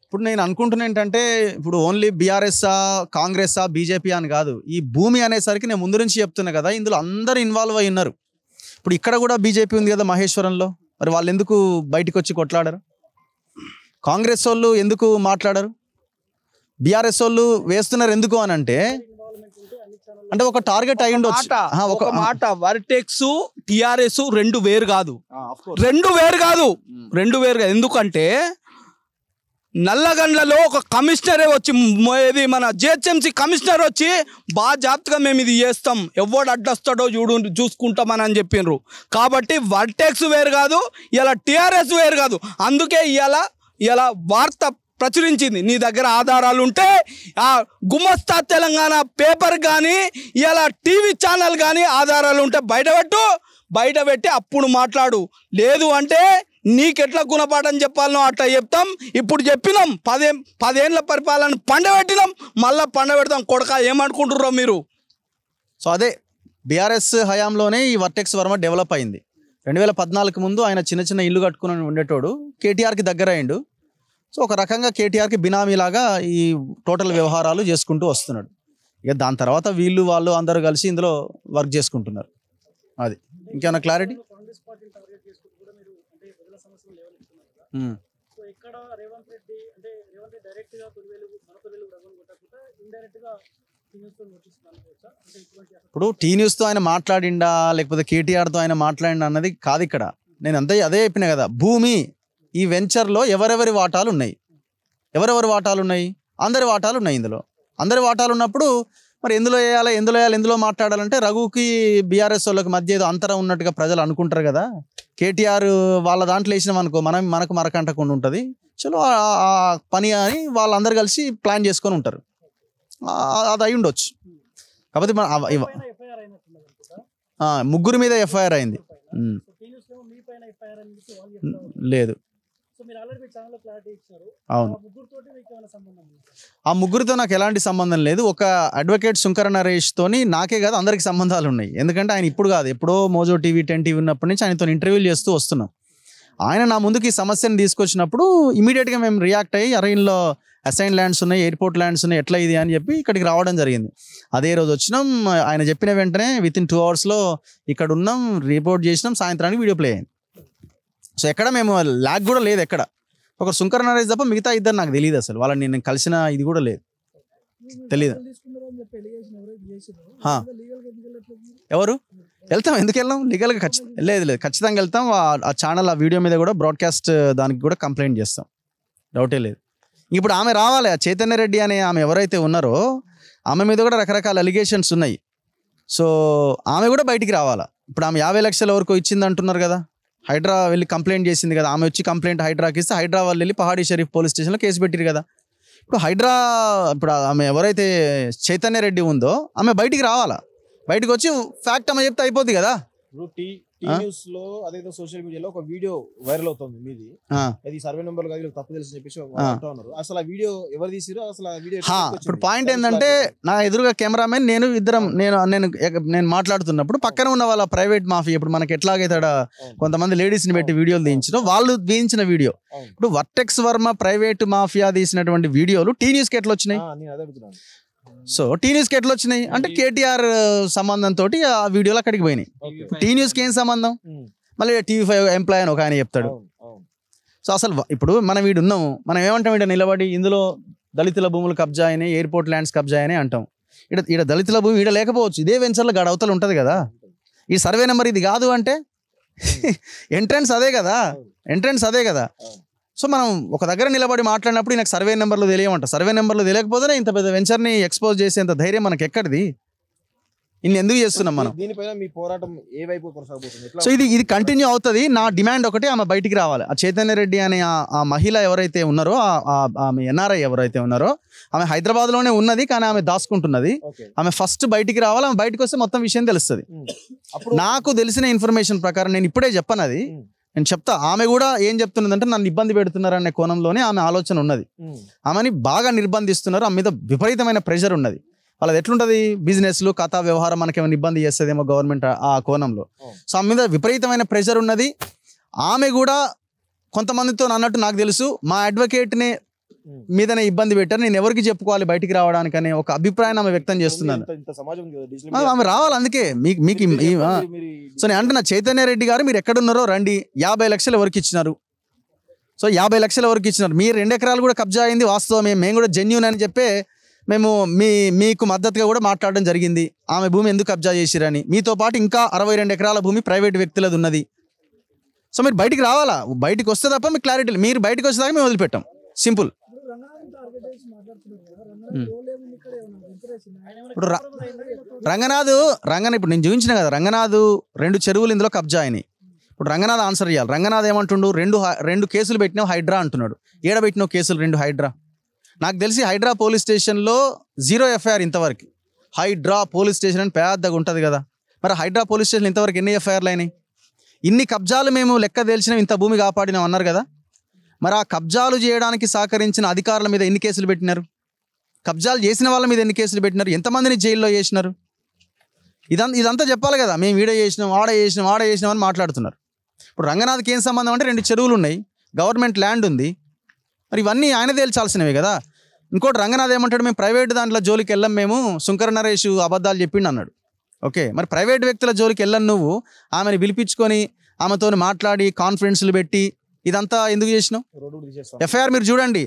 ఇప్పుడు నేను అనుకుంటున్నా ఏంటంటే, ఇప్పుడు ఓన్లీ బీఆర్ఎస్ఆ కాంగ్రెస్ఆ బీజేపీ అని కాదు, ఈ భూమి అనేసరికి నేను ముందు నుంచి చెప్తున్నా కదా, ఇందులో అందరూ ఇన్వాల్వ్ అయి ఉన్నారు. ఇప్పుడు ఇక్కడ కూడా బీజేపీ ఉంది కదా మహేశ్వరంలో, మరి వాళ్ళు ఎందుకు బయటకు వచ్చి కొట్లాడరు? కాంగ్రెస్ వాళ్ళు ఎందుకు మాట్లాడరు? బీఆర్ఎస్ వాళ్ళు వేస్తున్నారు ఎందుకు అని అంటే ఒక టార్గెట్ అయి ఉండొచ్చు. ఒక మాట, వర్టెక్స్ టిఆర్ఎస్ రెండు వేరు కాదు. ఎందుకంటే నల్లగండ్లలో ఒక కమిషనరే వచ్చి, ఇది మన జిహెచ్ఎంసీ కమిషనర్ వచ్చి బాగా జాగ్రత్తగా మేము ఇది చేస్తాం, ఎవడు అడ్డొస్తాడో చూసుకుంటామని అని చెప్పిండ్రు. కాబట్టి వర్టెక్స్ వేరు కాదు, ఇలా టిఆర్ఎస్ వేరు కాదు. అందుకే ఇలా వార్త ప్రచురించింది. నీ దగ్గర ఆధారాలు ఉంటే ఆ గుమస్తా తెలంగాణ పేపర్ కానీ ఇలా టీవీ ఛానల్ కానీ ఆధారాలు ఉంటే బయటపెట్టి అప్పుడు మాట్లాడు. లేదు అంటే నీకెట్లా గుణపాఠం చెప్పాలనో అట్లా చెప్తాం. ఇప్పుడు చెప్పినాం, 10 ఏళ్ళ పరిపాలన పండబెట్టినాం, మళ్ళీ పండబెడతాం. కొడక ఏమనుకుంటుర్రో మీరు? సో అదే బీఆర్ఎస్ హయాంలోనే ఈ వర్టెక్స్ వర్మ డెవలప్ అయింది. 2014 ముందు ఆయన చిన్న ఇల్లు కట్టుకుని ఉండేటోడు, కేటీఆర్కి దగ్గర అయిండు. సో ఒక రకంగా కేటీఆర్కి బినామీలాగా ఈ టోటల్ వ్యవహారాలు చేసుకుంటూ వస్తున్నాడు. ఇక దాని తర్వాత వాళ్ళు అందరూ కలిసి ఇందులో వర్క్ చేసుకుంటున్నారు. అది ఇంకేమైనా క్లారిటీ? ఇప్పుడు టీ న్యూస్తో ఆయన మాట్లాడిండా లేకపోతే కేటీఆర్తో ఆయన మాట్లాడిండా అన్నది కాదు ఇక్కడ. నేను అదే చెప్పిన కదా, భూమి ఈ వెంచర్లో ఎవరెవరి వాటాలు ఉన్నాయి, అందరి వాటాలు ఉన్నాయి. ఇందులో అందరి వాటాలు ఉన్నప్పుడు మరి ఎందులో వేయాలి, ఎందులో మాట్లాడాలంటే రఘుకి బీఆర్ఎస్ వాళ్ళకి మధ్య ఏదో అంతరం ఉన్నట్టుగా ప్రజలు అనుకుంటారు కదా. కేటీఆర్ వాళ్ళ దాంట్లో వేసినాం అనుకో, మనకు మరకంటకుండా ఉంటుంది. చలో ఆ పని అని వాళ్ళందరూ కలిసి ప్లాన్ చేసుకొని ఉంటారు. అది అయి ఉండొచ్చు. కాకపోతే ముగ్గురు మీద ఎఫ్ఐఆర్ అయింది లేదు. అవును, ఆ ముగ్గురితో నాకు ఎలాంటి సంబంధం లేదు. ఒక అడ్వకేట్ శుంకర నరేష్ తోని నాకే కాదు అందరికి సంబంధాలు ఉన్నాయి. ఎందుకంటే ఆయన ఇప్పుడు కాదు, ఎప్పుడో మోజో టీవీ 10 టీవీ ఉన్నప్పటి నుంచి ఆయనతో ఇంటర్వ్యూలు చేస్తూ వస్తున్నాం. ఆయన నా ముందుకు ఈ సమస్యను తీసుకొచ్చినప్పుడు ఇమీడియట్గా మేము రియాక్ట్ అయ్యి, అరే ఇందులో అసైన్ ల్యాండ్స్ ఉన్నాయి, ఎయిర్పోర్ట్ ల్యాండ్స్ ఉన్నాయి, ఎట్లా ఇది అని చెప్పి ఇక్కడికి రావడం జరిగింది. అదే రోజు వచ్చినాం, ఆయన చెప్పిన వెంటనే వితిన్ 2 hours ఇక్కడ ఉన్నాం, రిపోర్ట్ చేసినాం, సాయంత్రానికి వీడియో ప్లే అయింది. సో ఎక్కడ మేము ల్యాగ్ కూడా లేదు. ఎక్కడ ఒక శుంకర నరేష్ తప్ప మిగతా ఇద్దరు నాకు తెలియదు, అసలు వాళ్ళని నేను కలిసిన ఇది కూడా లేదు, తెలీదు. ఎవరు వెళ్తాం, ఎందుకు వెళ్ళాం? లీగల్గా లేదు ఖచ్చితంగా వెళ్తాం. ఆ ఛానల్ ఆ వీడియో మీద కూడా బ్రాడ్కాస్ట్ దానికి కూడా కంప్లైంట్ చేస్తాం, డౌటే లేదు. ఇప్పుడు ఆమె రావాలి, ఆ చైతన్య రెడ్డి అనే ఆమె ఎవరైతే ఉన్నారో ఆమె మీద కూడా రకరకాల అలిగేషన్స్ ఉన్నాయి. సో ఆమె కూడా బయటికి రావాలా. ఇప్పుడు ఆమె 50 లక్షలు ఎవరికో ఇచ్చింది అంటున్నారు కదా, హైడ్రా వెళ్ళి కంప్లైంట్ చేసింది కదా, ఆమె వచ్చి కంప్లైంట్ హైడ్రాకి ఇస్తే హైడ్రా వాళ్ళు వెళ్ళి పహాడీ షరీఫ్ పోలీస్ స్టేషన్లో కేసు పెట్టిరు కదా. ఇప్పుడు ఆమె ఎవరైతే చైతన్య రెడ్డి ఉందో ఆమె బయటికి రావాలా, బయటకు వచ్చి ఫ్యాక్ట్ ఆమె చెప్తే అయిపోద్ది కదా. న్యూస్ లో అదేదో సోషల్ మీడియాలో ఒక వీడియో వైరల్ అవుతుంది మీది, అది సర్వే నెంబర్ కాదు తప్పు తెలుసు చెప్పేసి అంటూ ఉన్నారు. అసలు ఆ వీడియో ఎవరు తీసిరో, అసలు ఆ వీడియో ఇప్పుడు పాయింట్ ఏంటంటే నా ఎదురుగా కెమెరామెన్ నేను ఇద్దరం నేను మాట్లాడుతున్నప్పుడు పక్కన ఉన్న వాళ్ళ ప్రైవేట్ మాఫియా, ఇప్పుడు మనకి ఎట్లాగైతే కొంతమంది లేడీస్ ని పెట్టి వీడియోలు తీయించడం, వాళ్ళు తీయించిన వీడియో. ఇప్పుడు వర్టెక్స్ వర్మ ప్రైవేట్ మాఫియా తీసినటువంటి వీడియోలు టీ న్యూస్ కి ఎట్లా వచ్చినాయి? సో టీ న్యూస్ కి ఎట్లా వచ్చినాయి అంటే కేటీఆర్ సంబంధంతో ఆ వీడియోలు అక్కడికి పోయినాయి. టీ న్యూస్ కి ఏం సంబంధం? మళ్ళీ TV5 ఎంప్లాయ్ అని ఒక ఆయన చెప్తాడు. సో అసలు ఇప్పుడు మనం వీడు ఉన్నాము, మనం ఏమంటాం ఇక్కడ నిలబడి ఇందులో దళితుల భూములు కబ్జా అయినాయి, ఎయిర్పోర్ట్ ల్యాండ్స్ కబ్జా అయినాయి అంటాం. ఇక్కడ దళితుల భూమి ఈడ లేకపోవచ్చు, ఇదే వెంచర్లో గడవతలు ఉంటుంది కదా. ఈ సర్వే నెంబర్ ఇది కాదు అంటే ఎంట్రన్స్ అదే కదా. సో మనం ఒక దగ్గర నిలబడి మాట్లాడినప్పుడు నాకు సర్వే నెంబర్లు తెలియమంట. సర్వే నెంబర్లు తెలియకపోతేనే ఇంత పెద్ద వెంచర్ని ఎక్స్పోజ్ చేసేంత ధైర్యం మనకి ఎక్కడిది? ఇన్ని ఎందుకు చేస్తున్నాం మనం? దీనిపైన మీ పోరాటం ఏ వైపు కొనసాగుతుంది? సో ఇది కంటిన్యూ అవుతుంది. నా డిమాండ్ ఒకటి, ఆమె బయటికి రావాలి. ఆ చైతన్య రెడ్డి అనే ఆ మహిళ ఎవరైతే ఉన్నారో, ఆమె NRI ఎవరైతే ఉన్నారో, ఆమె హైదరాబాద్లోనే ఉన్నది కానీ ఆమె దాచుకుంటున్నది. ఆమె ఫస్ట్ బయటికి రావాలి. ఆమె బయటకు వస్తే మొత్తం విషయం తెలుస్తుంది. నాకు తెలిసిన ఇన్ఫర్మేషన్ ప్రకారం నేను ఇప్పుడే చెప్పను, అది నేను చెప్తా. ఆమె కూడా ఏం చెప్తున్నదంటే నన్ను ఇబ్బంది పెడుతున్నారు అనే కోణంలోనే ఆమె ఆలోచన ఉన్నది. ఆమెని బాగా నిర్బంధిస్తున్నారు, ఆమె మీద విపరీతమైన ప్రెషర్ ఉన్నది. వాళ్ళది ఎట్లుంటది, బిజినెస్లు కథా వ్యవహారం మనకేమైనా ఇబ్బంది చేస్తుందేమో గవర్నమెంట్ ఆ కోణంలో. సో ఆమె మీద విపరీతమైన ప్రెషర్ ఉన్నది. ఆమె కూడా కొంతమందితో అన్నట్టు నాకు తెలుసు, మా అడ్వకేట్ని మీదనే ఇబ్బంది పెట్టారు, నేను ఎవరికి చెప్పుకోవాలి బయటికి రావడానికి అనే ఒక అభిప్రాయం ఆమె వ్యక్తం చేస్తున్నాను. ఆమె రావాలి. అందుకే మీకు సో నేను అంటున్నా, చైతన్య రెడ్డి గారు మీరు ఎక్కడున్నారో రండి. 50 లక్షలు ఎవరికి ఇచ్చినారు? సో 50 లక్షలు ఎవరికి ఇచ్చినారు? మీరు 2 ఎకరాలు కూడా కబ్జా అయింది వాస్తవమే, మేము కూడా జెన్యూన్ అని చెప్పే మేము మీకు మద్దతుగా కూడా మాట్లాడడం జరిగింది. ఆమె భూమి ఎందుకు కబ్జా చేసిరని. మీతో పాటు ఇంకా 62 ఎకరాల భూమి ప్రైవేట్ వ్యక్తులది ఉన్నది. సో మీరు బయటికి రావాలా, బయటకు వస్తే తప్ప మీకు క్లారిటీ. మీరు బయటకు వచ్చేదాకా మేము వదిలిపెట్టాం, సింపుల్. ఇప్పుడు రంగనాథ్ ఇప్పుడు నేను చూపించిన కదా, రంగనాథ్ 2 చెరువులు ఇందులో కబ్జా అయినాయి. ఇప్పుడు రంగనాథ్ ఆన్సర్ చేయాలి. రంగనాథ్ ఏమంటుండు, రెండు కేసులు పెట్టినావు హైడ్రా అంటున్నాడు. ఏడబెట్టినావు కేసులు 2 హైడ్రా? నాకు తెలిసి హైడ్రా పోలీస్ స్టేషన్లో 0 FIR ఇంతవరకు. హైడ్రా పోలీస్ స్టేషన్ అని పెద్దగా ఉంటుంది కదా, మరి హైడ్రా పోలీస్ స్టేషన్ ఇంతవరకు ఎన్ని FIRలు అయినాయి? ఇన్ని కబ్జాలు మేము లెక్క తేల్చినాం, ఇంత భూమి కాపాడినాం అన్నారు కదా. మరి ఆ కబ్జాలు చేయడానికి సహకరించిన అధికారుల మీద ఎన్ని కేసులు పెట్టినారు? కబ్జాలు చేసిన వాళ్ళ మీద ఎన్ని కేసులు పెట్టినారు? ఎంతమందిని జైల్లో చేసినారు? ఇదంతా చెప్పాలి కదా. మేము వీడియో చేసినాం, ఆడ చేసినాం అని మాట్లాడుతున్నారు. ఇప్పుడు రంగనాథ్కి ఏం సంబంధం అంటే 2 చెరువులు ఉన్నాయి, గవర్నమెంట్ ల్యాండ్ ఉంది, మరి ఇవన్నీ ఆయన తేల్చాల్సినవే కదా. ఇంకోటి రంగనాథ్ ఏమంటాడు, మేము ప్రైవేట్ దాంట్లో జోలికి వెళ్ళాం, మేము శంకర నరేష్ అబద్ధాలు చెప్పిండు అన్నాడు. ఓకే, మరి ప్రైవేట్ వ్యక్తుల జోలికి వెళ్ళను నువ్వు, ఆమెను పిలిపించుకొని ఆమెతో మాట్లాడి కాన్ఫరెన్స్లు పెట్టి ఇదంతా ఎందుకు చేసినావు? FIR మీరు చూడండి,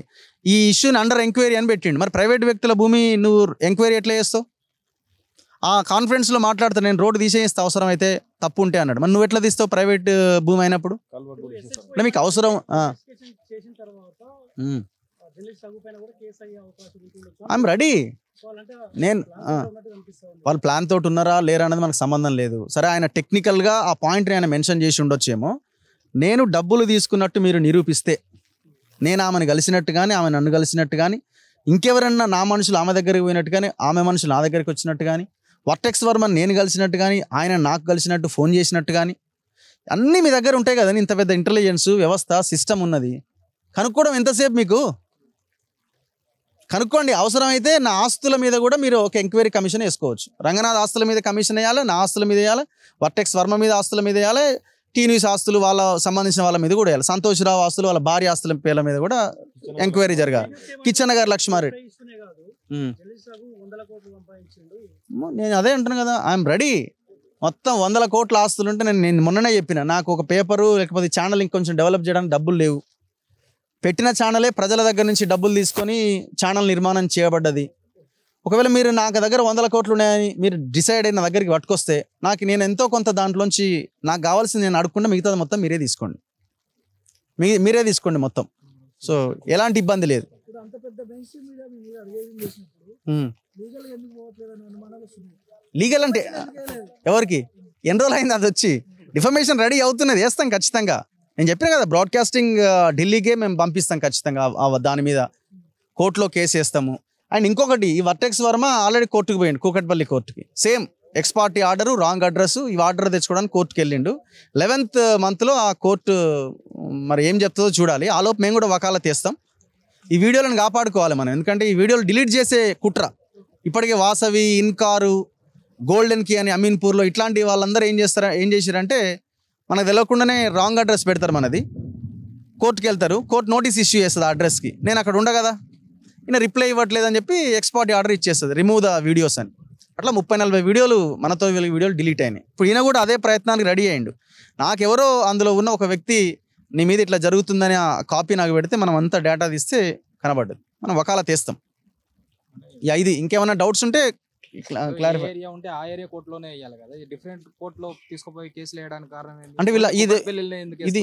ఈ ఇష్యూని అండర్ ఎంక్వైరీ అని పెట్టిండు. మరి ప్రైవేట్ వ్యక్తుల భూమి నువ్వు ఎంక్వైరీ ఎట్లా చేస్తావు? ఆ కాన్ఫరెన్స్లో మాట్లాడుతా, నేను రోడ్డు తీసేస్తా అవసరం అయితే, తప్పు ఉంటే అన్నాడు. మరి నువ్వు ఎట్లా తీస్తావు ప్రైవేట్ భూమి అయినప్పుడు? మీకు అవసరం ఐఎమ్ రెడీ. నేను వాళ్ళు ప్లాన్ తోటి ఉన్నారా లేరా అనేది మనకు సంబంధం లేదు. సరే, ఆయన టెక్నికల్గా ఆ పాయింట్ని ఆయన మెన్షన్ చేసి ఉండొచ్చేమో. నేను డబ్బులు తీసుకున్నట్టు మీరు నిరూపిస్తే, నేను ఆమెను కలిసినట్టు కానీ, ఆమె నన్ను కలిసినట్టు కానీ, ఇంకెవరన్నా నా మనుషులు ఆమె దగ్గరికి పోయినట్టు కానీ, ఆమె మనుషులు నా దగ్గరికి వచ్చినట్టు కానీ, వర్టెక్స్ వర్మని నేను కలిసినట్టు కానీ, ఆయన నాకు కలిసినట్టు ఫోన్ చేసినట్టు కానీ, అన్నీ మీ దగ్గర ఉంటాయి కదండి. ఇంత పెద్ద ఇంటెలిజెన్స్ వ్యవస్థ సిస్టమ్ ఉన్నది. కనుక్కోవడం ఎంతసేపు మీకు? కనుక్కోండి. అవసరమైతే నా ఆస్తుల మీద కూడా మీరు ఒక ఎంక్వైరీ కమిషన్ వేసుకోవచ్చు. రంగనాథ్ ఆస్తుల మీద కమిషన్ వేయాలి, నా ఆస్తుల మీద వేయాలి, వర్టెక్స్ వర్మ మీద ఆస్తుల మీద వేయాలి, టీ న్యూస్ ఆస్తులు వాళ్ళ సంబంధించిన వాళ్ళ మీద కూడా వేయాలి, సంతోష్ రావు ఆస్తులు వాళ్ళ భార్య ఆస్తుల పేర్ల మీద కూడా ఎంక్వైరీ జరగాలి. కిచ్చన్న గారు లక్ష్మారెడ్డి, నేను అదే అంటున్నాను కదా, ఐఎమ్ రెడీ. మొత్తం 100 కోట్ల ఆస్తులు ఉంటే నేను మొన్ననే చెప్పిన, నాకు ఒక పేపరు లేకపోతే ఛానల్ ఇంకొంచెం డెవలప్ చేయడానికి డబ్బులు లేవు. పెట్టిన ఛానలే ప్రజల దగ్గర నుంచి డబ్బులు తీసుకొని ఛానల్ నిర్మాణం చేయబడ్డది. ఒకవేళ మీరు నాకు దగ్గర 100 కోట్లు ఉన్నాయని మీరు డిసైడ్ అయిన దగ్గరికి పట్టుకొస్తే, నేను ఎంతో కొంత దాంట్లోంచి నాకు కావాల్సింది నేను అడుక్కుంటే మిగతాది మొత్తం మీరే తీసుకోండి, మీరే తీసుకోండి మొత్తం. సో ఎలాంటి ఇబ్బంది లేదు. లీగల్ అంటే ఎవరికి? ఎన్ని రోజులు అయింది అది వచ్చి? డిఫర్మేషన్ రెడీ అవుతున్నది, వేస్తాం ఖచ్చితంగా. నేను చెప్పిన కదా, బ్రాడ్కాస్టింగ్ ఢిల్లీకే మేము పంపిస్తాం ఖచ్చితంగా. దాని మీద కోర్టులో కేసు వేస్తాము. అండ్ ఇంకొకటి, ఈ వర్టెక్స్ వర్మ ఆల్రెడీ కోర్టుకు పోయింది, కూకట్పల్లి కోర్టుకి. Same ex parte order, wrong address, ఈ ఆర్డర్ తెచ్చుకోవడానికి కోర్టుకి వెళ్ళిండు. 11th monthలో ఆ కోర్టు మరి ఏం చెప్తుందో చూడాలి. ఆలోపు మేము కూడా వకాలత్ చేస్తాం. ఈ వీడియోలను కాపాడుకోవాలి మనం, ఎందుకంటే ఈ వీడియోలు డిలీట్ చేసే కుట్ర ఇప్పటికే వాసవి, ఇన్కారు, గోల్డెన్ కీ అని అమీన్పూర్లో ఇట్లాంటి వాళ్ళందరూ ఏం చేశారంటే మనకు తెలియకుండానే రాంగ్ అడ్రస్ పెడతారు. మనది కోర్టుకి వెళ్తారు, కోర్టు నోటీస్ ఇష్యూ చేస్తుంది ఆ అడ్రస్కి. నేను అక్కడ ఉండ కదా, ఈయన రిప్లై ఇవ్వట్లేదని చెప్పి ఎక్స్పార్టీ ఆర్డర్ ఇచ్చేస్తుంది, రిమూవ్ ద వీడియోస్ అని. అట్లా 30-40 వీడియోలు మనతో వీడియోలు డిలీట్ అయినాయి. ఇప్పుడు ఈయన కూడా అదే ప్రయత్నానికి రెడీ అయ్యిండు. నాకెవరో అందులో ఉన్న ఒక వ్యక్తి నీ మీద ఇట్లా జరుగుతుందని ఆ కాపీ నాకు పెడితే మనం అంతా డేటా తీస్తే కనబడ్డది, మనం వకాలత్ చేస్తాం. ఇది ఇంకేమైనా డౌట్స్ ఉంటే క్లారిఫై. ఏరియా ఉంటే ఆ ఏరియా కోర్టులోనే వేయాలి కదా, డిఫరెంట్ కోర్టులో తీసుకుపోయి కేసులు వేయడానికి కారణం ఏంటి? అంటే వీళ్ళ ఇది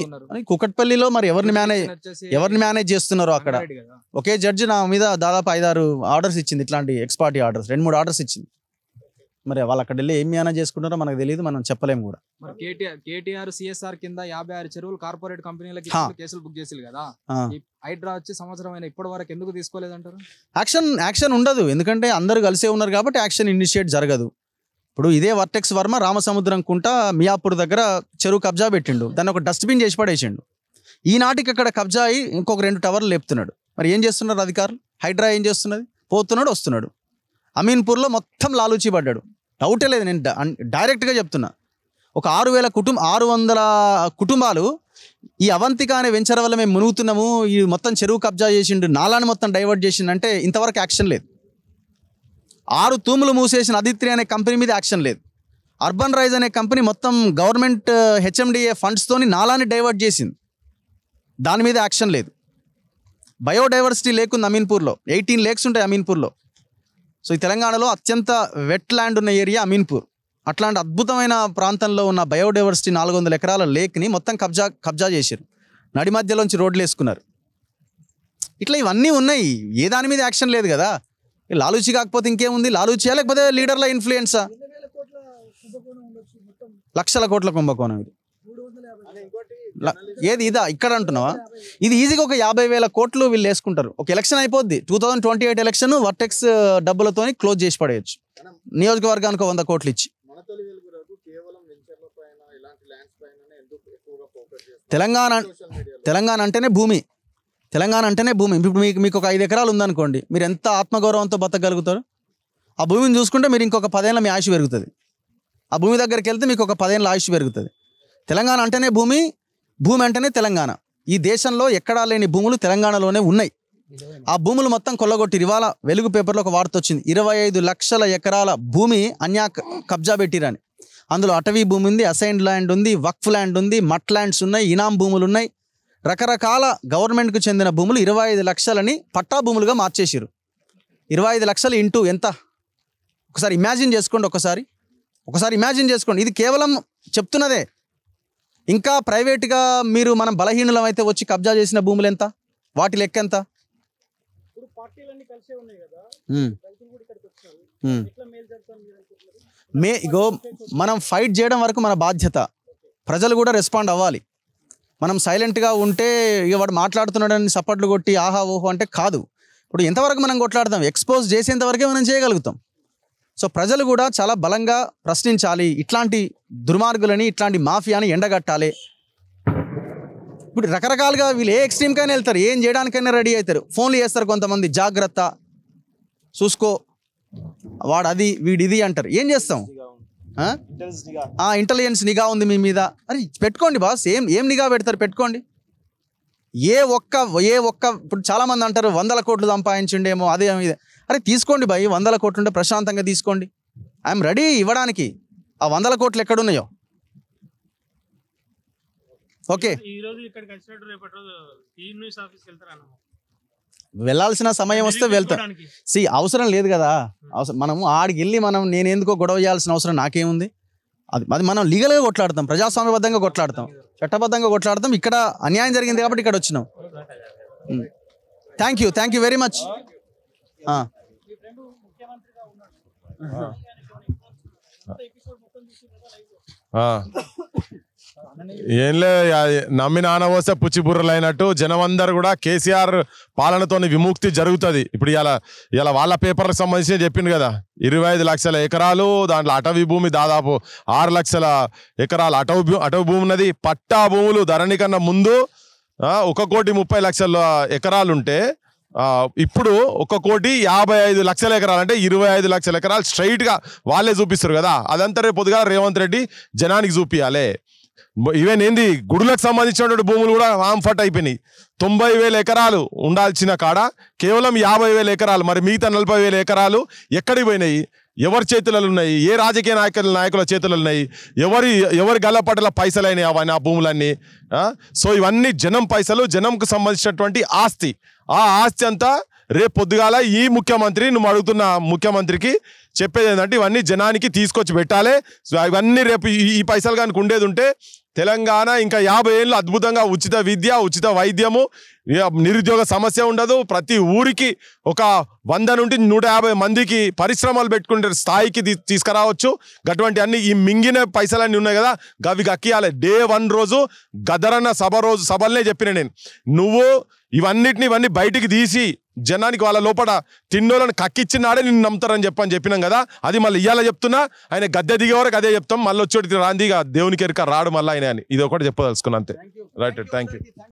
కుకట్పల్లిలో మరి ఎవరిని మేనేజ్ చేస్తున్నారో అక్కడ ఒకే జడ్జి నా మీద దాదాపు 5-6 ఆర్డర్స్ ఇచ్చింది, ఇట్లాంటి ఎక్స్పార్టీ ఆర్డర్స్ 2-3 ఆర్డర్స్ ఇచ్చింది. మరి వాళ్ళు అక్కడ వెళ్ళి ఏం మేనేజ్ చేసుకుంటారో మనకు తెలియదు, మనం చెప్పలేము కూడా. కేటీఆర్ సిఎస్ఆర్ కింద 56 చెరువులు కార్పొరేట్ కంపెనీలకి కేసులు బుక్ చేసి కదా, హైడ్రా వచ్చి సంవత్సరం అయినా ఇప్పటి వరకు ఎందుకు తీసుకోలేదంటారు? యాక్షన్ ఉండదు, ఎందుకంటే అందరూ కలిసే ఉన్నారు కాబట్టి యాక్షన్ ఇనిషియేట్ జరగదు. ఇప్పుడు ఇదే వర్టెక్స్ వర్మ రామసముద్రం కుంట మియాపూర్ దగ్గర చెరువు కబ్జా పెట్టిండు, దాన్ని ఒక డస్ట్బిన్ చేసి పడేసిండు. ఈనాటికి అక్కడ కబ్జా అయ్యి ఇంకొక 2 టవర్లు లేపుతున్నాడు. మరి ఏం చేస్తున్నారు అధికారులు? హైడ్రా ఏం చేస్తున్నది? పోతున్నాడు వస్తున్నాడు. అమీన్పూర్లో మొత్తం లాలూచి పడ్డాడు, డౌటే లేదు. నేను డైరెక్ట్గా చెప్తున్నా, ఒక 600 కుటుంబాలు ఈ అవంతిక అనే వెంచర్ వల్ల మేము మునుగుతున్నాము, ఈ మొత్తం చెరువు కబ్జా చేసిండు, నాలాని మొత్తం డైవర్ట్ చేసిండంటే ఇంతవరకు యాక్షన్ లేదు. 6 తూములు మూసేసిన అదిత్రి అనే కంపెనీ మీద యాక్షన్ లేదు. అర్బన్ రైజ్ అనే కంపెనీ మొత్తం గవర్నమెంట్ హెచ్ఎండిఏ ఫండ్స్తోని నాలాని డైవర్ట్ చేసింది, దాని మీద యాక్షన్ లేదు. బయోడైవర్సిటీ లేక్ ఉంది అమీన్పూర్లో, 18 లేక్స్ ఉంటాయి అమీన్పూర్లో. సో ఈ తెలంగాణలో అత్యంత వెట్ ల్యాండ్ ఉన్న ఏరియా అమీన్పూర్. అట్లాంటి అద్భుతమైన ప్రాంతంలో ఉన్న బయోడైవర్సిటీ 400 ఎకరాల లేక్ని మొత్తం కబ్జా చేశారు, నడి మధ్యలోంచి రోడ్లు వేసుకున్నారు. ఇట్లా ఇవన్నీ ఉన్నాయి, ఏ దాని మీద యాక్షన్ లేదు కదా. లాలూచి కాకపోతే ఇంకేముంది? లాలూచియా లేకపోతే లీడర్ల ఇన్ఫ్లుయెన్సా? లక్షల కోట్ల కుంభకోణం ఇది. ఏది ఇదా ఇక్కడ అంటున్నావా? ఇది ఈజీగా ఒక 50,000 కోట్లు వీళ్ళు వేసుకుంటారు. ఒక ఎలక్షన్ అయిపోద్ది, 2028 ఎలక్షన్ వర్టెక్స్ డబ్బులతో క్లోజ్ చేసి పడేయచ్చు, నియోజకవర్గానికి 100 కోట్లు ఇచ్చి. తెలంగాణ అంటేనే భూమి, ఇప్పుడు మీకు ఒక 5 ఎకరాలు ఉందనుకోండి, మీరు ఎంత ఆత్మగౌరవంతో బతకగలుగుతారు? ఆ భూమిని చూసుకుంటే మీరు ఇంకొక 10 ఏళ్ళ మీ ఆయుష్ పెరుగుతుంది. ఆ భూమి దగ్గరికి వెళ్తే మీకు ఒక 10 ఏళ్ళ ఆయుష్ పెరుగుతుంది. తెలంగాణ అంటేనే భూమి అంటేనే తెలంగాణ. ఈ దేశంలో ఎక్కడా లేని భూములు తెలంగాణలోనే ఉన్నాయి. ఆ భూములు మొత్తం కొల్లగొట్టి ఇవాళ వెలుగు పేపర్లో ఒక వార్త వచ్చింది, 25 లక్షల ఎకరాల భూమి కబ్జా పెట్టిరని. అందులో అటవీ భూమి ఉంది, అసైన్డ్ ల్యాండ్ ఉంది, వక్ఫ్ ల్యాండ్ ఉంది, మట్ ల్యాండ్స్ ఉన్నాయి, ఇనాం భూములు ఉన్నాయి, రకరకాల గవర్నమెంట్కు చెందిన భూములు 25 లక్షలని పట్టా భూములుగా మార్చేసారు. 25 లక్షలు ఇంటూ ఎంత? ఒకసారి ఇమాజిన్ చేసుకోండి, ఒకసారి ఇమాజిన్ చేసుకోండి. ఇది కేవలం చెప్తున్నదే. ఇంకా ప్రైవేట్గా మనం బలహీనులం అయితే వచ్చి కబ్జా చేసిన భూములు ఎంత, వాటి లెక్క ఎంత? ఇగో మనం ఫైట్ చేయడం వరకు మన బాధ్యత, ప్రజలు కూడా రెస్పాండ్ అవ్వాలి. మనం సైలెంట్గా ఉంటే ఇక వాడు మాట్లాడుతున్నాడని సపోర్ట్లు కొట్టి ఆహా ఓహో అంటే కాదు. ఇప్పుడు ఎంతవరకు మనం కొట్లాడతాం? ఎక్స్పోజ్ చేసేంత వరకే మనం చేయగలుగుతాం. సో ప్రజలు కూడా చాలా బలంగా ప్రశ్నించాలి, ఇట్లాంటి దుర్మార్గులని, ఇట్లాంటి మాఫియాని ఎండగట్టాలి. ఇప్పుడు రకరకాలుగా వీళ్ళు ఏ ఎక్స్ట్రీమ్కైనా వెళ్తారు, ఏం చేయడానికైనా రెడీ అవుతారు. ఫోన్లు చేస్తారు కొంతమంది, జాగ్రత్త చూసుకో, వాడు అది వీడిది అంటారు. ఏం చేస్తాం? ఇంటెలిజెన్స్ నిఘా ఉంది మీ మీద. అరే పెట్టుకోండి బాస్, ఏం నిఘా పెడతారు? పెట్టుకోండి. ఏ ఒక్క ఇప్పుడు చాలామంది అంటారు 100 కోట్లు సంపాదించిండేమో అదే ఇదే. అరే తీసుకోండి భయ్, 100 కోట్లు ఉంటే ప్రశాంతంగా తీసుకోండి. ఐఎమ్ రెడీ ఇవ్వడానికి. ఆ 100 కోట్లు ఎక్కడున్నాయో. ఓకే, వెళ్ళాల్సిన సమయం వస్తే వెళ్తా. అవసరం లేదు కదా, మనము ఆడికి వెళ్ళి నేను ఎందుకో గొడవ చేయాల్సిన అవసరం నాకేముంది? అది మనం లీగల్గా కొట్లాడతాం, ప్రజాస్వామ్యబద్ధంగా కొట్లాడతాం, చట్టబద్ధంగా కొట్లాడతాం. ఇక్కడ అన్యాయం జరిగింది కాబట్టి ఇక్కడ వచ్చినాం. Thank you very much. చెప్పండి. ఏంలే నమ్మి నానవోస్తే పుచ్చి బుర్రలు అయినట్టు జనం అందరు కూడా కేసీఆర్ పాలనతోని విముక్తి జరుగుతుంది. ఇప్పుడు ఇలా వాళ్ళ పేపర్లకు సంబంధించి చెప్పింది కదా, 25 లక్షల ఎకరాలు, దాంట్లో అటవీ భూమి దాదాపు 6 లక్షల ఎకరాలు అటవీ భూమి ఉన్నది. పట్టా భూములు ధరణి కన్నా ముందు 1,30,00,000 ఎకరాలుంటే ఇప్పుడు 1,55,00,000 ఎకరాలు, అంటే 25 లక్షల ఎకరాలు స్ట్రైట్ గా వాళ్ళే చూపిస్తారు కదా. అదంతా రేపు పొద్దుగా రేవంత్ రెడ్డి జనానికి చూపియాలి. ఈవెన్ ఏంది గుడులకు సంబంధించినటువంటి భూములు కూడా వాంఫట్ అయిపోయినాయి. 90,000 ఎకరాలు ఉండాల్సిన కాడ కేవలం 50,000 ఎకరాలు. మరి మిగతా 40,000 ఎకరాలు ఎక్కడికి పోయినాయి? ఎవరి చేతులలో ఉన్నాయి? ఏ రాజకీయ నాయకుల చేతులలో ఉన్నాయి? ఎవరి గల్లపట్టల పైసలు అయినాయి అవన్నీ ఆ భూములన్నీ? సో ఇవన్నీ జనం పైసలు, జనంకు సంబంధించినటువంటి ఆస్తి. ఆ ఆస్తి అంతా రేపు పొద్దుగాల ఈ ముఖ్యమంత్రి, నువ్వు అడుగుతున్న ముఖ్యమంత్రికి చెప్పేది ఏంటంటే ఇవన్నీ జనానికి తీసుకొచ్చి పెట్టాలి. సో ఇవన్నీ రేపు ఈ పైసలు కనుక ఉండేది ఉంటే తెలంగాణ ఇంకా 50 ఏళ్ళు అద్భుతంగా ఉచిత విద్య, ఉచిత వైద్యము, నిరుద్యోగ సమస్య ఉండదు. ప్రతి ఊరికి ఒక 100 నుండి 150 మందికి పరిశ్రమలు పెట్టుకునే స్థాయికి తీసుకురావచ్చు. అటువంటి అన్ని ఈ మింగిన పైసలన్నీ ఉన్నాయి కదా, గవి గక్కియాలి. Day 1 రోజు గదరన్న సభలనే చెప్పిన నేను, నువ్వు ఇవన్నీ బయటికి తీసి జనానికి వాళ్ళ లోపల తిండోలను కక్కిచ్చినాడే నిన్ను నమ్ముతారని చెప్పినాం కదా. అది మళ్ళీ ఇయ్యాల చెప్తున్నా. ఆయన గద్దె దిగే వరకు అదే చెప్తాం. మళ్ళీ వచ్చేటి రాందిగా దేవునికి ఎరుక రాడు మళ్ళీ ఆయన అని. ఇది ఒకటి చెప్పదలుచుకున్నా అంతే. Right, thank you.